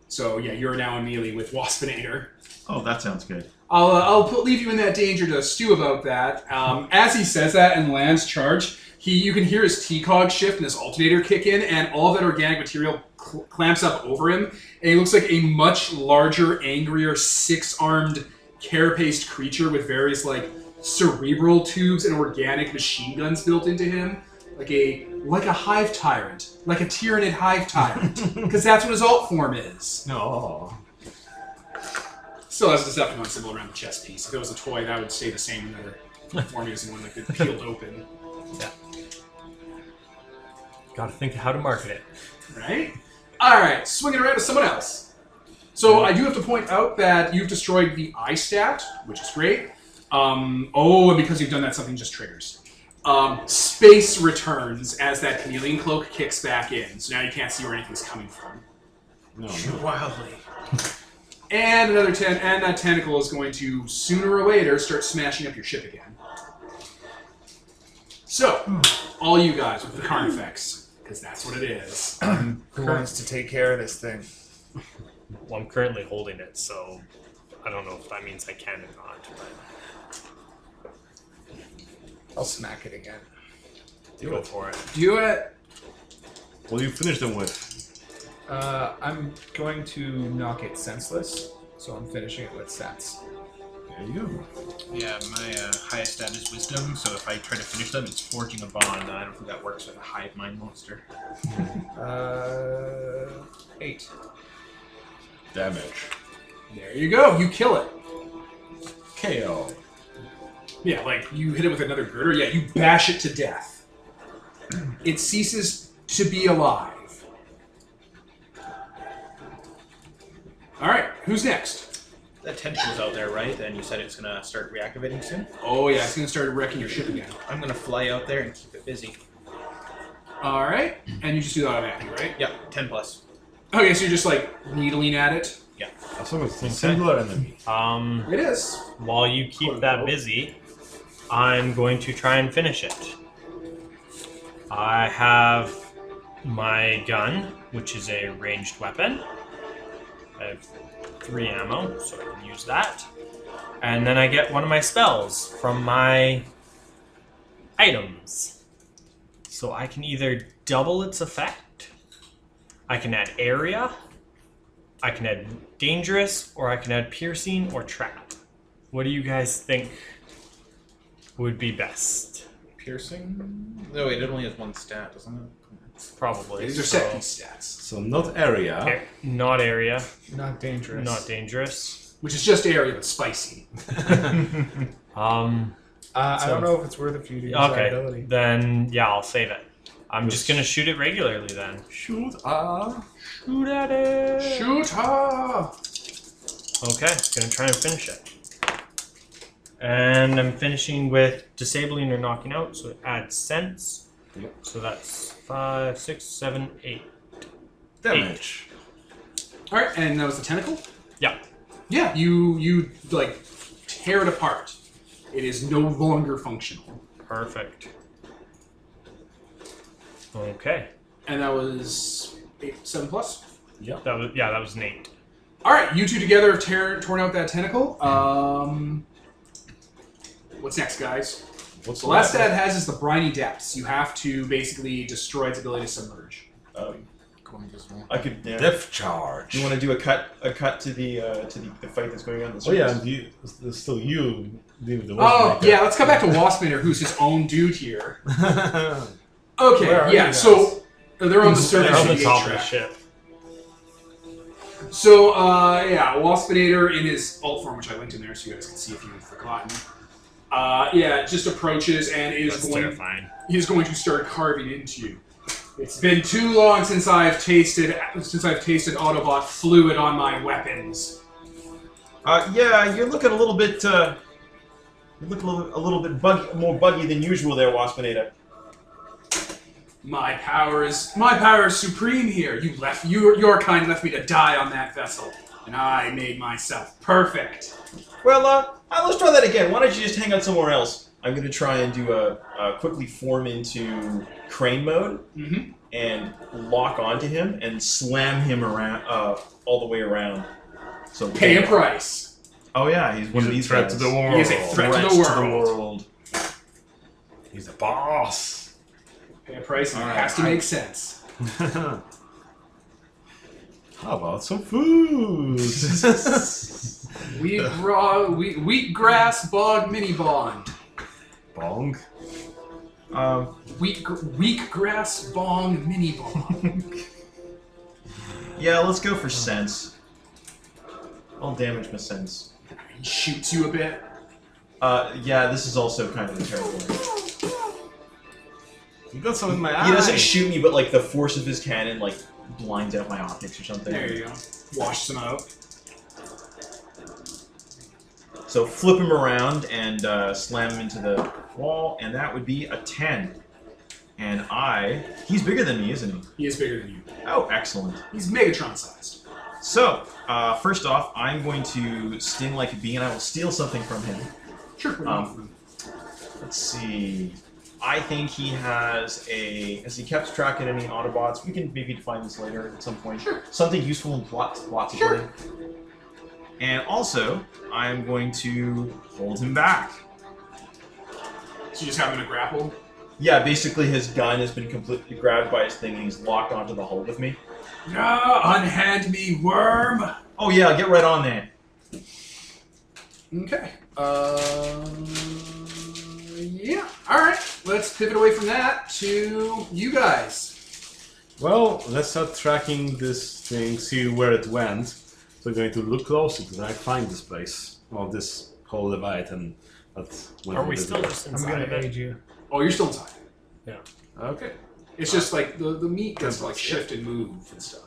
So yeah, you're now in melee with Waspinator. Oh, that sounds good. I'll leave you in that danger to stew about that. As he says that and lands charge, you can hear his T-cog shift and his alternator kick in, and all that organic material clamps up over him, and he looks like a much larger, angrier, 6-armed, carapaced creature with various like cerebral tubes and organic machine guns built into him, like a hive tyrant, like a tyrannid hive tyrant, because that's what his alt form is. No. Still has a Decepticon symbol around the chest piece. If it was a toy, that would stay the same in other formulas and when like it peeled open. Yeah. Gotta think of how to market it. Right? Alright, swing it around to someone else. So I do have to point out that you've destroyed the eye stat, which is great. And because you've done that, something just triggers. Space returns as that chameleon cloak kicks back in. So now you can't see where anything's coming from. No. Shoot wildly. And another 10, and that tentacle is going to, sooner or later, start smashing up your ship again. So, all you guys with the Carnifex, because that's what it is. Who wants to take care of this thing? Well, I'm currently holding it, so I don't know if that means I can or not. But I'll smack it again. go for it. Do it! What do you finish them with? I'm going to knock it senseless, so I'm finishing it with sense. There you go. Yeah, my highest stat is wisdom, so if I try to finish them, it's forging a bond. I don't think that works with a hive mind monster. 8. Damage. There you go, you kill it. KO. Yeah, like, you hit it with another girder, yeah, you bash it to death. It ceases to be alive. Alright, who's next? That tentacle's out there, right? And you said it's gonna start reactivating soon? Oh yeah, it's gonna start wrecking your ship again. I'm gonna fly out there and keep it busy. Alright, and you just do that automatically, right? Yep, 10 plus. Okay, so you're just like needling at it? Yeah. As long as it's a singular enemy. It is. While you keep that busy, I'm going to try and finish it. I have my gun, which is a ranged weapon. I have 3 ammo, so I can use that. And then I get one of my spells from my items. So I can either double its effect, I can add area, I can add dangerous, or I can add piercing or trap. What do you guys think would be best? Piercing? No, wait, it only has 1 stat, doesn't it? Probably. These are set piece stats. So not area. Not area, Not dangerous. not dangerous. Which is just area, but spicy. I don't know if it's worth a few to use that Okay, ability. then yeah, I'll save it. I'm just gonna shoot it regularly then. Shoot. Shoot at it! Shoot her! Okay, gonna try and finish it. And I'm finishing with disabling or knocking out, so it adds sense. Yep. So that's 5, 6, 7, 8. Damage. Alright, and that was the tentacle? Yeah. Yeah, you like tear it apart. It is no longer functional. Perfect. Okay. And that was 7 plus? Yep. That was an 8. Alright, you two together have torn out that tentacle. What's next, guys? What's The last stat it has is the briny depths. You have to basically destroy its ability to submerge. I could. Yeah. Depth charge. You want to do a cut to the fight that's going on in the Oh yeah, surface? and there's still you dealing with the Oh, Waspinator. yeah, let's come back to Waspinator, who's his own dude here. Where Okay, are yeah, you so they're on the They're surface on the of the top of the track. ship. So, yeah, Waspinator in his alt form, which I linked in there so you guys can see if you've forgotten. Yeah, just approaches and That's terrifying. he's going to start carving into you. It's been too long since I've tasted Autobot fluid on my weapons. Yeah, you're looking a little bit. You look a little bit more buggy than usual there, Waspinator. My power is supreme here. Your kind left me to die on that vessel, and I made myself perfect. Well, let's try that again. Why don't you just hang out somewhere else? I'm going to try and do a quickly form into crane mode and lock onto him and slam him around all the way around. So Pay a price. Oh yeah, he's one of these threat guys. to the world. He is a threat to the world. He's the boss. Pay a price, and it has to make sense. How about some food? Wheatgrass bog mini bond. Bong. Wheatgrass bong mini bond. Yeah, let's go for sense. I'll damage my sense. He shoots you a bit. Yeah, this is also kind of a terrible. You got some in my eye. He doesn't shoot me, but like the force of his cannon like blinds out my optics or something. There you go. Wash them out. So flip him around and slam him into the wall, and that would be a 10. And he's bigger than me, isn't he? He is bigger than you. Oh, excellent. He's Megatron sized. So, first off, I'm going to sting like a bee, and I will steal something from him. Sure. Let's see. I think he has has he kept track of any Autobots? We can maybe define this later at some point. Sure. Something useful and lots of Sure. money. And also, I'm going to hold him back. So you just have him in a grapple? Yeah, basically his gun has been completely grabbed by his thing and he's locked onto the hull with me. Unhand me, worm! Oh yeah, get right on there. Okay. Yeah. Alright. Let's pivot away from that to you guys. Well, let's start tracking this thing, see where it went. So we're going to look closer to try to find this place. Well, this whole Leviathan. Are we still just I'm inside gonna of it? aid you. Oh, you're still inside. Okay. It's just like the meat gets to like shift and move and stuff.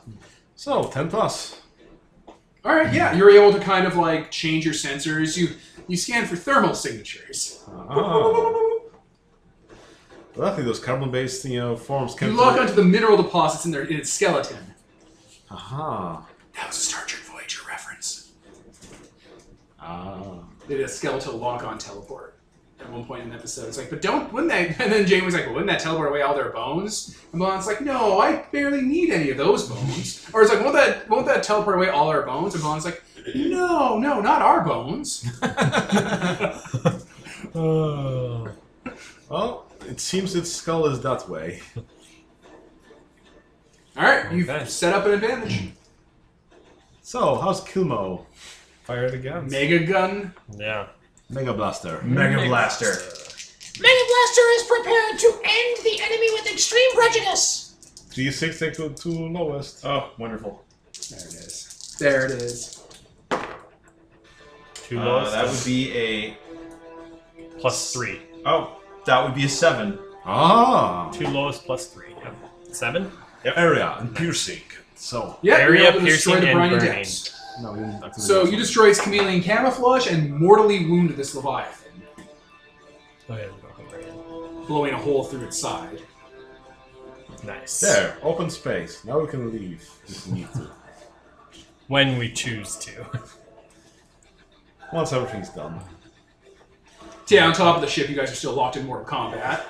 So, 10 plus. Alright, yeah, you're able to kind of like change your sensors. You scan for thermal signatures. Luckily, those carbon-based, forms You can. lock onto the mineral deposits in its skeleton. Aha. That was a Star Trek Voyager reference. Ah. They did a skeletal lock-on teleport at one point in the episode. It's like, but wouldn't that? And then Jane was like, well, wouldn't that teleport away all their bones? And Blonde's like, no, I barely need any of those bones. Or it's like, won't that teleport away all our bones? And Blonde's like, no, not our bones. Well, it seems its skull is that way. All right, you've Okay. set up an advantage. So, how's Kilmo? Fire the guns. Mega gun. Yeah. Mega Blaster. Mega Blaster. Mega Blaster is prepared to end the enemy with extreme prejudice. 3-6 take to lowest. Oh, wonderful. There it is. Two lowest. That would be a... plus 3. Oh, that would be a 7. Ah! Two lowest plus 3. Yep. 7? Area and piercing. So, Yeah, Area, you're able to destroy piercing, the and briny burning. depths. no, we didn't activate So that. you destroy its chameleon camouflage and mortally wound this Leviathan, Oh, yeah, we go. blowing a hole through its side. Nice. There, open space. Now we can leave if we need to. When we choose to. Once everything's done. Yeah, on top of the ship, you guys are still locked in Mortal Kombat.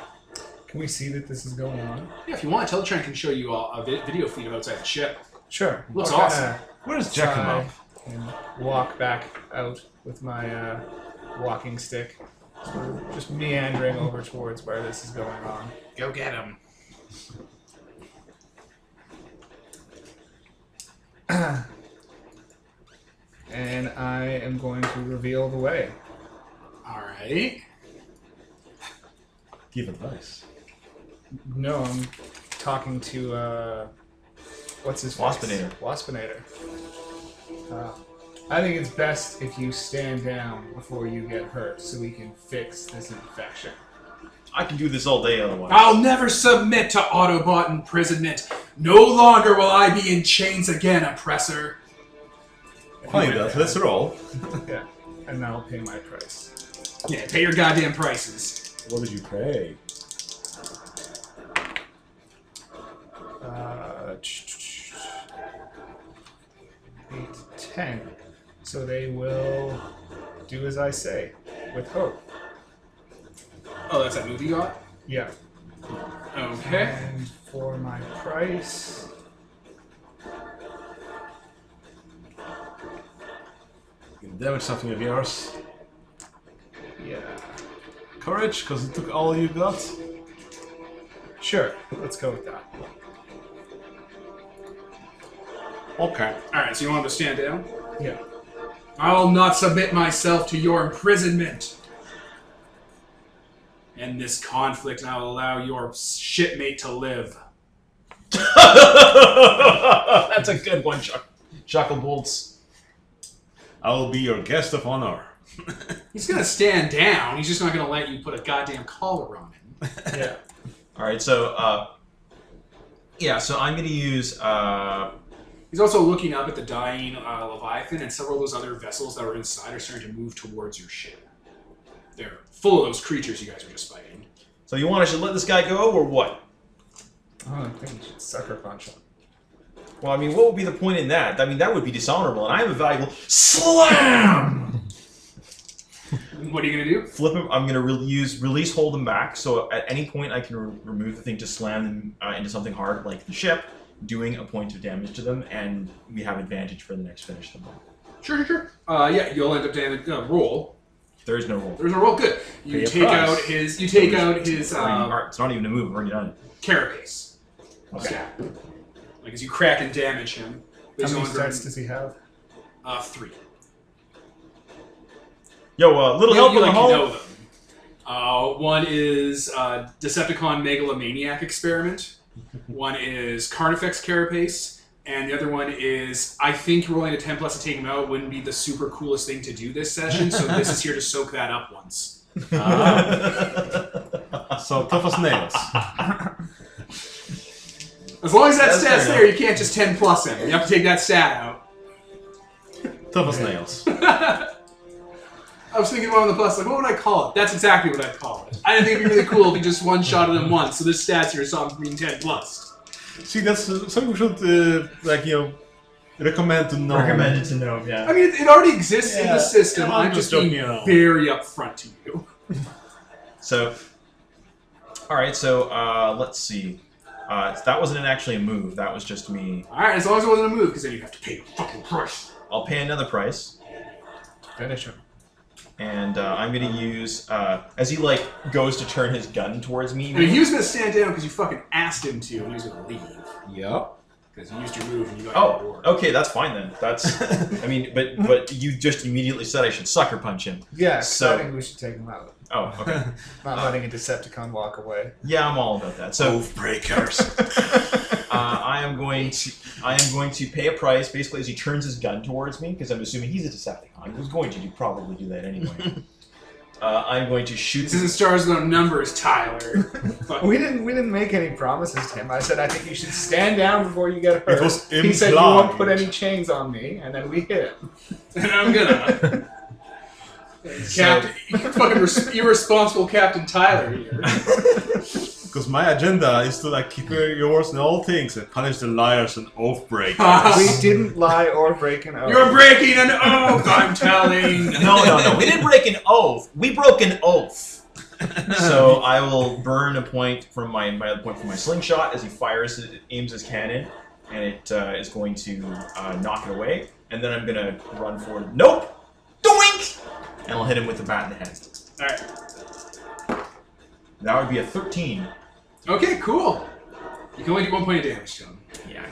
Can we see that this is going on? Yeah, if you want, Teletran can show you a video feed of outside the ship. Sure. Looks I'll awesome. kinda Where's Jack him up? try and walk back out with my walking stick So just meandering over towards where this is going on. Go get him. And I am going to reveal the way. All right. Give advice. No, I'm talking to, what's his face? Waspinator. Waspinator. I think it's best if you stand down before you get hurt so we can fix this infection. I can do this all day otherwise. I'll never submit to Autobot imprisonment. No longer will I be in chains again, oppressor. Fine, let's roll. Yeah, and I'll pay my price. Yeah, pay your goddamn prices. What did you pay? 8, 10. So they will do as I say, with hope. Oh, that's that movie you got? Yeah. Okay. And for my price... You can damage something of yours. Yeah. Courage, because it took all you got. Sure, let's go with that. Okay. Alright, so you want him to stand down? Yeah. I'll not submit myself to your imprisonment. In this conflict, I will allow your shipmate to live. That's a good one, Chucklebolts. I will be your guest of honor. He's gonna stand down. He's just not gonna let you put a goddamn collar on him. Yeah. All right, so so I'm gonna use. He's also looking up at the dying Leviathan, and several of those other vessels that were inside are starting to move towards your ship. They're full of those creatures you guys were just fighting. So you want I should let this guy go or what? Oh, I think you should sucker punch him. Well, I mean, what would be the point in that? I mean, that would be dishonorable, and I am a valuable slam. What are you gonna do? Flip him. I'm gonna release, hold him back. So at any point, I can remove the thing to slam them into something hard, like the ship, doing a point of damage to them, and we have advantage for the next finish them. Sure. Yeah, you'll end up damage. Roll. There is no roll. There's a roll. Good. You take out his. You take out his. It's not even a move. I've already done it. Carapace. Okay. Yeah. Like as you crack and damage him. How many stats does he have? 3. Yo, little help you in the like hall. you know them. One is Decepticon Megalomaniac Experiment. One is Carnifex Carapace. And the other one is, I think rolling a 10 plus to take him out wouldn't be the super coolest thing to do this session, so this is here to soak that up once. So tough as nails. As long as that That's stat's fair there, you can't just 10 plus him. You have to take that stat out. Tough as nails. I was thinking about on the plus, like, what would I call it? That's exactly what I'd call it. I didn't think it'd be really cool if you just one-shotted him once, so this stat's here saw him being 10 plus. See, that's something we should, recommend to know. Recommended to know, yeah. I mean, it already exists in the system. Yeah, I'm just being very upfront to you. So, all right. So let's see. That wasn't actually a move. That was just me. Alright, as long as it wasn't a move, because then you have to pay a fucking price. I'll pay another price, Finish him. and I'm gonna use as he goes to turn his gun towards me. I mean, he was going to stand down because you fucking asked him to, and he was going to leave. Yep. Because you used your move and you got your Oh, reward. okay, that's fine then. That's. I mean, but you just immediately said I should sucker punch him. Yeah, So- I think we should take him out. Oh, okay. Not letting a Decepticon walk away. Yeah, I'm all about that. So breakers. I am going to pay a price basically as he turns his gun towards me because I'm assuming he's a Decepticon. He was going to probably do that anyway. I'm going to shoot. This isn't stars without numbers, Tyler. Fuck. We didn't make any promises to him. I said I think you should stand down before you get hurt. It was He said you won't implied. put any chains on me, and then we hit him. And I'm gonna. Captain, fucking irresponsible Captain Tyler here. Because my agenda is to keep your words in all things and punish the liars and oath breakers. We didn't lie or break an oath. You're breaking an oath, I'm telling. No. We didn't break an oath. We broke an oath. So I will burn a point from my point from my slingshot as he aims his cannon, and it is going to knock it away. And then I'm gonna run forward. Nope. Doink. And I'll hit him with the bat in the head. Alright. That would be a 13. Okay, cool. You can only do 1 point of damage to him. Yeah.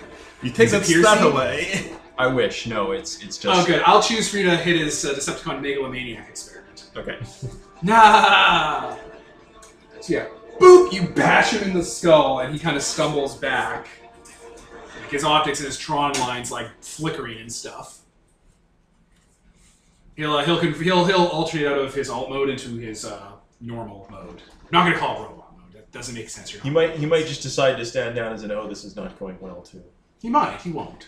You take Is that it piercing? stat away. I wish. No, it's just. Oh, good. I'll choose for you to hit his Decepticon Megalomaniac experiment. Okay. Nah! So yeah, boop! You bash him in the skull, and he kind of stumbles back. Like his optics and his Tron lines like flickering and stuff. He'll alternate out of his alt mode into his normal mode. I'm not gonna call it robot mode. That doesn't make sense. He might just decide to stand down as an oh, this is not going well too. He might. He won't.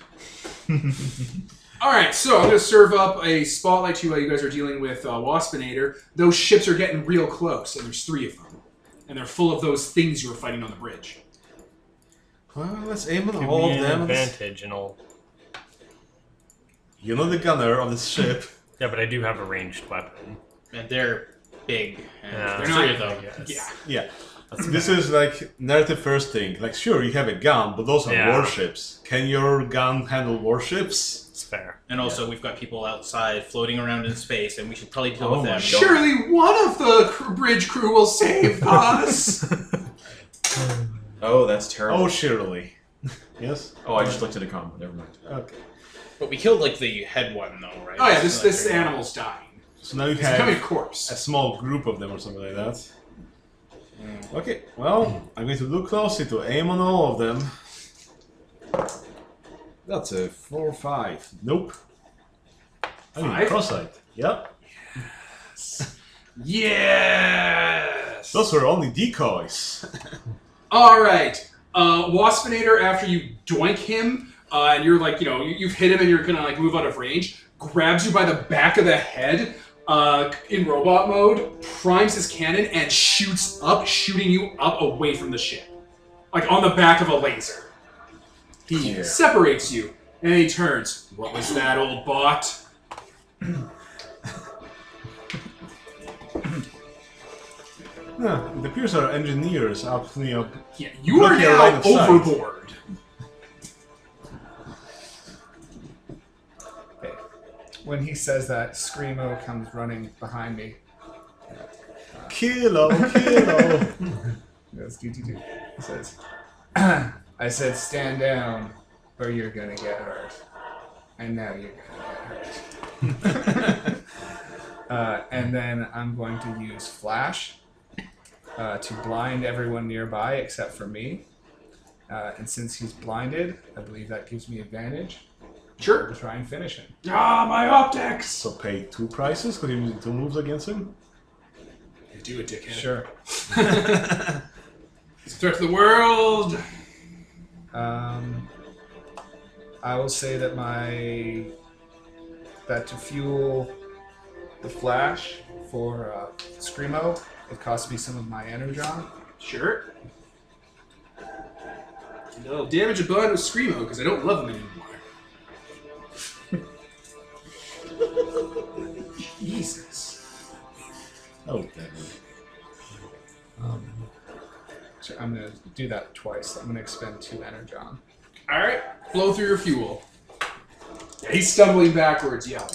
All right, so I'm going to serve up a spotlight to you while you guys are dealing with Waspinator. Those ships are getting real close, and there's 3 of them. And they're full of those things you were fighting on the bridge. Well, let's aim on Give all me of an them. advantage, and I'll. You're not the gunner of this ship. Yeah, but I do have a ranged weapon. And they're big. And Yeah. there's They're 3 not- of them. Yeah. Yeah. This is like narrative first thing. Like, sure, you have a gun, but those are Yeah. warships. Can your gun handle warships? It's fair. And also, we've got people outside floating around in space, and we should probably deal Oh with my them. God. Surely one of the bridge crew will save us! Oh, that's terrible. Oh, surely. Yes? Oh, I just looked at a combo. Never mind. Okay. But we killed, like, the head one, though, right? Oh yeah, this Like, animal's dying. So now you It's becoming a have corpse. a small group of them or something like that. Okay, well, I'm going to look closely to aim on all of them. That's a 4 or 5. Nope. I mean, 5? cross-sight. Yep. Yes! Those were only decoys. Alright. Waspinator, after you doink him, and you're like, you've hit him and you're gonna like move out of range, grabs you by the back of the head, in robot mode, primes his cannon, and shoots up, shooting you up away from the ship. Like on the back of a laser. He Yeah. separates you, and he turns. What was that, old bot? Huh, it appears our engineers out, Yeah, you are Looking at now line of sight. overboard. Okay. When he says that, Screamo comes running behind me. Kilo. He goes, do. He says, I said stand down or you're gonna get hurt. And now you're gonna get hurt. And then I'm going to use Flash to blind everyone nearby except for me. And since he's blinded, I believe that gives me advantage. Sure. To try and finish him. Ah, my optics! So pay 2 prices because you're using 2 moves against him? You do it, dickhead. Sure. He's a threat to the world! I will say that that to fuel the Flash for Screamo, it cost me some of my Energon. Sure. No damage a bond with Screamo because I don't love him anymore. Jesus. Oh, damn it. So I'm going to do that twice. I'm going to expend 2 Energon. Alright, blow through your fuel. Yeah, he's stumbling backwards, yelling.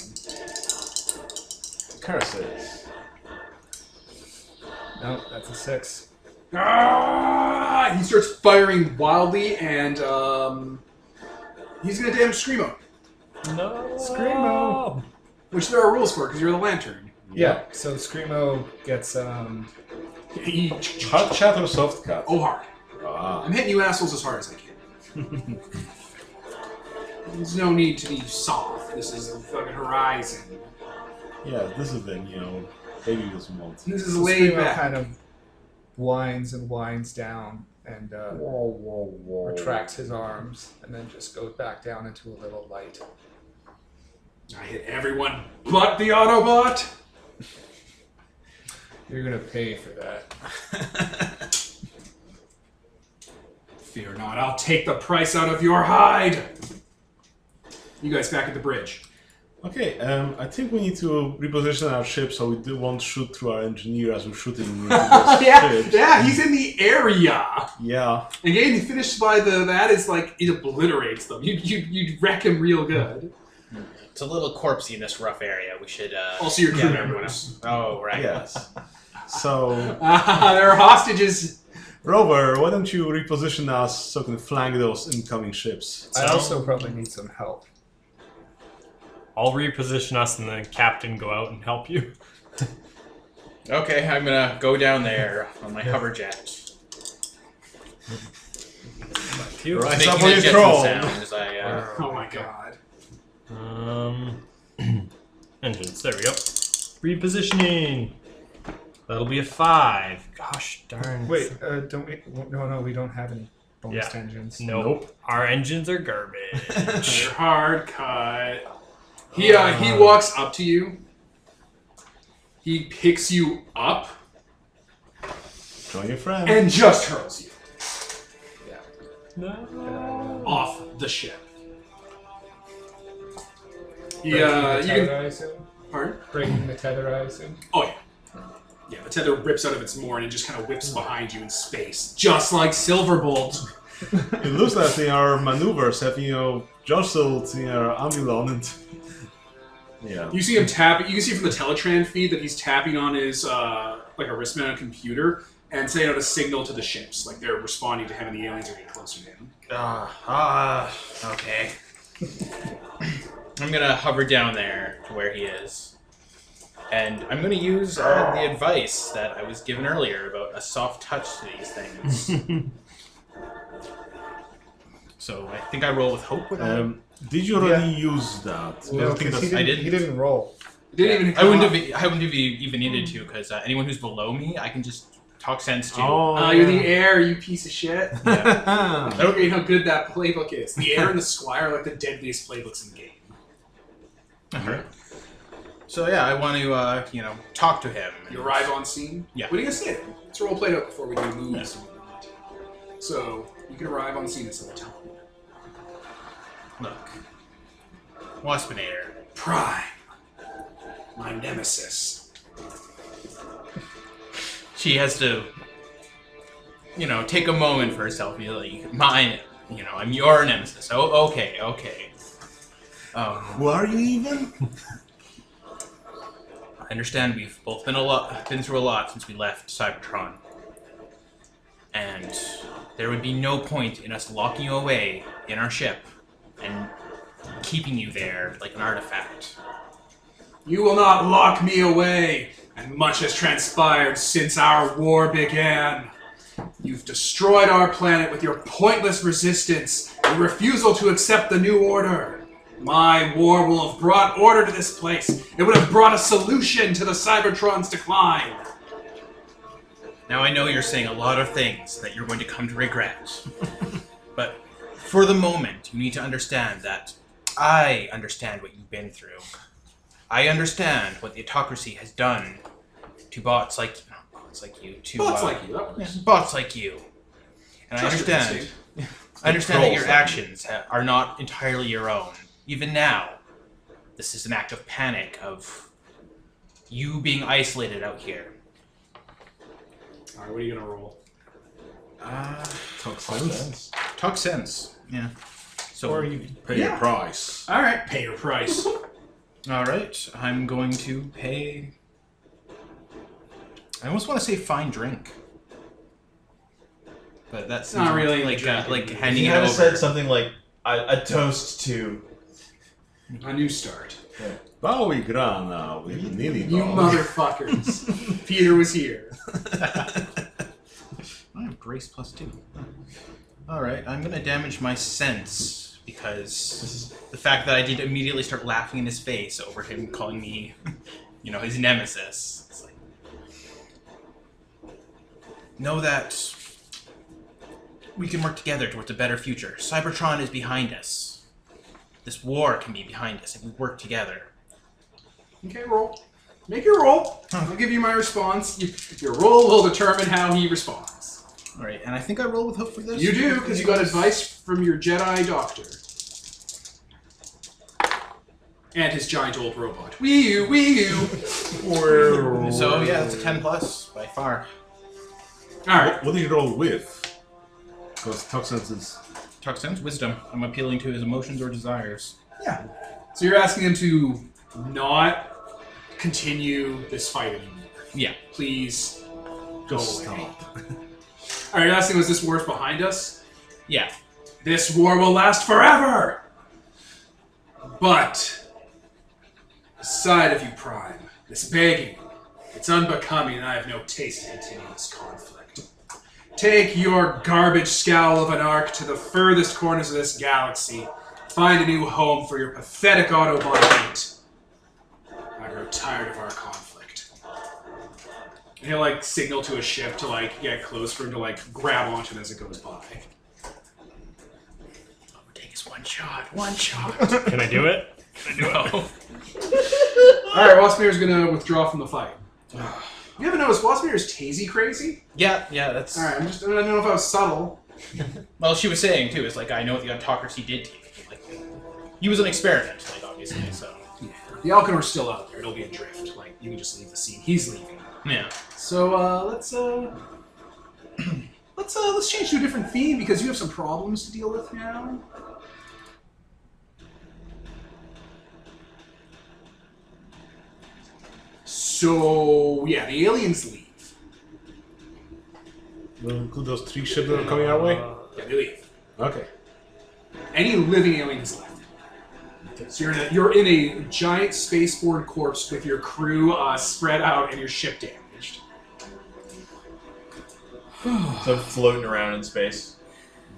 Curses. Nope, that's a 6. Ah! He starts firing wildly, and he's going to damage Screamo, No. Screamo! which there are rules for because you're the lantern. Yeah, so Screamo gets... He Hard chat or soft cut? oh hard. Ah. I'm hitting you assholes as hard as I can. There's no need to be soft. This is the fucking horizon. Yeah, this is the, baby was want. This is So laid Screamo back. kind of winds and winds down and retracts his arms and then just goes back down into a little light. I hit everyone but the Autobot. You're gonna pay for that. Fear not, I'll take the price out of your hide. You guys back at the bridge. Okay, I think we need to reposition our ship so we won't shoot through our engineer as we're shooting into those ships. Yeah, he's in the area. Yeah. And getting finished by that is like it obliterates them. You'd wreck him real good. It's a little corpsey in this rough area. We should. Also, your crew gather member everyone knows. else. Oh, right. Yes. So, There are hostages. Rover, why don't you reposition us so we can flank those incoming ships? I also probably need some help. I'll reposition us and then Captain go out and help you. Okay, I'm gonna go down there on my hover jet. Right, Making up a on your jet throne. sound as I, Oh my god. Engines. There we go. Repositioning. That'll be a 5. Gosh darn. Wait, don't we? No, we don't have any bonus Yeah. engines. Nope. Our engines are garbage. Hard cut. He walks up to you. He picks you up Join your friend. and just hurls you No. off the ship. Breaking the You tether, can. I assume? Pardon? Breaking the tether, I assume. Oh yeah. Yeah, the tether rips out of its moor and it just kind of whips behind you in space, just like Silverbolt. It looks like they are maneuvers have, jostled Ambulon and... Yeah. You see him tap. You can see from the Teletran feed that he's tapping on his like a wristband on a computer and sending out a signal to the ships, like they're responding to him, and the aliens are getting closer to him. Okay. I'm gonna hover down there to where he is, and I'm gonna use the advice that I was given earlier about a soft touch to these things. So I think I roll with hope with him. Did you already use that? No, I think 'cause that's... I didn't. He didn't roll. Didn't even. I wouldn't have even needed to, because anyone who's below me, I can just talk sense to. Oh, You're the heir, you piece of shit. Yeah. I don't know how good that playbook is. The heir and the squire are like the deadliest playbooks in the game. Alright. So yeah, I want to talk to him. You arrive on scene. Yeah. What are you gonna say? It's role played out before we do moves and whatnot. So you can arrive on scene and say, "Tell me, Look, Waspinator. Prime, my nemesis." She has to, take a moment for herself. Be like, mine. I'm your nemesis. Oh, okay. Who are you even? I understand we've both been through a lot since we left Cybertron, and there would be no point in us locking you away in our ship and keeping you there like an artifact. You will not lock me away, and much has transpired since our war began. You've destroyed our planet with your pointless resistance and refusal to accept the new order. My war will have brought order to this place. It would have brought a solution to the Cybertron's decline. Now I know you're saying a lot of things that you're going to come to regret. But for the moment, you need to understand that I understand what you've been through. I understand what the autocracy has done to bots like you. Bots like you, that works. Bots like you. And Trust your I understand that your actions are not entirely your own. Even now, this is an act of panic, of you being isolated out here. Alright, what are you gonna roll? Talk sense. Talk sense. Yeah. So, Or you Pay your price. Alright, pay your price. all right, I'm going to pay. I almost want to say fine drink, but that's Not really like drinking. handing He it had over. said something like a toast to. A new start. Bowie Grana with Nini You motherfuckers. Peter was here. I have grace +2. All right, I'm gonna damage my sense because the fact that I did immediately start laughing in his face over him calling me, his nemesis. It's like, know that we can work together towards a better future. Cybertron is behind us. This war can be behind us if we work together. Okay, roll. Make your roll. I'll give you my response. Your roll will determine how he responds. All right, and I think I roll with hope for this. You do, because you got advice from your Jedi doctor. And his giant old robot. Wee-oo, wee-oo. So yeah, that's a 10 plus by far. Alright. What do you roll with? Because talk sense is... Talk sense, wisdom. I'm appealing to his emotions or desires. Yeah. So you're asking him to not continue this fight anymore. Yeah. Please go Just away. stop. Alright, last thing was this war's behind us. Yeah. This war will last forever! But, aside of you, Prime, this begging, it's unbecoming and I have no taste to continue this conflict. Take your garbage scowl of an arc to the furthest corners of this galaxy. Find a new home for your pathetic Autobot hate. I grow tired of our conflict. And he'll, like, signal to a ship to, like, get close for him to, like, grab onto it as it goes by. Take us one shot. One shot. Can I do it? Can I do it? Alright, Waspmir's gonna withdraw from the fight. You haven't noticed Waspmir's tasey crazy? Yeah, that's... Alright, I don't know if I was subtle. Well, she was saying, too, it's like, I know what the autocracy did to you. Like, he was an experiment, like, obviously, so... Yeah. The Alchemor's still out there. It'll be adrift. Like, you can just leave the scene. He's leaving. Yeah. So, let's change to a different theme because you have some problems to deal with now. So, yeah, the aliens leave. Will include those 3 ships that are coming our way? Yeah, they leave. Okay. Any living alien is left. So you're in a giant spaceborne corpse with your crew spread out and your ship damaged. So floating around in space.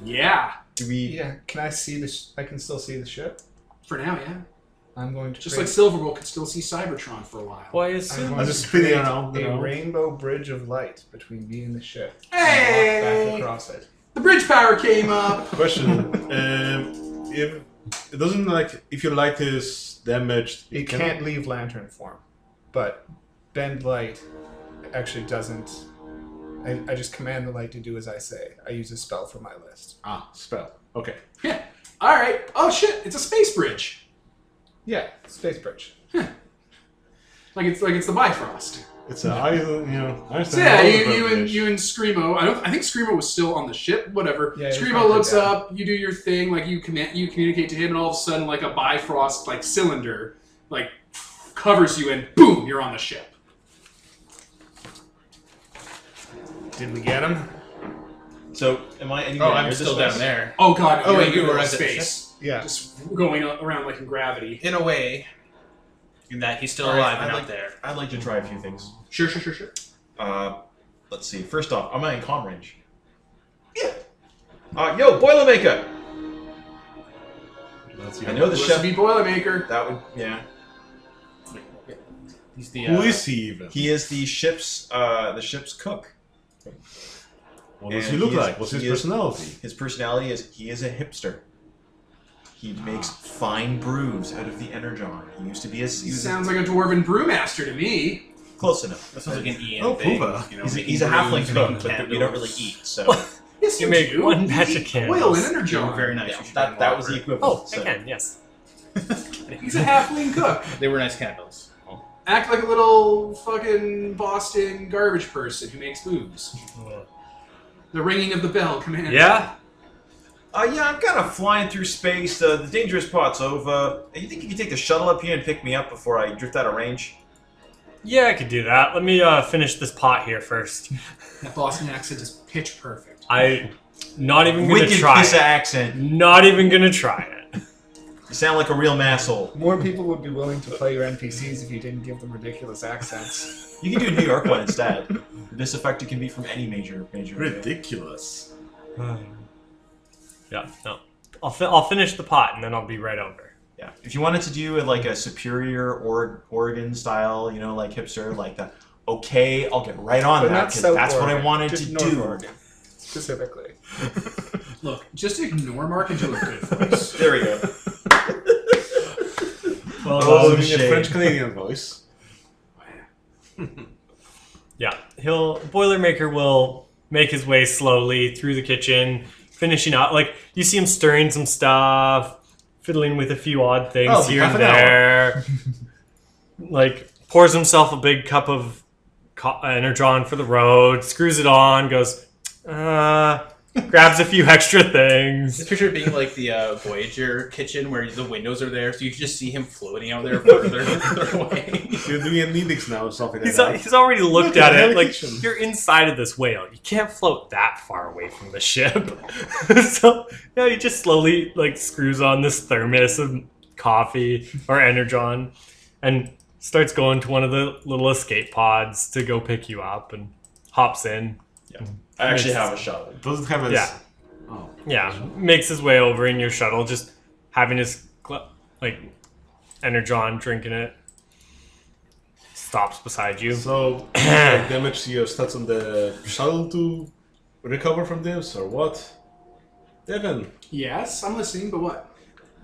Yeah. Do we? Yeah, can I see the? I can still see the ship. For now, yeah. I'm going to Just like Silverbolt could still see Cybertron for a while. Well, I I'm assume. going I'm to just spinning create around, you a know. rainbow bridge of light between me and the ship. Hey! And walk back across it. The bridge power came up. Question. If it doesn't like if your light is damaged, It can't leave lantern form, but bend light actually doesn't. I just command the light to do as I say. I use a spell from my list. Spell. Okay. Yeah. All right. Oh shit! It's a space bridge. Yeah, space bridge. Like it's the Bifrost. It's a I understand. So yeah, all the you verbiage. and Screamo. I think Screamo was still on the ship. Whatever. Yeah, he was Screamo hunkered looks down. up. You do your thing. Like you communicate to him, and all of a sudden, like a Bifrost like cylinder, like covers you, and boom, you're on the ship. Did we get him? So am I anywhere Oh, near I'm this still space? down there. Oh god! Oh, you're wait, in you the were middle at of the space, Yeah. just going around like in gravity. In a way, in that he's still alive and out there. I'd like to try a few things. Sure. Let's see. First off, am I in comm range? Yeah. Yo, Boilermaker. I know the Supposed chef. to be Boilermaker. That would, yeah. He's the. Who is he even? He is the ship's cook. What does and he look he is- like? What's his he is- personality? His personality is he is a hipster. He makes fine brews out of the energon. He used to be a. He sounds like a dwarven brewmaster to me. Close enough. That sounds like an Ian Oh, thing. Poopa. You know, He's a making halfling brews, cook, making but we don't really candles. eat. So Yes, You make do. one You batch eat of candles. Oil and You're energon. very nice. yeah, You should that drink was the water. equivalent. Oh, so. I can, yes. He's a halfling cook. They were nice candles. Act like a little fucking Boston garbage person who makes booze. The ringing of the bell commands. Yeah? Yeah, I'm kind of flying through space. The dangerous part's over. You think you can take the shuttle up here and pick me up before I drift out of range? Yeah, I could do that. Let me finish this pot here first. That Boston accent is pitch perfect. Not even gonna Wicked try piece it. of accent. Not even gonna try it. You sound like a real masshole. More people would be willing to play your NPCs if you didn't give them ridiculous accents. You can do a New York one instead. This effect can be from any major. Ridiculous. Yeah, no. I'll finish the pot and then I'll be right over. Yeah. If you wanted to do like a superior Oregon style, like hipster, like that. Okay, I'll get right on But that not because South that's what I Oregon, wanted just to North do. Oregon, specifically. Look, just ignore Mark and do a good voice. There we go. Well, Oh, the doing a shade. French Canadian voice. yeah, Boilermaker will make his way slowly through the kitchen, finishing out. Like, you see him stirring some stuff, fiddling with a few odd things Oh, here half and an hour. there. Like, pours himself a big cup of energon for the road, screws it on, goes, grabs a few extra things. Just picture it being like the Voyager kitchen where the windows are there, so you can just see him floating out there further away. You're doing a Needix now or something like that. He's already looked Look at at it. Like, navigation. you're inside of this whale. You can't float that far away from the ship. So, he just slowly, like, screws on this thermos of coffee or Energon and starts going to one of the little escape pods to go pick you up and hops in. I actually have a shuttle. Does it have a... Yeah. Oh. Yeah, makes his way over in your shuttle, just having his, like, Energon, drinking it. Stops beside you. So, like, damage your stats on the shuttle to recover from this, or what? Devin, Yes, I'm listening, but what?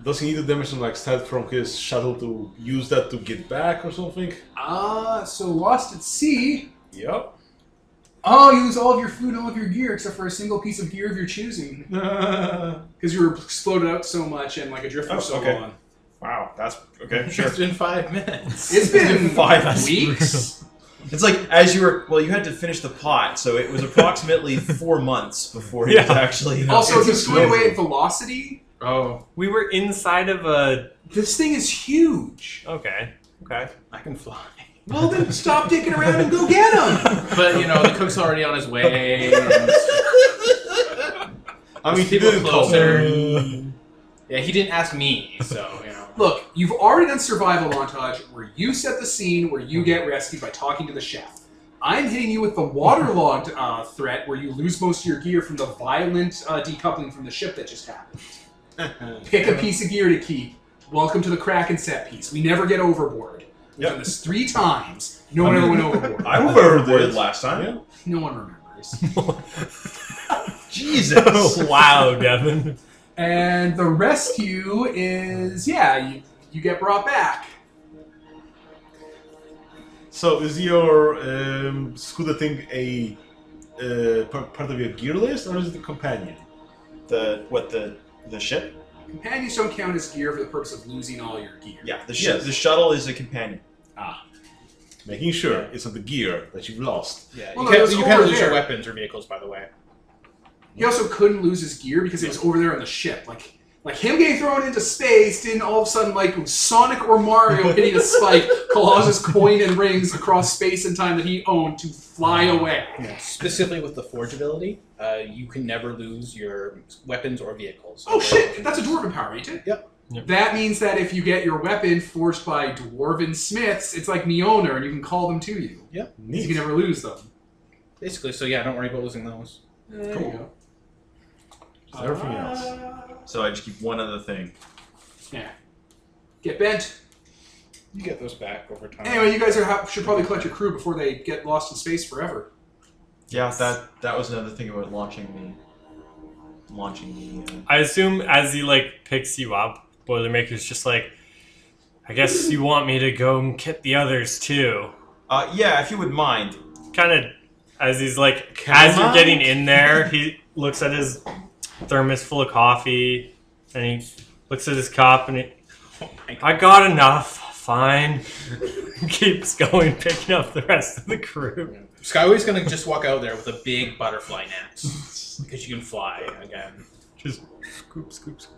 does he need to damage some like stat from his shuttle to use that to get back or something? So lost at sea. Yep. Oh, you lose all of your food and all of your gear except for a single piece of gear of your choosing. Because you were exploded out so much and like adrift for so okay. long. Wow, that's okay. Sure. It's been 5 minutes. It's been 5 weeks. It's like as you were. Well, you had to finish the pot, so it was approximately 4 months before he was actually. Also, if it's going away at velocity, Oh, We were inside of a... this thing is huge. Okay. I can fly. Well, then stop dicking around and go get him. But, the cook's already on his way. And I mean, he people didn't closer. closer. yeah, he didn't ask me, so, Look, you've already done survival montage where you set the scene where you get rescued by talking to the chef. I'm hitting you with the waterlogged threat where you lose most of your gear from the violent decoupling from the ship that just happened. Pick a piece of gear to keep. Welcome to the Kraken set piece. We never get overboard. We've done this 3 times. No one ever went overboard. I went overboard last time. Yeah. No one remembers. Jesus. Wow, Devin. And the rescue is, you get brought back. So, is your scooter thing a part of your gear list, or is it a companion? The ship? Companions don't count as gear for the purpose of losing all your gear. Yeah, the Yes. The shuttle is a companion. Making sure it's not the gear that you've lost. Yeah, Well, you no, can't, it's you can't over lose your there. weapons or vehicles, by the way. He also couldn't lose his gear because it was over there on the ship. Like him getting thrown into space didn't all of a sudden, like Sonic or Mario hitting a spike, cause his coin and rings across space and time that he owned to fly away. Specifically with the Forge ability, you can never lose your weapons or vehicles. Oh shit, that's a dwarven power, ain't it? Yep. That means that if you get your weapon forged by dwarven smiths, it's like Mjolnir, and you can call them to you. Yep. You can never lose them. Basically, so yeah, don't worry about losing those. There you go. Is there everything else? So I just keep one other thing. Yeah. Get bent. You get those back over time. Anyway, you guys should probably collect your crew before they get lost in space forever. Yeah, that was another thing about launching the. I assume as he, like, picks you up, Boilermaker's just like, I guess you want me to go and get the others, too. Yeah, if you would mind. Kind of, as he's like, as you're getting in there, he looks at his thermos full of coffee, and he looks at his cup, and I got enough, fine. Keeps going, picking up the rest of the crew. Skyway's gonna just walk out there with a big butterfly net. Because you can fly again. Just scoop, scoop, scoop.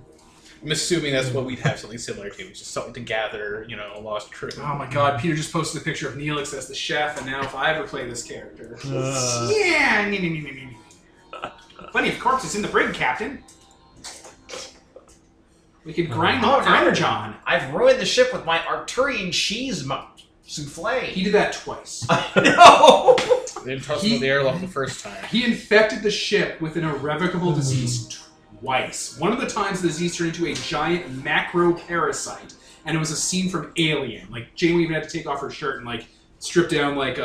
I'm assuming that's what we'd have something similar to. It's just something to gather, lost crew. Oh my god, Peter just posted a picture of Neelix as the chef, and now if I ever play this character... Yeah! Plenty of corpses in the brig, Captain. We could grind them for Energon. I've ruined the ship with my Arcturian cheese souffle. He did that twice. No! They didn't trust him with the airlock the first time. He infected the ship with an irrevocable disease twice. One of the times the disease turned into a giant macro parasite, and it was a scene from Alien. Like, Janeway even had to take off her shirt and, like, strip down like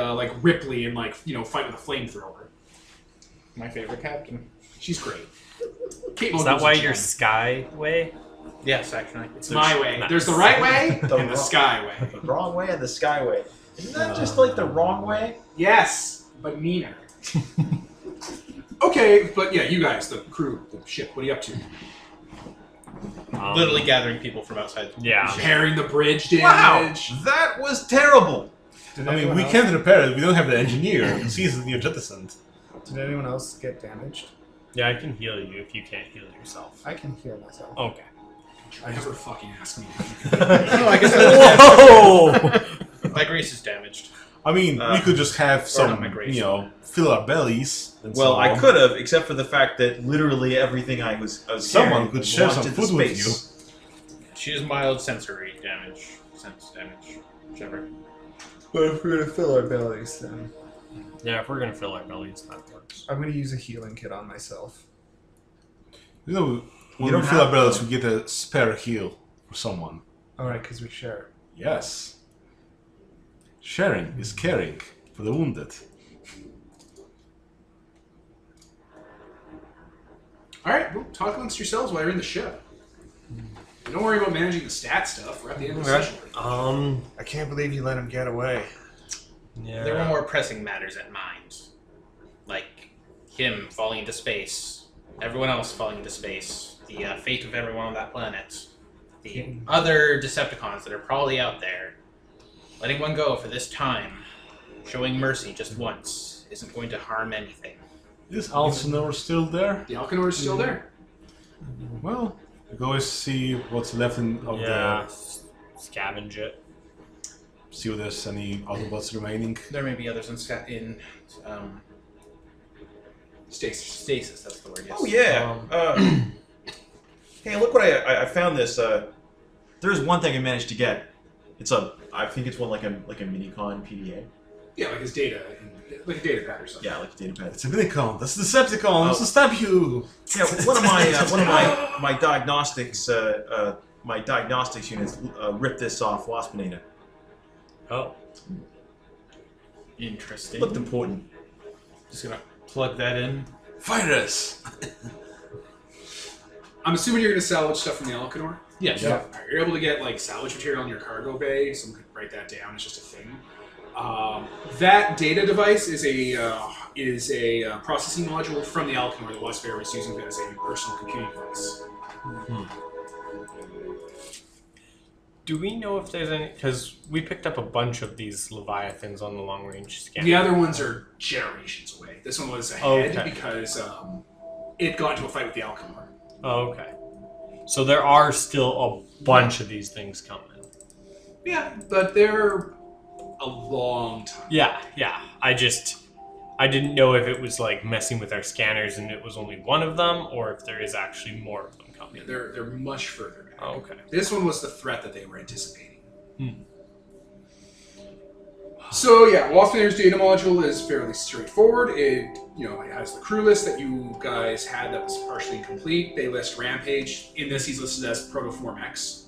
Ripley and, like, fight with a flamethrower. My favorite captain. She's great. Kate Is Mulgrew that was why a you're gem. Skyway? Yes, actually. It's my way. Nice. There's the right way The and the wrong- skyway. The wrong way and the skyway. Isn't that just like the wrong way? Yes, but meaner. Okay, but yeah, you guys, the crew, the ship, what are you up to? Literally gathering people from outside. Yeah. Repairing the bridge Wow! damage. That was terrible! Did I mean, anyone we else- can't repair it. We don't have the engineer. He sees it near jettisoned. Did anyone else get damaged? Yeah, I can heal you if you can't heal yourself. I can heal myself. Okay. I never fucking ask me. No, I guess Whoa! my grace is damaged. I mean, we could just have not some, my grace. fill our bellies. And Well, so I on. could have, except for the fact that literally everything I was Someone carrying could was share launched some into food with space. She has mild sensory damage. Sense damage. Whichever. But if we're gonna fill our bellies, then Yeah, if we're gonna fill our bellies, that works. I'm gonna use a healing kit on myself. You know, when You don't we fill our have bellies, to. we get a spare heal for someone. Alright, because we share. Yes. Sharing is caring for the wounded. Alright, well, talk amongst yourselves while you're in the ship. Don't worry about managing the stat stuff. We're at the end of the session. I can't believe you let him get away. Yeah. There were more pressing matters at mind. Like him falling into space, everyone else falling into space, the fate of everyone on that planet, the other Decepticons that are probably out there. Letting one go for this time, showing mercy just once, isn't going to harm anything. Is Alchemor still there? The Alchemor is still there. Well, we go see what's left of Yeah. Scavenge it. see if there's any Autobots remaining. There may be others in Stasis. stasis. That's the word. Yes. Oh yeah. Hey, look what I found this. There's one thing I managed to get. I think it's one like a Minicon PDA. Yeah, like his data, like a data pad or something. Yeah, like a data pad. It's a Minicon. That's the Decepticon. It's to stab you. Yeah, one of my diagnostics units ripped this off Waspinator. Oh. Interesting. Looked important. Just gonna plug that in. Virus. I'm assuming you're going to salvage stuff from the Alchemor. Yes. Yeah. Alright, you're able to get like salvage material in your cargo bay. Someone could write that down. It's just a thing. That data device is a processing module from the Alchemor that Westfair was using as a personal computing device. Do we know if there's any? Because we picked up a bunch of these Leviathans on the long-range scan. The other ones are generations away. This one was ahead Okay. because it got into a fight with the Alchemor. Oh, okay. So there are still a bunch of these things coming. Yeah, but they're a long time. Yeah. I didn't know if it was like messing with our scanners and it was only one of them, or if there is actually more of them coming. Yeah, they're much further back. Oh, okay. This one was the threat that they were anticipating. So yeah, Waspinator's data module is fairly straightforward. It has the crew list that you guys had that was partially incomplete. They list Rampage. In this, he's listed as Protoform X.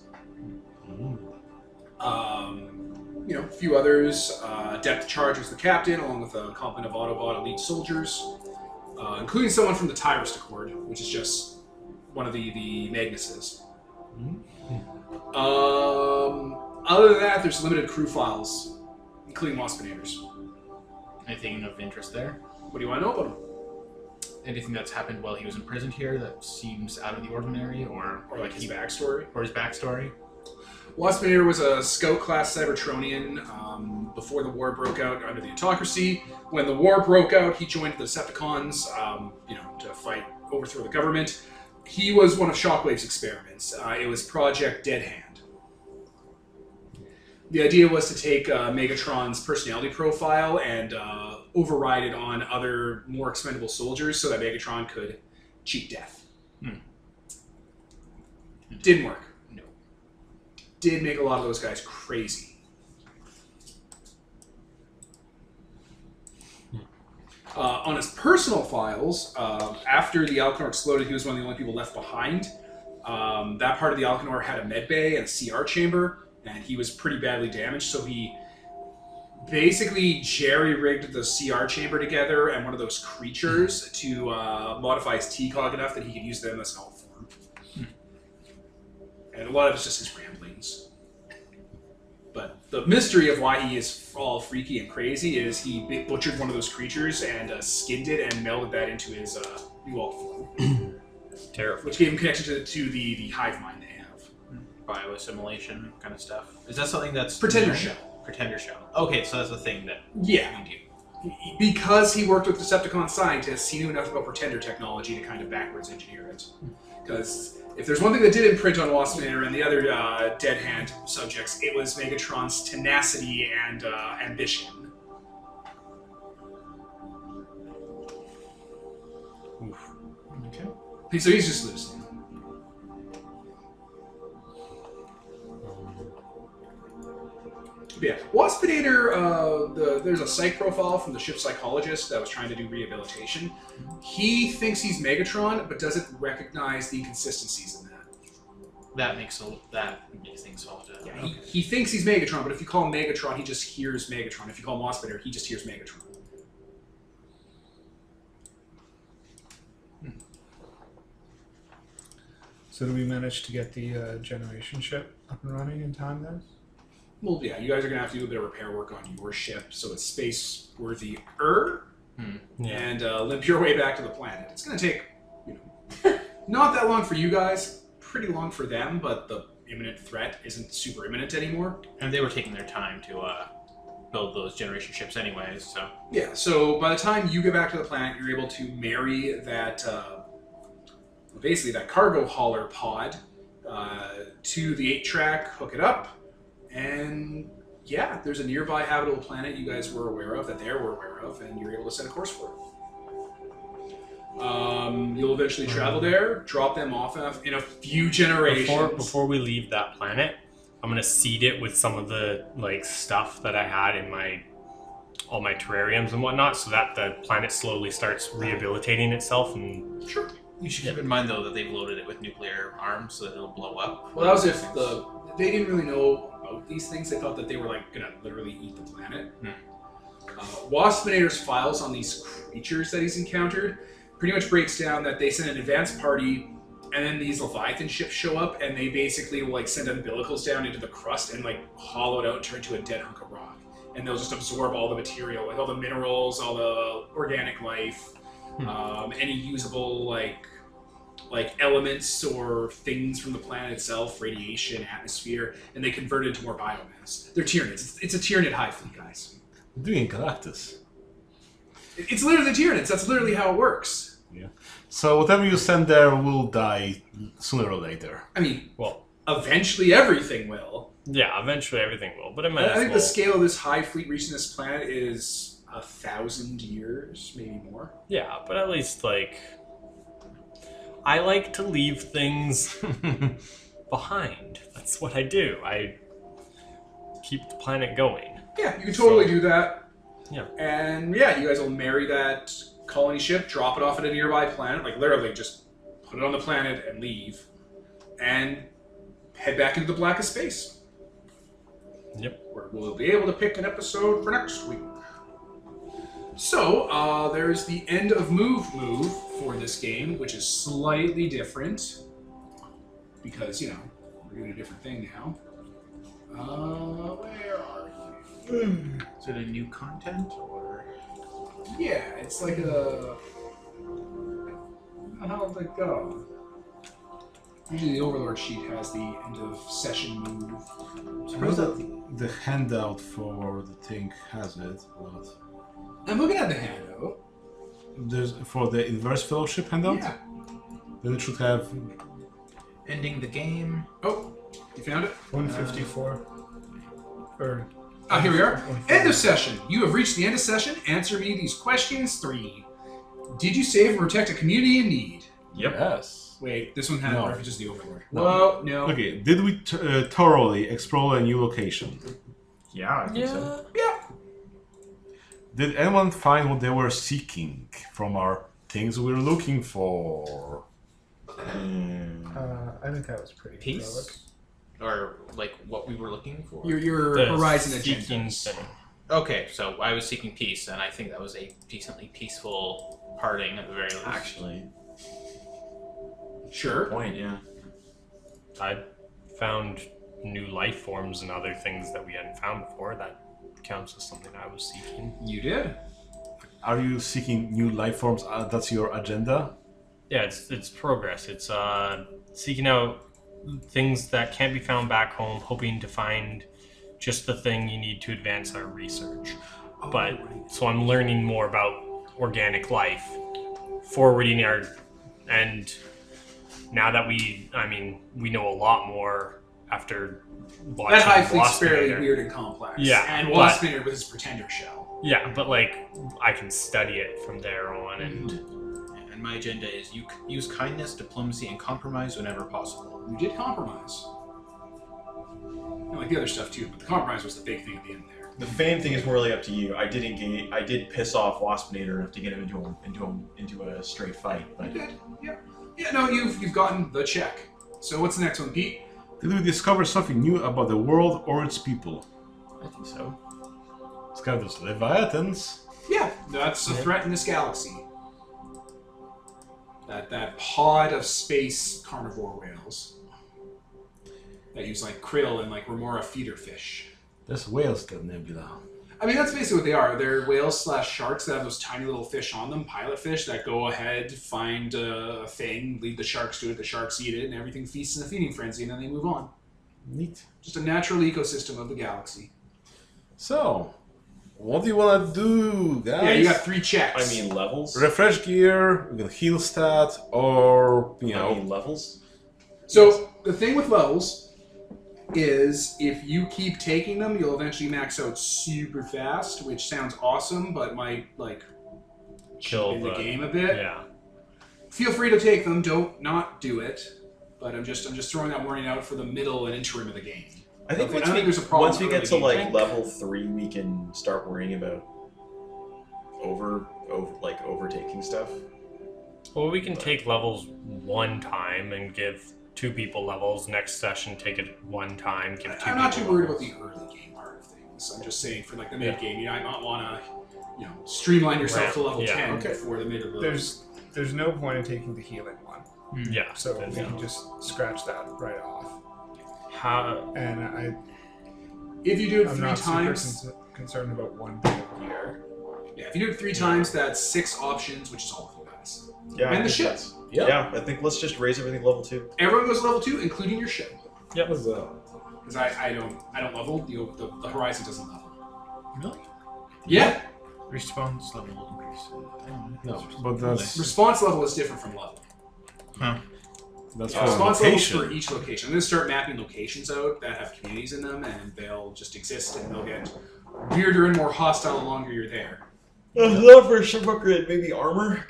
A few others. Depth Charge was the captain, along with a complement of Autobot elite soldiers, including someone from the Tyrus Accord, which is just one of the Magnuses. Other than that, there's limited crew files, including Waspinators. Anything of interest there? What do you want to know about him? Anything that's happened while he was imprisoned here that seems out of the ordinary, or Or his backstory? or his backstory? Waspinator was a scout-class Cybertronian before the war broke out under the Autocracy. When the war broke out, he joined the Decepticons, to fight, overthrow the government. He was one of Shockwave's experiments. It was Project Dead Hand. The idea was to take Megatron's personality profile and override it on other more expendable soldiers so that Megatron could cheat death. Didn't work. No. Did make a lot of those guys crazy. On his personal files, after the Alchemor exploded, he was one of the only people left behind. That part of the Alchemor had a med bay and a CR chamber, and he was pretty badly damaged, so he basically jerry-rigged the CR chamber together and one of those creatures to modify his T-Cog enough that he could use them as an alt form. And a lot of it's just his ramblings. But the mystery of why he is all freaky and crazy is he butchered one of those creatures and skinned it and melded that into his new alt form. Terrifying. Which gave him connection to the hive mind they have. Bioassimilation kind of stuff. Is that something that's Pretender shell. Pretender shell. Okay, so that's the thing that Yeah. we do. Because he worked with Decepticon scientists, he knew enough about Pretender technology to kind of backwards engineer it. Because if there's one thing that did imprint on Waspinator and the other Dead Hand subjects, it was Megatron's tenacity and ambition. Oof. Okay. So he's just loose. But yeah, Waspinator, there's a psych profile from the ship's psychologist that was trying to do rehabilitation. He thinks he's Megatron, but doesn't recognize the inconsistencies in that. That makes things fall down. Yeah, he thinks he's Megatron, but if you call him Megatron, he just hears Megatron. If you call him Waspinator, he just hears Megatron. So do we manage to get the generation ship up and running in time then? Well, yeah, you guys are going to have to do a bit of repair work on your ship, so it's space-worthy-er, and limp your way back to the planet. It's going to take, not that long for you guys, pretty long for them, but the imminent threat isn't super imminent anymore. And they were taking their time to build those generation ships anyways, so... Yeah, so by the time you get back to the planet, you're able to marry that, basically that cargo hauler pod to the 8-track, hook it up, and yeah, there's a nearby habitable planet you guys were aware of, that they were aware of, and you're able to set a course for it. You'll eventually travel there, drop them off in a few generations. Before we leave that planet, I'm gonna seed it with some of the stuff that I had in all my terrariums and whatnot, so that the planet slowly starts rehabilitating itself. And sure. You should keep in mind though that they've loaded it with nuclear arms, so that it'll blow up. Well, that was if they didn't really know about these things. They thought that they were gonna literally eat the planet. Waspinator's files on these creatures that he's encountered pretty much breaks down that they send an advanced party, and then these Leviathan ships show up, and they basically will send umbilicals down into the crust and hollow it out and turn to a dead hunk of rock. And they'll just absorb all the material, all the minerals, all the organic life, any usable elements or things from the planet itself, radiation, atmosphere, and they convert it into more biomass. They're Tyranids. It's a Tyranid hive fleet, guys. Doing Galactus. It's literally the Tyranids. That's literally how it works. Yeah. So whatever you send there will die sooner or later. I mean, well, eventually everything will. Yeah, eventually everything will. But I think the scale of this hive fleet reaching this planet is 1,000 years, maybe more. Yeah, but at least I like to leave things behind. That's what I do. I keep the planet going. Yeah, you can totally do that. Yeah. And yeah, you guys will marry that colony ship, drop it off at a nearby planet, literally just put it on the planet and leave, and head back into the blackest space. Yep. Where we'll be able to pick an episode for next week. So, there's the end of move for this game, which is slightly different. Because, we're doing a different thing now. Where are you? Is it a new content, or...? Yeah, it's like a... How did it go? Usually the Overlord sheet has the end of session move. I know that the handout for the thing has it, but... I'm looking at the handout. There's for the inverse fellowship handout? Yeah. Then it should have... Ending the game. Oh, you found it? 154. Here we are. End of session. You have reached the end of session. Answer me these questions. 3. Did you save and protect a community in need? Yep. Yes. Wait, this one had references to the Overlord. No. Whoa, no. Okay, did we thoroughly explore a new location? Yeah, I think so. Yeah. Did anyone find what they were seeking from our things we were looking for? I think that was pretty Peace? Or, what we were looking for? Your The Horizon seeking agenda. thing. Okay, so I was seeking peace, and I think that was a decently peaceful parting at the very least. Actually, Sure. point, yeah. I found new life forms and other things that we hadn't found before. That counts as something I was seeking. You did. Are you seeking new life forms? That's your agenda? Yeah, it's progress. It's seeking out things that can't be found back home, hoping to find just the thing you need to advance our research. but so I'm learning more about organic life, forwarding our, and now that we know a lot more after watching That hive fleet's Waspinator. fairly weird and complex. Yeah, and but- Waspinator with his pretender shell. Yeah, but like I can study it from there on, and And my agenda is you use kindness, diplomacy, and compromise whenever possible. You did compromise. And like the other stuff too, but the compromise was the big thing at the end there. The fame thing is more really up to you. I did engage. I did piss off Waspinator enough to get him into a straight fight. But You did. Yeah. Yeah. No, you've gotten the check. So what's the next one, Pete? Did we discover something new about the world or its people? I think so. It's got those leviathans. Yeah, that's a threat in this galaxy. That pod of space carnivore whales that use like krill and like remora feeder fish. There's whales that nebula. I mean, that's basically what they are. They're whales / sharks that have those tiny little fish on them, pilot fish that go ahead, find a thing, lead the sharks to it, the sharks eat it, and everything feasts in a feeding frenzy, and then they move on. Neat. Just a natural ecosystem of the galaxy. So, what do you want to do, guys? Yeah, you got 3 checks. I mean levels. refresh gear, we can heal stat, or I mean levels. So the thing with levels is if you keep taking them, you'll eventually max out super fast, which sounds awesome, but might like kill in the game a bit. Yeah. Feel free to take them. Don't not do it. But I'm just throwing that warning out for the middle and interim of the game. I think I once don't we, think there's a problem once we with get to early like game. level 3, we can start worrying about overtaking stuff. Well, we can take levels 1 time and give 2 people levels. Next session, take it 1 time, give 2 people I'm not too worried about levels. the early game part of things. I'm just saying for like the mid game, you might not want to, streamline yourself to level Yeah, 10 okay. before the mid. There's no point in taking the healing one, Yeah. so there's we no- can just scratch that right off. How, And If you do it I'm 3 not times, super concerned about one bit of gear. yeah, if you do it 3 times, that's 6 options, which is all of you guys. Yeah. And I the think ship. that's- Yeah, I think let's just raise everything level 2. Everyone goes level 2, including your ship. What's that? Because I don't level. The Horizon doesn't level. Really? Yeah. Respawn's level will increase. I don't know. No, but that's Response level is different from level. that's Yeah, for response levels location. for each location. I'm going to start mapping locations out that have communities in them, and they'll just exist, and they'll get weirder and more hostile the longer you're there. I'd love for ship upgrade, maybe armor,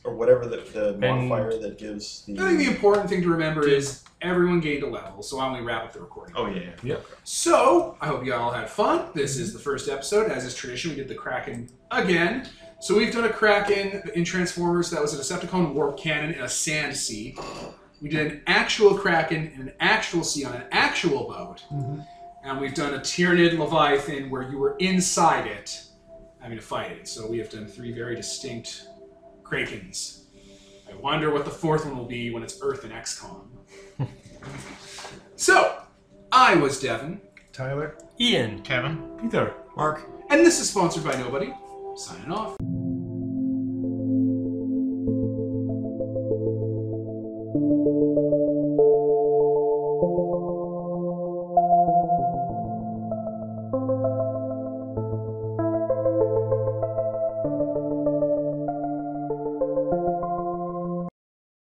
or whatever the modifier that gives the. I think the important thing to remember is everyone gained a level, so why don't we wrap up the recording? Oh yeah. So, I hope you all had fun. This is the first episode. As is tradition, we did the Kraken again. So we've done a Kraken in Transformers that was a Decepticon warp cannon in a sand sea. We did an actual Kraken in an actual sea on an actual boat. And we've done a Tyrannid Leviathan where you were inside it having to fight it. So we have done 3 very distinct Krakens. I wonder what the 4th one will be when it's Earth and XCOM. So, I was Devin, Tyler? Ian. Kevin? Peter. Mark. and this is sponsored by Nobody. Signing off. Thank you.